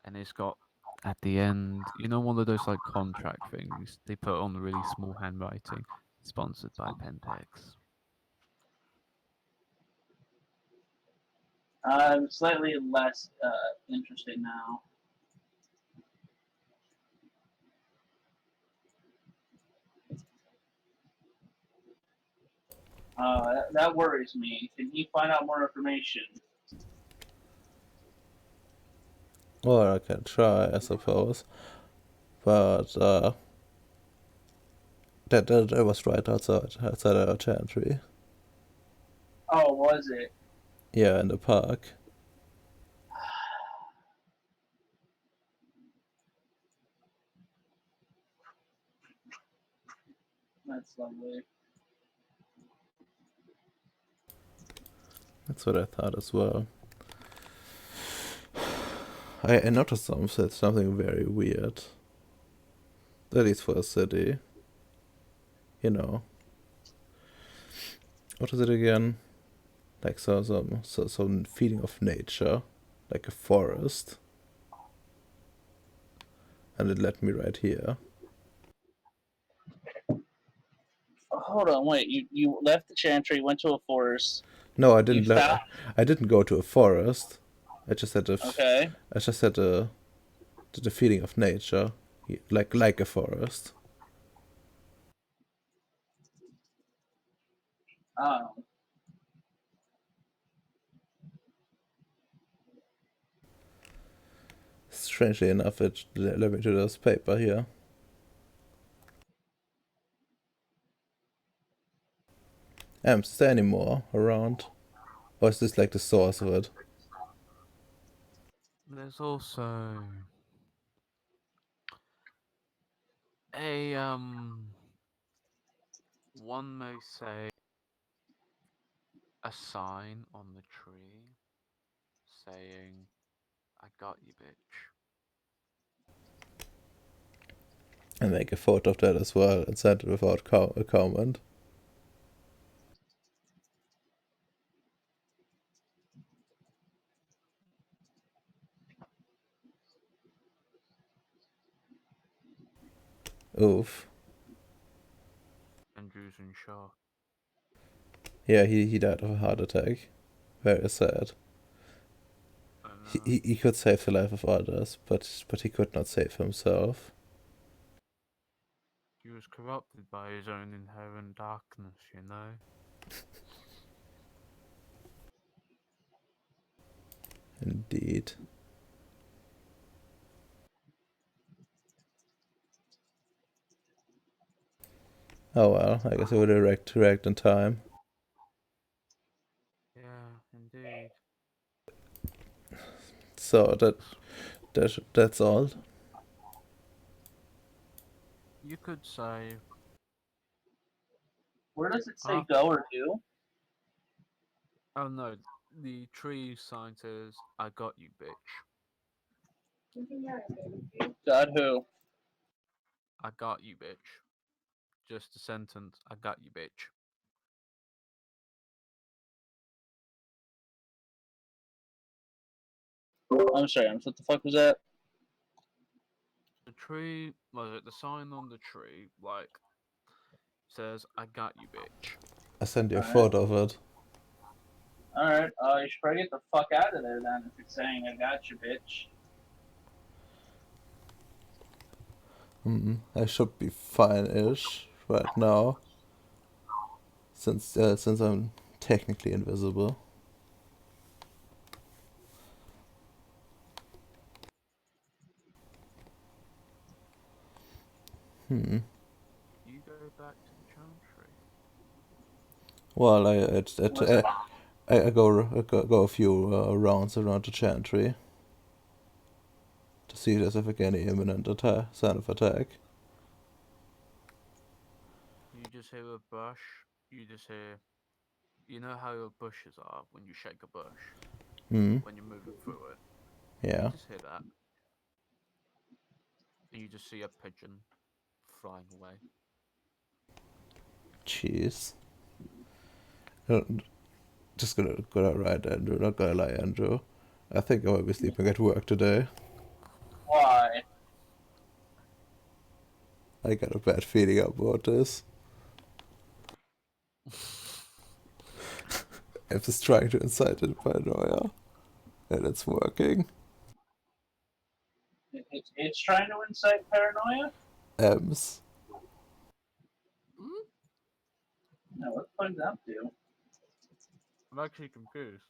And it's got at the end, one of those like contract things they put on the really small handwriting, sponsored by Pentex. I'm slightly less interested now. That worries me. Can you find out more information? Or I can try, I suppose. But, that was right outside our chantry. Oh, was it? Yeah, in the park. That's lovely. That's what I thought as well. I noticed something very weird. At least for a city. You know. What is it again? Like some feeling of nature. Like a forest. And it led me right here. Oh, hold on, wait. You left the chantry, went to a forest. No, You found. I didn't go to a forest. I just had Okay. I just had the feeling of nature, like a forest. Oh. Strangely enough, it led me to this paper here. Is there any more around? Or is this like the source of it? There's also a one may say a sign on the tree saying, "I got you, bitch." And make a photo of that as well and send it without a comment. Oof. Andrew's in shock. Yeah, he died of a heart attack. Very sad. I He, know. he, he could save the life of others, but he could not save himself. He was corrupted by his own inherent darkness. Indeed. Oh well, I guess I would react in time. Yeah, indeed. So that's all. You could say, Where does it say ah, go or do? oh no, the tree sign says, "I got you, bitch." God who? I got you, bitch. Just a sentence. I got you, bitch. I'm sorry. What the fuck was that? The tree, was it the sign on the tree, like, says, "I got you, bitch." I send you a All right. photo of it. All right. You should probably get the fuck out of there then. If it's saying I got you, bitch. I should be fine-ish right now, since I'm technically invisible. Hmm. You go back to the chantry. Well, Was it? I go a few rounds around the chantry to see if there's like any imminent attack, sign of attack. You just hear a bush. You just hear. You know how your bushes are when you shake a bush Hmm. when you're moving through it. You Yeah. just hear that, and you just see a pigeon flying away. Jeez. Uh, Just gonna write Andrew. Not gonna lie, Andrew. I think I might be sleeping at work today. Why? I got a bad feeling about this. I'm just trying to incite it paranoia, and it's working. It's trying to incite paranoia. Ems. Hmm? No, what the fuck does that do? I'm actually confused.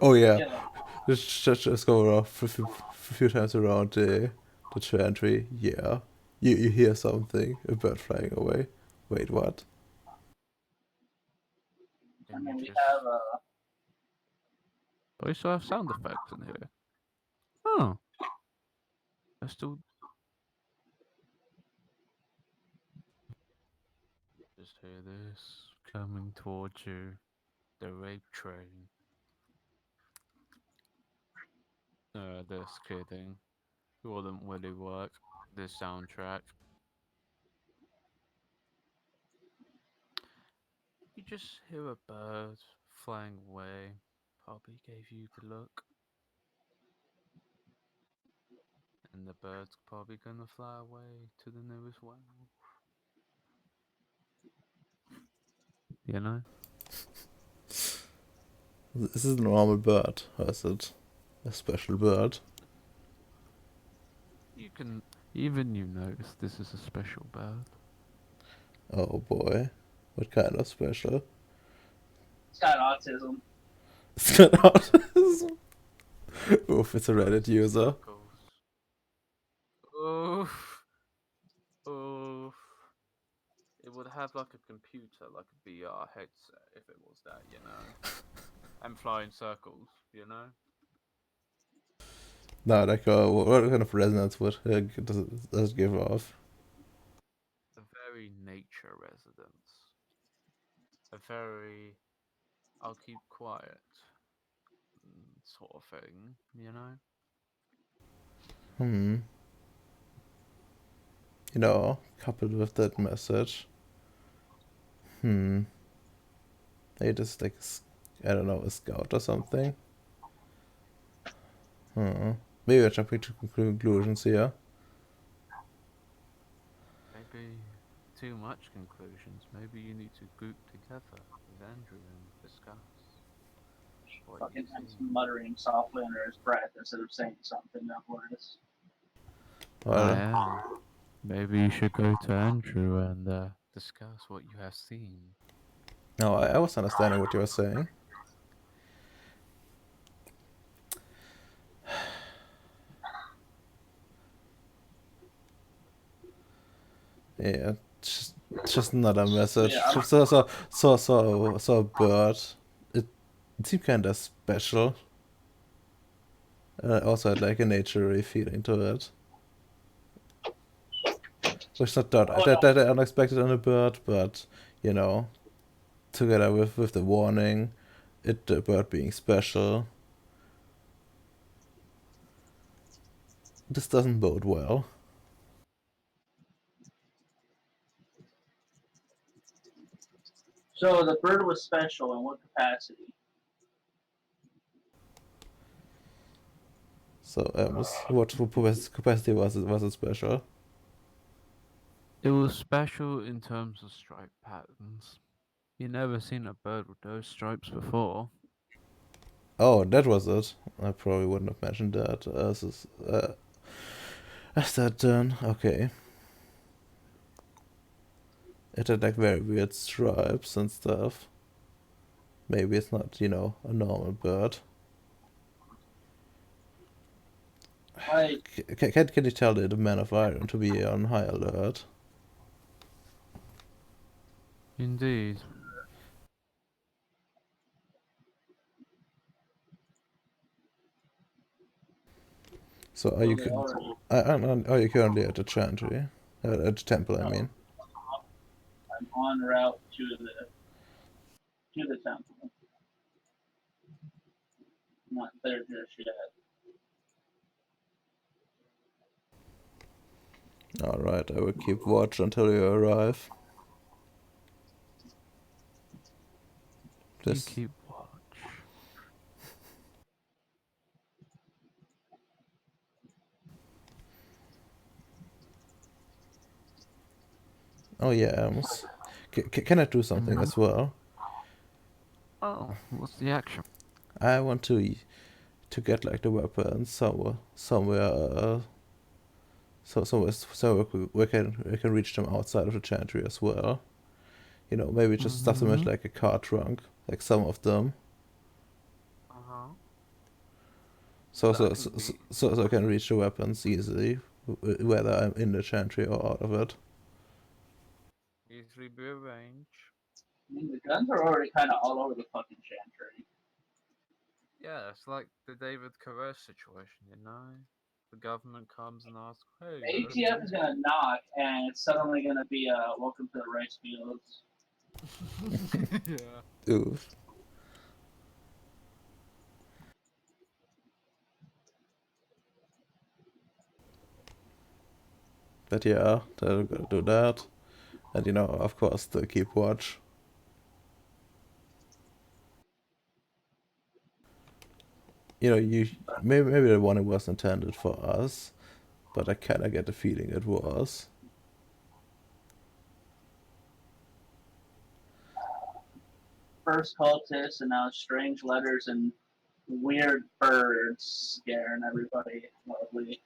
Oh yeah, Yeah, just go around for a few times around the chantry. Yeah, you hear something, a bird flying away. Wait, what? I And you mean, we just. have We also have sound effects in here. Oh, I still just hear this coming towards you. The rape train. This kidding. It wouldn't really work. This soundtrack. You just hear a bird flying away. Probably gave you the look. And the bird's probably gonna fly away to the nearest werewolf. You know? This is a normal bird, or is it a special bird? You can. Even you notice this is a special bird. Oh boy, what kind of special? it's got autism. It's not autism. Oof, it's a Reddit user. Circles. Oof. Oof. It would have like a computer, like a VR headset, if it was that, you know? And fly in circles, you know? No, like what kind of resonance would does it give off? A very nature residence. A very I'll keep quiet sort of thing, you know? Hmm. You know, coupled with that message. Hmm. Maybe just like I don't know, a scout or something. Hmm. Maybe we're jumping to conclusions here. Maybe too much conclusions. Maybe you need to group together with Andrew and discuss what you Fucking see. muttering softly under his breath instead of saying something that words. I Well, am. Maybe you should go to Andrew and discuss what you have seen. no, I was understanding what you were saying. Yeah, just another Yeah, message. I'm, So a bird. It seemed kind of special. Also had like a naturey feeling to it, which not that unexpected on a bird, but you know, together with the warning, the bird being special, this doesn't bode well. so the bird was special in what capacity? So, what capacity was it special? It was special in terms of stripe patterns. You never seen a bird with those stripes before. Oh, that was it. I probably wouldn't have mentioned that as that then. Okay, it had like very weird stripes and stuff. Maybe it's not, a normal bird. Like, Can you tell the Man of Iron to be on high alert? Indeed. So well, they already. are you currently at the chantry? At the temple, I No, mean. I'm en route to the temple. I'm not there just yet. Alright, I will keep watch until you arrive. You This. keep watch. Oh yeah, can I do something Mhm. as well? Oh, what's the action? I want to get like the weapons somewhere somewhere we can reach them outside of the chantry as well. You know, maybe just stuff them in Mm-hmm. like a car trunk, like some of them, Uh-huh. so That so can so, so, be so I can reach the weapons easily, whether I'm in the chantry or out of it. easily be arranged. I mean, the guns are already kind of all over the fucking chantry. Yeah, it's like the David Carrer situation, you know? The government comes and asks, hey, ATF Logan. is gonna knock, and it's suddenly gonna be welcome to the rice fields. Yeah. Oof. But yeah, they're gonna do that, and you know, of course, they keep watch. You know, you maybe the one was intended for us, but I kind of get the feeling it was. First cultists, and now strange letters and weird birds scaring everybody. Lovely.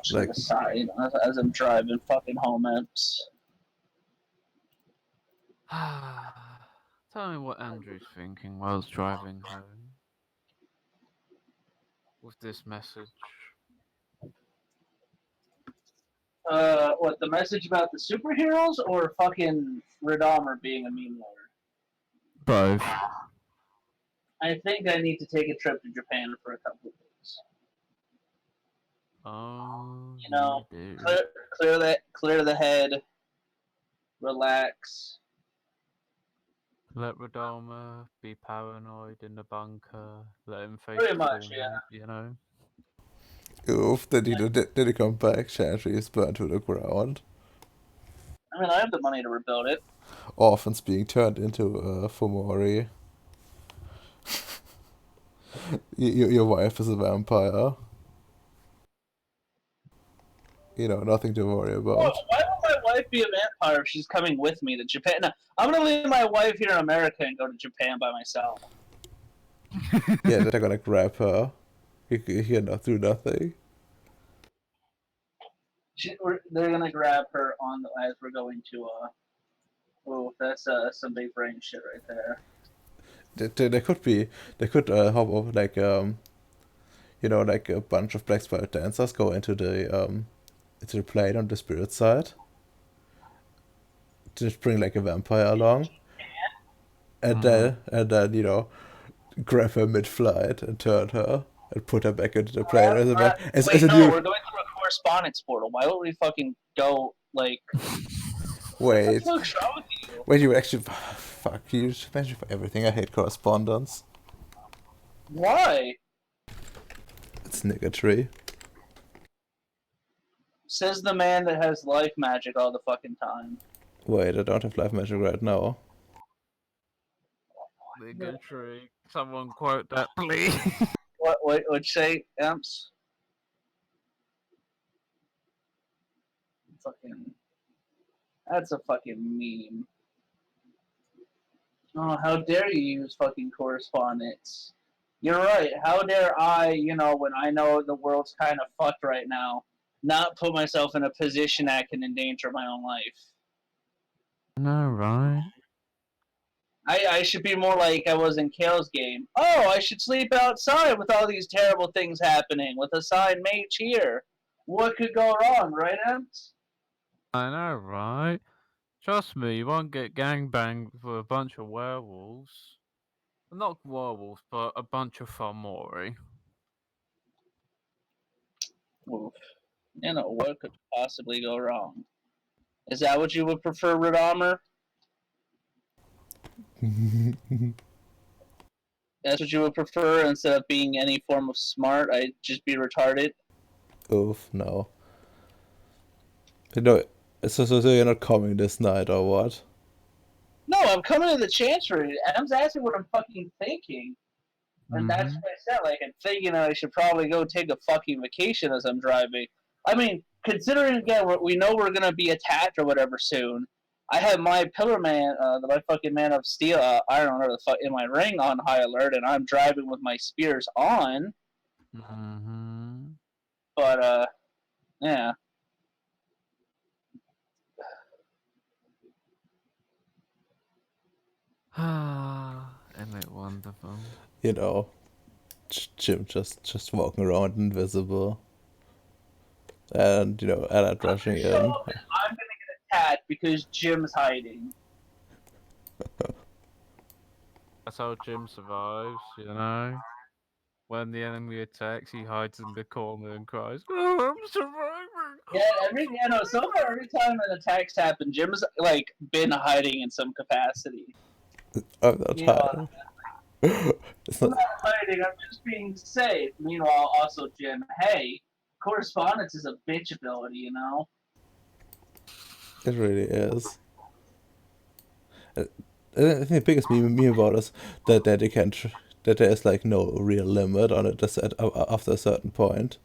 Just like Like, a side as I'm driving fucking home apps. Tell me what Andrew's thinking whilst driving home with this message. What, the message about the superheroes or fucking Radammer being a meme lord? Both. I think I need to take a trip to Japan for a couple of days. Oh, You you know, do. clear the head, relax. Let Radoma be paranoid in the bunker. Let him face Pretty the much, yeah. fallout, you know? oof, did he come back? Chantry is burned to the ground. I mean, I have the money to rebuild it. Orphans being turned into Fomori. Your wife is a vampire. You know, nothing to worry Well, about. why would my wife be a vampire if she's coming with me to Japan? No, I'm gonna leave my wife here in America and go to Japan by myself. Yeah, they're gonna grab her. You cannot do nothing. They're gonna grab her on as we're going to. Oh, that's some big brain shit right there. There could be, they could hop over like you know, like a bunch of black spirit dancers go into the plane on the spirit side. Just bring like a vampire along, Mm-hmm. and then you know, grab her mid-flight and turn her and put her back into the plane as as Wait, a no, new. we're going through a correspondence portal. Why would we fucking go like? What the Wait, fuck's wrong with you? wait, you actually fuck you just mention for everything. I hate correspondence. Why? It's niggatry. Says the man that has life magic all the fucking time. Wait, I don't have life magic right now. Bigotry. Someone quote that, please. What'd you say, Amps? Fucking. That's a fucking meme. Oh, how dare you use fucking correspondence? You're right. How dare I, when I know the world's kind of fucked right now, not put myself in a position that can endanger my own life? No, right? I should be more like I was in Kale's game. Oh, I should sleep outside with all these terrible things happening with a sign mage here. What could go wrong, right, Ems? I know, right? Trust me, you won't get gangbanged with a bunch of werewolves. Not werewolves, but a bunch of Famori. Oof. You know, what could possibly go wrong? Is that what you would prefer, Radammer? That's what you would prefer instead of being any form of smart? I'd just be retarded? Oof, no. You know, so you're not coming this night or what? No, I'm coming to the Chancery. Em's asking what I'm fucking thinking. And that's Mm-hmm. what I said. Like, I'm thinking I should probably go take a fucking vacation as I'm driving. I mean, considering again, we know we're gonna be attacked or whatever soon. I have my Pillar Man, my fucking Man of Steel, Iron, whatever the fuck, in my ring on high alert, and I'm driving with my spears on. Mm-hmm. But yeah, Ah, isn't it wonderful? You know, Jim just walking around invisible, and Allied I'm gonna rushing show in. up and I'm gonna get attacked because Jim's hiding. That's how Jim survives, you know? When the enemy attacks, he hides in the corner and cries, "Oh, I'm surviving! Yeah, so far every time an attack's happened, Jim's like been hiding in some capacity. I'm not Meanwhile, hiding. It's I'm not. not hiding. I'm just being safe. Meanwhile, also Jim, hey, correspondence is a bitch ability, you know. It really is. I I think the biggest meme about us that they can that there is like no real limit on it just after a certain point.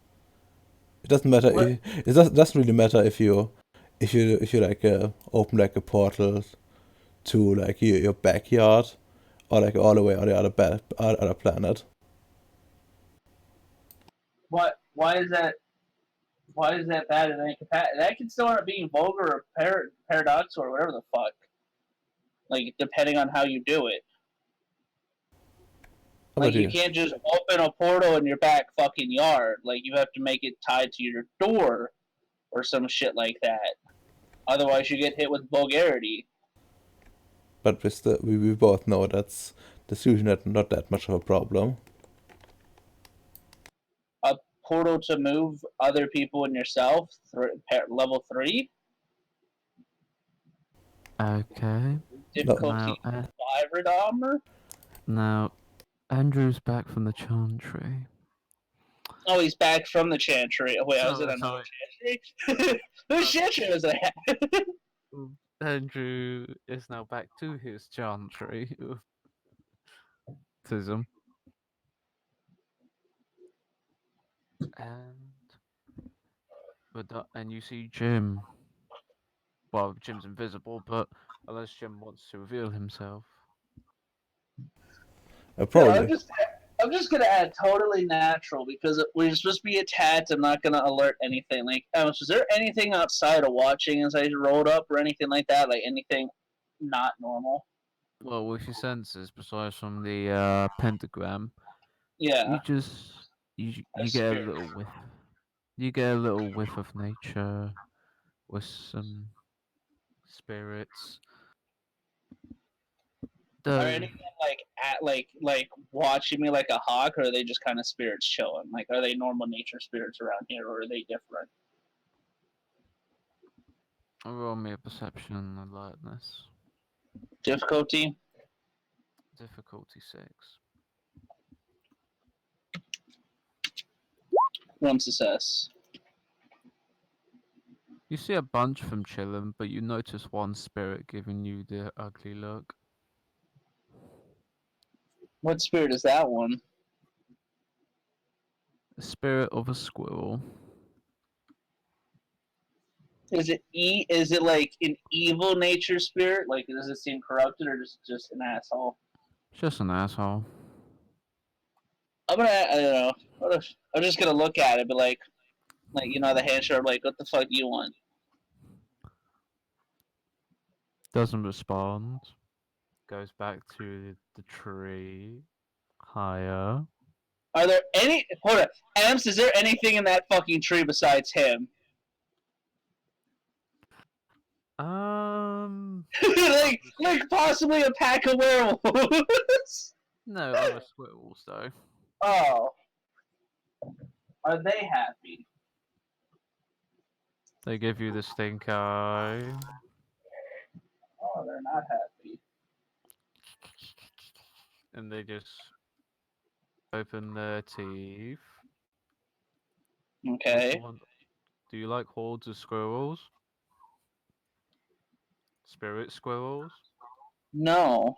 It doesn't matter. What? Doesn't really matter if you like open like a portal to like your backyard or like all the way on the other planet. What? Why is that? Why is that bad in any capacity? That can still end up being vulgar or paradoxical or whatever the fuck. Like depending on how you do it. How Like about you you? can't just open a portal in your back fucking yard. Like you have to make it tied to your door or some shit like that. Otherwise, you get hit with vulgarity. But we both know that's usually not that much of a problem. A portal to move other people and yourself, level 3. Okay. No, Difficulty Now, 5 Redomer. now, Andrew's back from the Chantry. Oh, he's back from the Chantry. Oh, wait, I was in So, another so Chantry? Whose Chantry was I at? Andrew is now back to his Chantry of autism. And and you see Jim. Well, Jim's invisible, but unless Jim wants to reveal himself. No, probably. I'm just gonna add totally natural because we're supposed to be attacked. I'm not gonna alert anything. Like, was there anything outside of watching as I rolled up or anything like that? Like anything not normal? Well, with your senses, besides from the pentagram, you Yeah, just a you get a spirit. little whiff. You get a little whiff of nature with some spirits. Are Though, any of them like at like watching me like a hawk, or are they just kind of spirits chilling? Like, are they normal nature spirits around here, or are they different? roll me a perception and alertness. Difficulty Difficulty 6. 1 success. You see a bunch from chilling, but you notice one spirit giving you the ugly look. What spirit is that one? The spirit of a squirrel. Is it Is it like an evil nature spirit? Like, does it seem corrupted, or just an asshole? Just an asshole. I don't know. I'm just gonna look at it, but like the handshake. Like, what the fuck do you want? Doesn't respond. goes back to the tree. Higher. Are there any? Hold on, Adams. Is there anything in that fucking tree besides him? Um, like possibly a pack of werewolves. no other squirrels though. Oh, are they happy? They give you the stink eye. Oh, they're not happy. And they just open their teeth. Which Okay. one? Do you like hordes of squirrels? Spirit squirrels? No.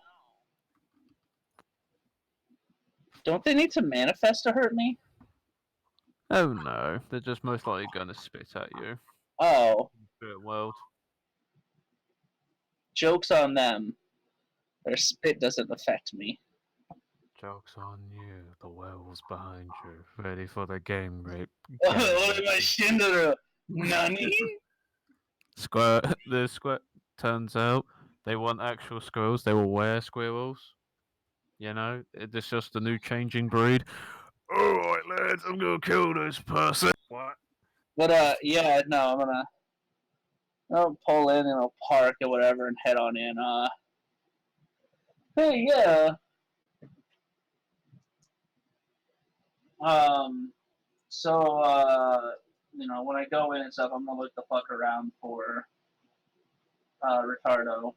Don't they need to manifest to hurt me? Oh no, they're just most likely gonna spit at you. Oh, Spirit world. joke's on them. Their spit doesn't affect me. Joke's on you, the werewolves behind you, ready for the game rape. What am I, Shinderu? Nani? The square turns out they want actual squirrels. They will wear squirrels. You know, it's just a new changing breed. Alright, lads, I'm gonna kill this person. What? But yeah, no, I'll pull in and I'll park or whatever and head on in. Hey, yeah. Um, so when I go in and stuff, I'm gonna look the fuck around for Ricardo.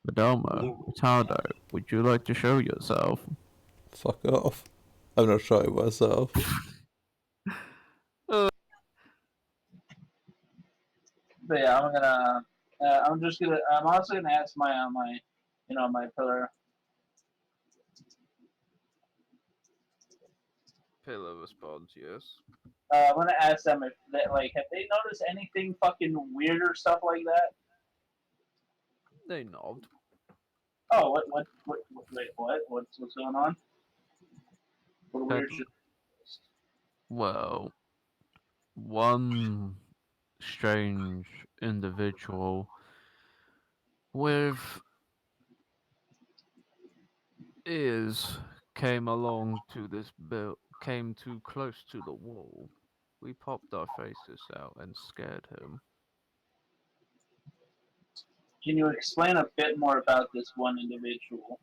Madama, Ricardo, would you like to show yourself? Fuck off. I'm not showing myself. But yeah, I'm also gonna ask my pillar. Pillar responds yes. I'm gonna ask them if have they noticed anything fucking weird or stuff like that? They nod. Oh, wait, what's going on? What weird shit? Well, one strange individual with ears came too close to the wall. We popped our faces out and scared him. Can you explain a bit more about this one individual?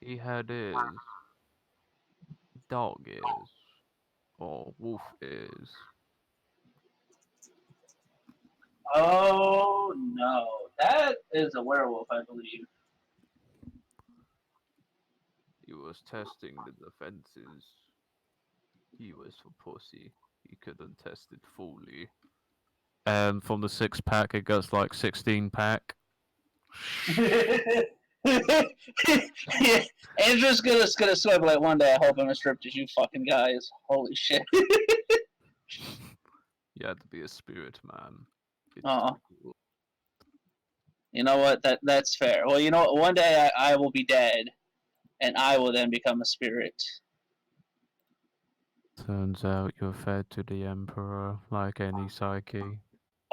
He had ears, dog ears, or wolf ears. Oh no, that is a werewolf, I believe. He was testing the defenses. He was for pussy. He couldn't test it fully. And from the 6 pack, it goes like 16 pack. Yeah, Andrew's gonna swivel it one day. I hope I'm as stripped as you fucking guys. Holy shit. You had to be a spirit man. It's Oh, cool. you know what? That's fair. Well, you know what? One day I will be dead, and I will then become a spirit. Turns out you're fed to the Emperor like any psyche.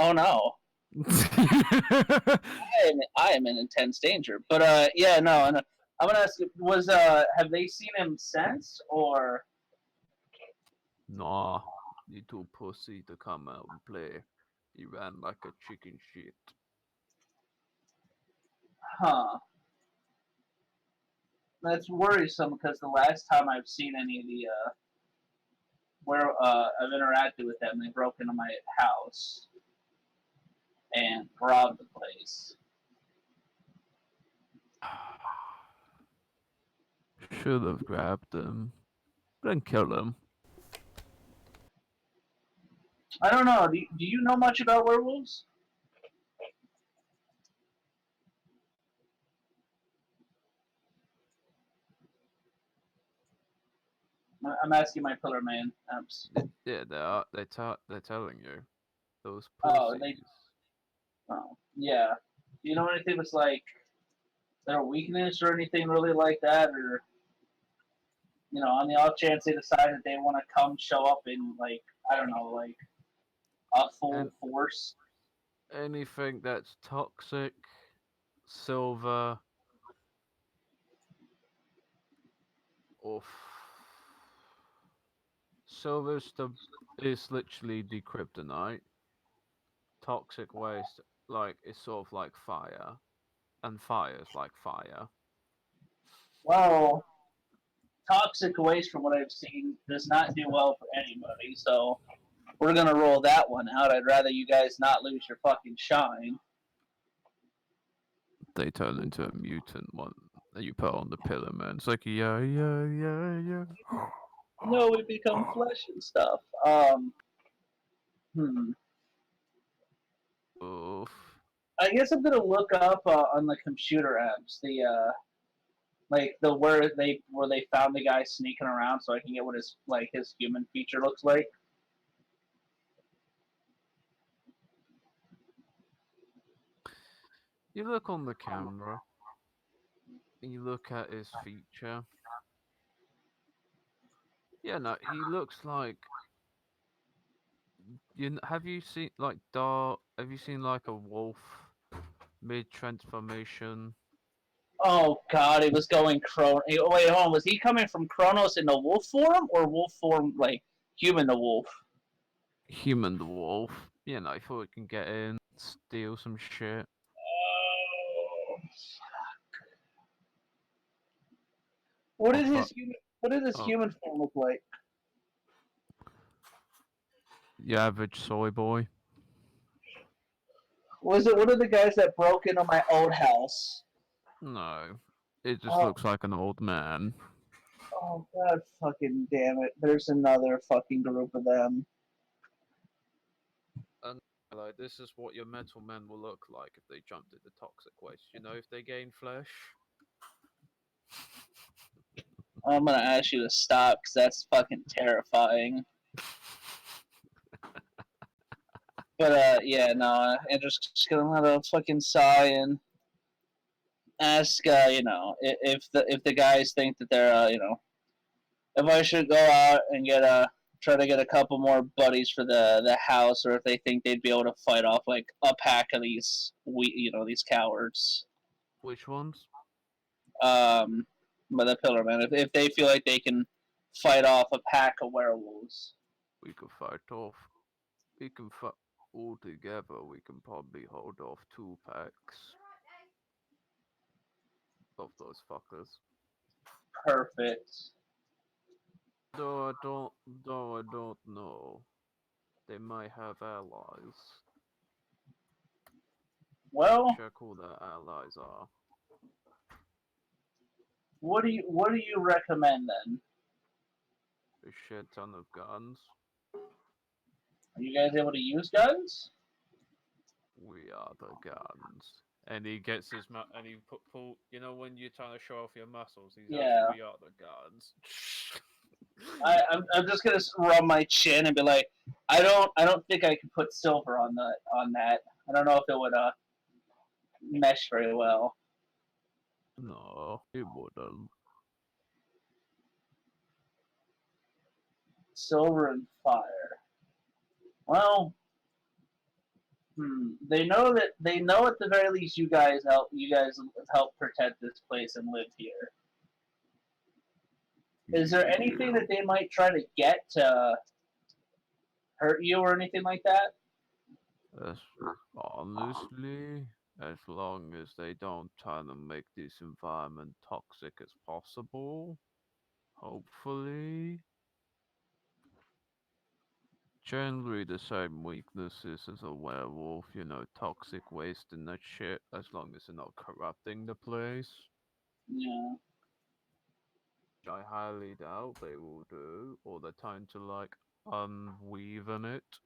Oh no, I am in intense danger. But yeah, no, and I'm gonna ask. Have they seen him since or? Nah, you too pussy to come out and play. He ran like a chicken shit. Huh. That's worrisome because the last time I've seen any of the where I've interacted with them, they broke into my house and robbed the place. Should have grabbed him. Then kill him. I don't know. Do you know much about werewolves? I'm asking my pillar man. Yeah, they're telling you. Those Oh, pussies. oh, yeah. Do you know anything that's like their weakness or anything really like that, or on the off chance they decide that they want to come show up in like I don't know, like a full And force? anything that's toxic, Silver. Oof. Silver's the is literally the kryptonite. Toxic waste, like it's sort of like fire, and fire's like fire. Well, toxic waste, from what I've seen, does not do well for anybody. So we're gonna roll that one out. I'd rather you guys not lose your fucking shine. They turn into a mutant one that you put on the pillar, man. It's like yeah, yeah, yeah, yeah. No, we become flesh and stuff. Hmm. Oof. I guess I'm gonna look up on the computer apps the like the where they found the guy sneaking around, so I can get what his human feature looks like. You look on the camera, and you look at his feature. Yeah, no, he looks like have you seen like dark? Have you seen like a wolf mid transformation? Oh God, he was going Wait, hold on. Was he coming from Kronos in the wolf form, or wolf form like human to wolf? Human the wolf. You know, I thought we can get in, steal some shit. Oh. What Oh did his fuck! human What did his Oh, human form look like? the average soy boy. Was it one of the guys that broke into my old house? No, it just Oh, looks like an old man. oh God, fucking damn it! There's another fucking group of them. And like, this is what your metal men will look like if they jumped into toxic waste. You know, if they gain flesh. I'm gonna ask you to stop because that's fucking terrifying. But yeah, no, and just gonna let a fucking sigh and ask, if the guys think that they're, if I should go out and try to get a couple more buddies for the house, or if they think they'd be able to fight off like a pack of these cowards. Which ones? Um, by the Pillar Man, if they feel like they can fight off a pack of werewolves. We could fight off. We can fight all together. We can probably hold off 2 packs of those fuckers. Perfect. Though I don't know. They might have allies. Well, Check who their allies are. what do you recommend then? A shit ton of guns. Are you guys able to use guns? We are the guns. And he gets his and he pull. You know when you're trying to show off your muscles, he goes, Yeah. "We are the guns." I'm just gonna rub my chin and be like, I don't think I could put silver on that. I don't know if it would mesh very well. No, it wouldn't. Silver and fire. Well, they know at the very least you guys help protect this place and live here. Is there anything Yeah. that they might try to get to hurt you or anything like that? As honestly, as long as they don't try to make this environment toxic as possible, hopefully. Generally the same weaknesses as a werewolf, you know, toxic waste and that shit, as long as they're not corrupting the place. Yeah. Which I highly doubt they will do, or they're trying to like unweaven it,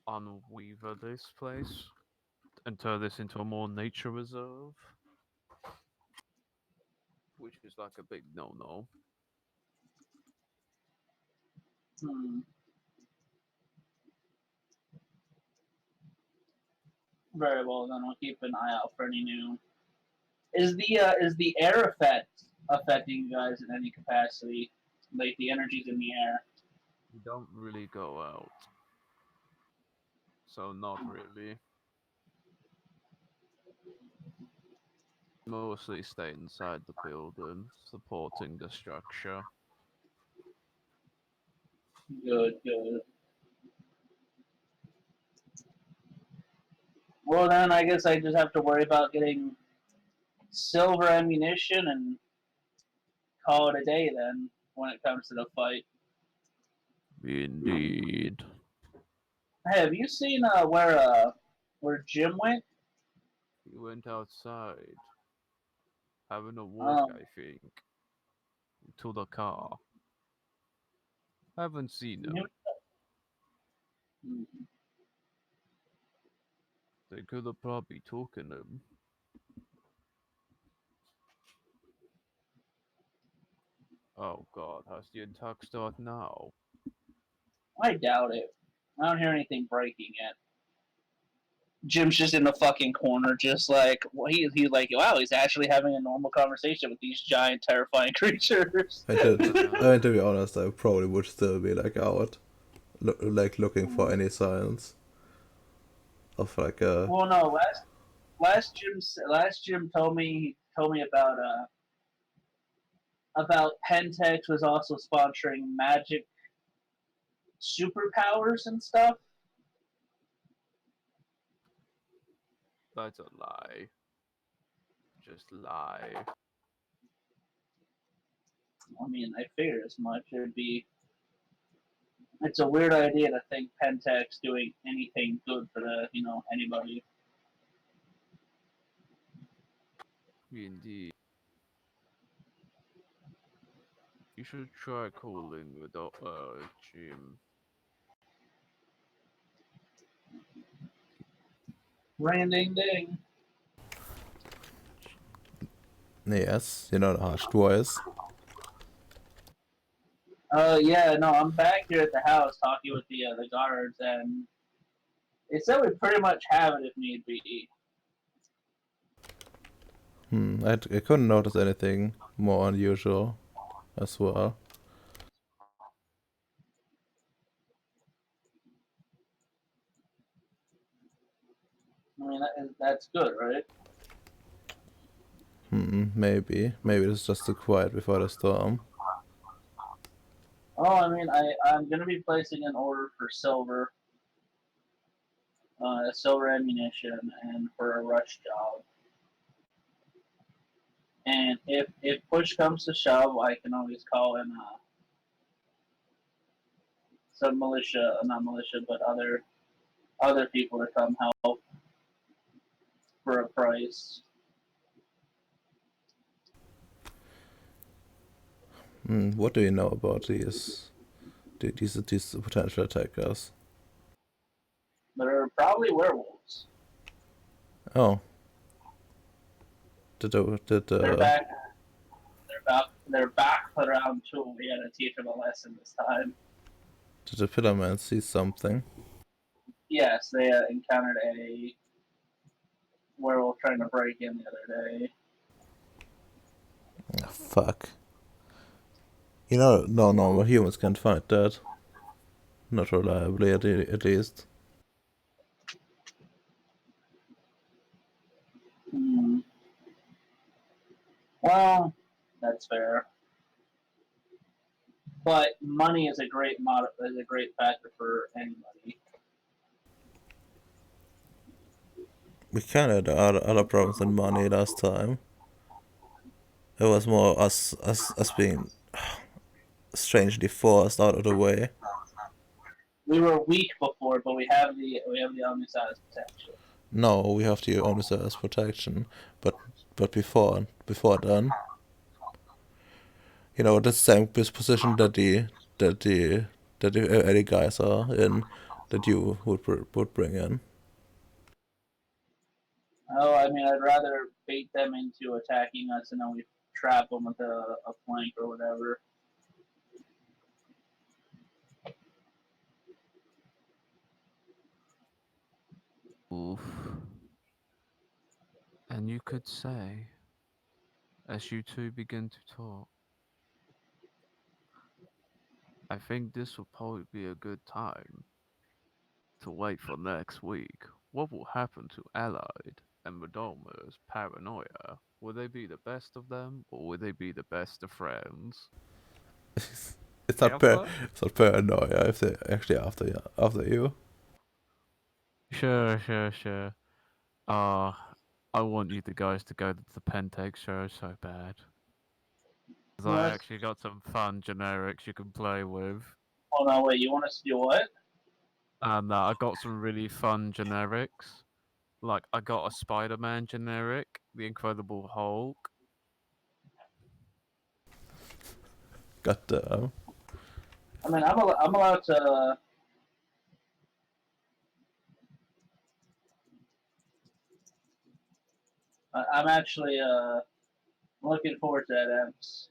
unweaver this place, and turn this into a more nature reserve, which is like a big no-no. Hmm. Very well. Then I'll keep an eye out for any new. Is the air effect affecting you guys in any capacity? Like the energies in the air? We don't really go out, so not really. mostly stay inside the building, supporting the structure. Good, good. Well, then I guess I just have to worry about getting silver ammunition and call it a day then when it comes to the fight. Indeed. Hey, have you seen where Jim went? He went outside, having a walk, Um, I think, to the car. Haven't seen he- him. They could have probably taken him. Oh god, has the attack start now? I doubt it. I don't hear anything breaking yet. Jim's just in the fucking corner, just like he's like, wow, he's actually having a normal conversation with these giant, terrifying creatures. I did. I Uh, mean, to be honest, I probably would still be like out, like looking for any signs of like a. Well, no, last Jim told me about Pentex was also sponsoring magic superpowers and stuff. that's a lie. Just lie. I mean, I figured as much. It's a weird idea to think Pentex doing anything good for anybody. Indeed. You should try calling with Jim. Ring ding ding. Yes, you know the hushed voice. Yeah, no, I'm back here at the house talking with the guards, and they said we pretty much have it if need be. I couldn't notice anything more unusual as well. I mean, that's good, right? Maybe it's just too quiet before the storm. Oh, I mean, I'm gonna be placing an order for silver ammunition, and for a rush job. And if push comes to shove, I can always call in some militia, not militia, but other people to come help for a price. What do you know about these potential attackers? They're probably werewolves. Oh, did They're back. They're back for round two. We had to teach them a lesson this time. did the Pillarman see something? Yes, they encountered a werewolf trying to break in the other day. Ah, fuck. You know, no normal humans can't fight that. Not reliably, at least. Hmm. Well, that's fair. But money is a great factor for anybody. We kind of had other problems than money last time. It was more us being strangely forced out of the way. We were weak before, but we have the omniscience protection. No, we have to only as protection, but before then, you know, the same position that the that the early guys are in, that you would bring in. Oh, I mean, I'd rather bait them into attacking us, and then we trap them with a flank or whatever. Oof. And you could say, as you two begin to talk, I think this will probably be a good time to wait for next week. What will happen to Allied and Redoma's paranoia, will they be the best of them, or will they be the best of friends? It's not Kefla? it's not paranoia if they're actually after you. Sure. Uh, I want you the guys to go to the Penteg show so bad. 'Cause I What? actually got some fun generics you can play with. Hold on, wait. You want us to do what? And I got some really fun generics. Like, I got a Spider Man generic, the Incredible Hulk. God damn. I mean, I'm allowed to. I'm actually looking forward to that, Ems.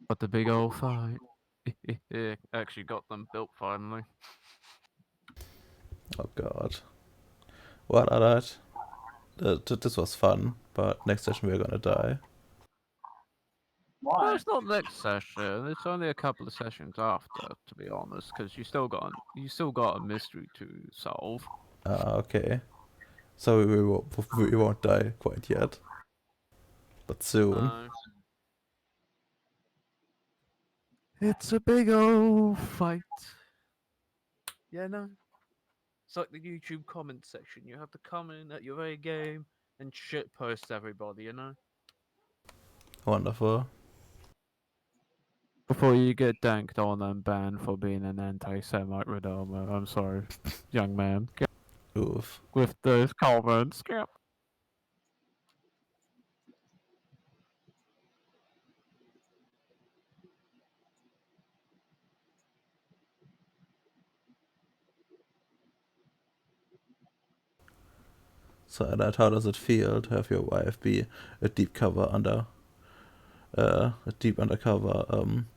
But the big old fight. Actually got them built finally. Oh god. What alright. This was fun, but next session we're gonna die. Well, Why? it's not next session. It's only a couple of sessions after, to be honest, because you still got a mystery to solve. Okay. So we won't die quite yet. But soon. No, it's a big old fight. Yeah, no. It's like the YouTube comment section. You have to come in at your A game and shit post everybody, you know? Wonderful. Before you get danked on and banned for being an anti-Semite Redomer. I'm sorry, young man. Get Oof. with those comments. Yep. So that how does it feel to have your wife be a deep cover under a deep undercover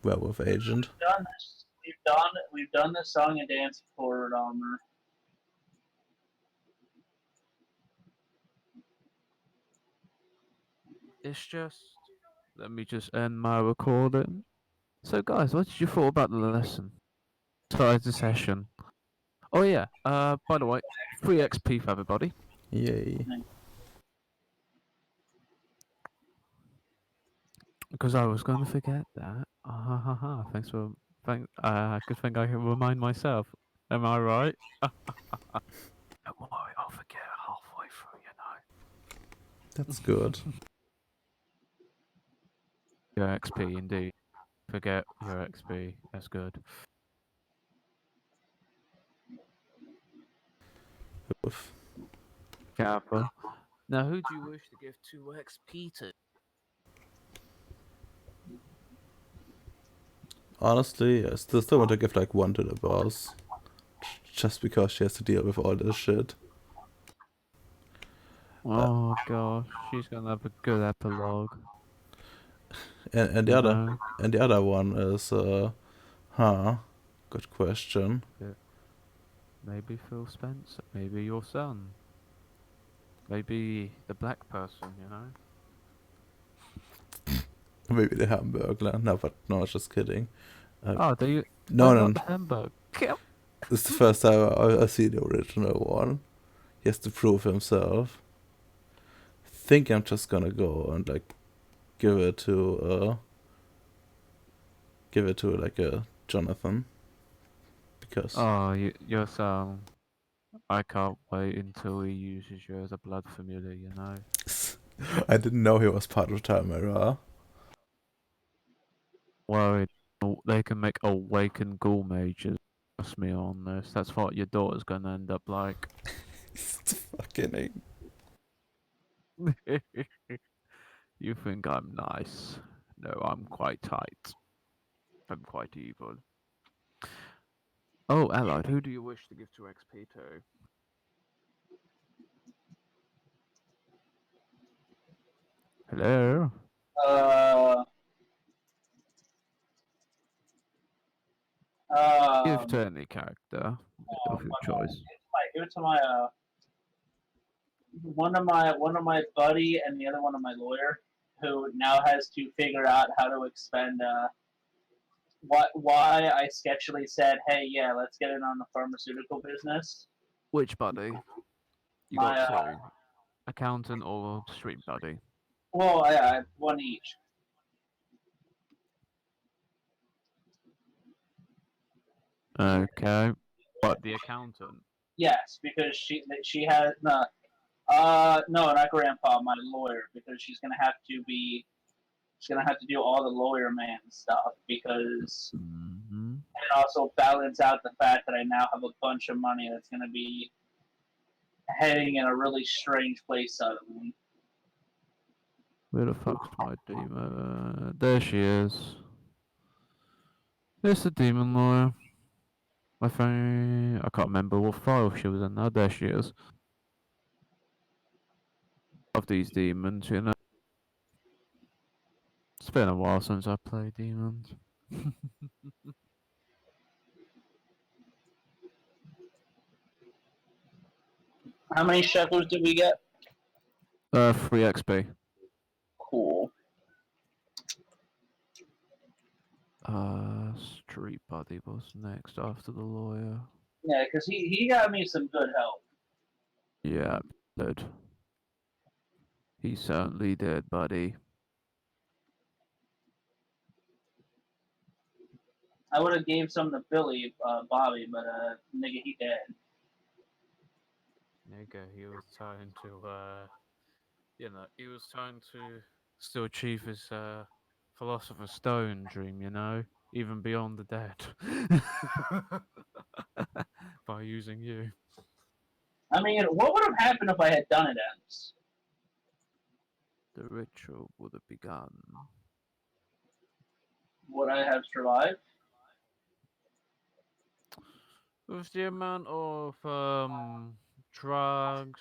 werewolf agent? Done this. We've done this song and dance before, Dahmer. It's just. Let me just end my recording. So, guys, what did you thought about the lesson? Besides the session. Oh yeah. By the way, free XP for everybody. Yay. Because I was going to forget that. Thanks for good thing I can remind myself. Am I right? Don't worry, I'll forget halfway through. That's good. Your XP, indeed. Forget your XP. That's good. Oof. Careful. Now, who do you wish to give 2 XP to? Honestly, I still want to give like one to the boss. Just because she has to deal with all this shit. Uh, Oh gosh, she's gonna have a good epilogue. and You know, the other one is good question. maybe Phil Spencer, maybe your son, maybe the black person. You know. Maybe the Hamburglar. No, but no, just kidding. Oh, do you? No, Why no, not the Hamburg? Yep. it's the first time I see the original one. He has to prove himself. Think I'm just gonna go and like give it to like a Jonathan because Oh, your son. I can't wait until he uses you as a blood familiar. You know. I didn't know he was part of Tamara. Worried they can make awakened ghoul mages. Trust me on this. That's what your daughter's gonna end up like. It's fucking. You think I'm nice? No, I'm quite tight. I'm quite evil. Oh, Allied, who do you wish to give 2 XP to? Hello? Uh, Give um, to any character of your choice. give it to my one of my buddy and the other one of my lawyer, who now has to figure out how to expend why I sketchily said, hey, yeah, let's get in on the pharmaceutical business. Which buddy? You got My two, accountant or street buddy. well, I have one each. Okay, but the accountant. Yes, because she has no, not grandpa, my lawyer, because she's gonna have to do all the lawyer man stuff because Hmm. and also balance out the fact that I now have a bunch of money that's gonna be heading in a really strange place suddenly. Where the fuck's my demon? There she is. It's the demon lawyer. I think I can't remember what file she was in now. There she is. Of these demons, you know. It's been a while since I played demons. How many shekels did we get? 3 XP. Cool. Street buddy was next after the lawyer. Yeah, because he got me some good help. Yeah, did. He certainly did, buddy. I would have gave some to Billy, Bobby, but nigga, he dead. Nigga, he was trying to, he was trying to still achieve his, Philosopher's Stone dream, even beyond the dead. By using you. I mean, what would have happened if I had done it, Ems? The ritual would have begun. Would I have survived? With the amount of, drugs,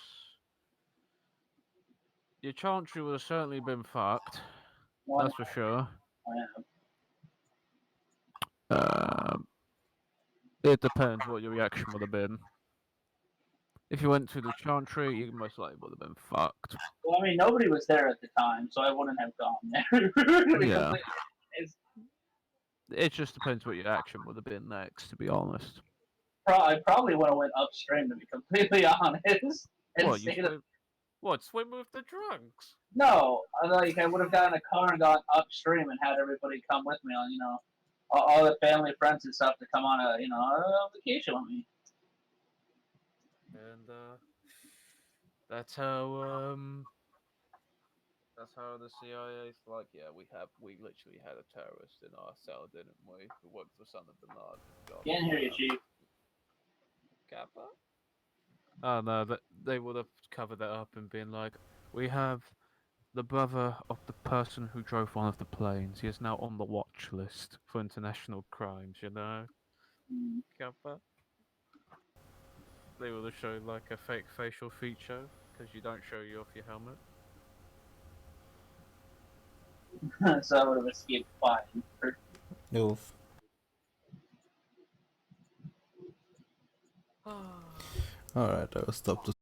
your chantry would have certainly been fucked. One, That's for sure. I Um, it depends what your reaction would have been. If you went to the chantry, you most likely would have been fucked. Well, I mean, nobody was there at the time, so I wouldn't have gone there. Yeah. It's It just depends what your action would have been next, to be honest. I probably would have went upstream, to be completely honest. And What, you stayed. swim? What, swim with the drugs? No, I would have gotten a car and gone upstream and had everybody come with me on, all the family, friends, and stuff to come on a vacation with me. And, that's how, the CIA's like, yeah, we literally had a terrorist in our cell, didn't we? Who worked for Osama bin Laden. Can't hear you, Chief. Kappa? Oh no, they would have covered that up and been like, we have the brother of the person who drove one of the planes. He is now on the watch list for international crimes, Mm. Kappa? They would have shown like a fake facial feature because you don't show you off your helmet. So I would have escaped fine. Oof. Alright, I will stop the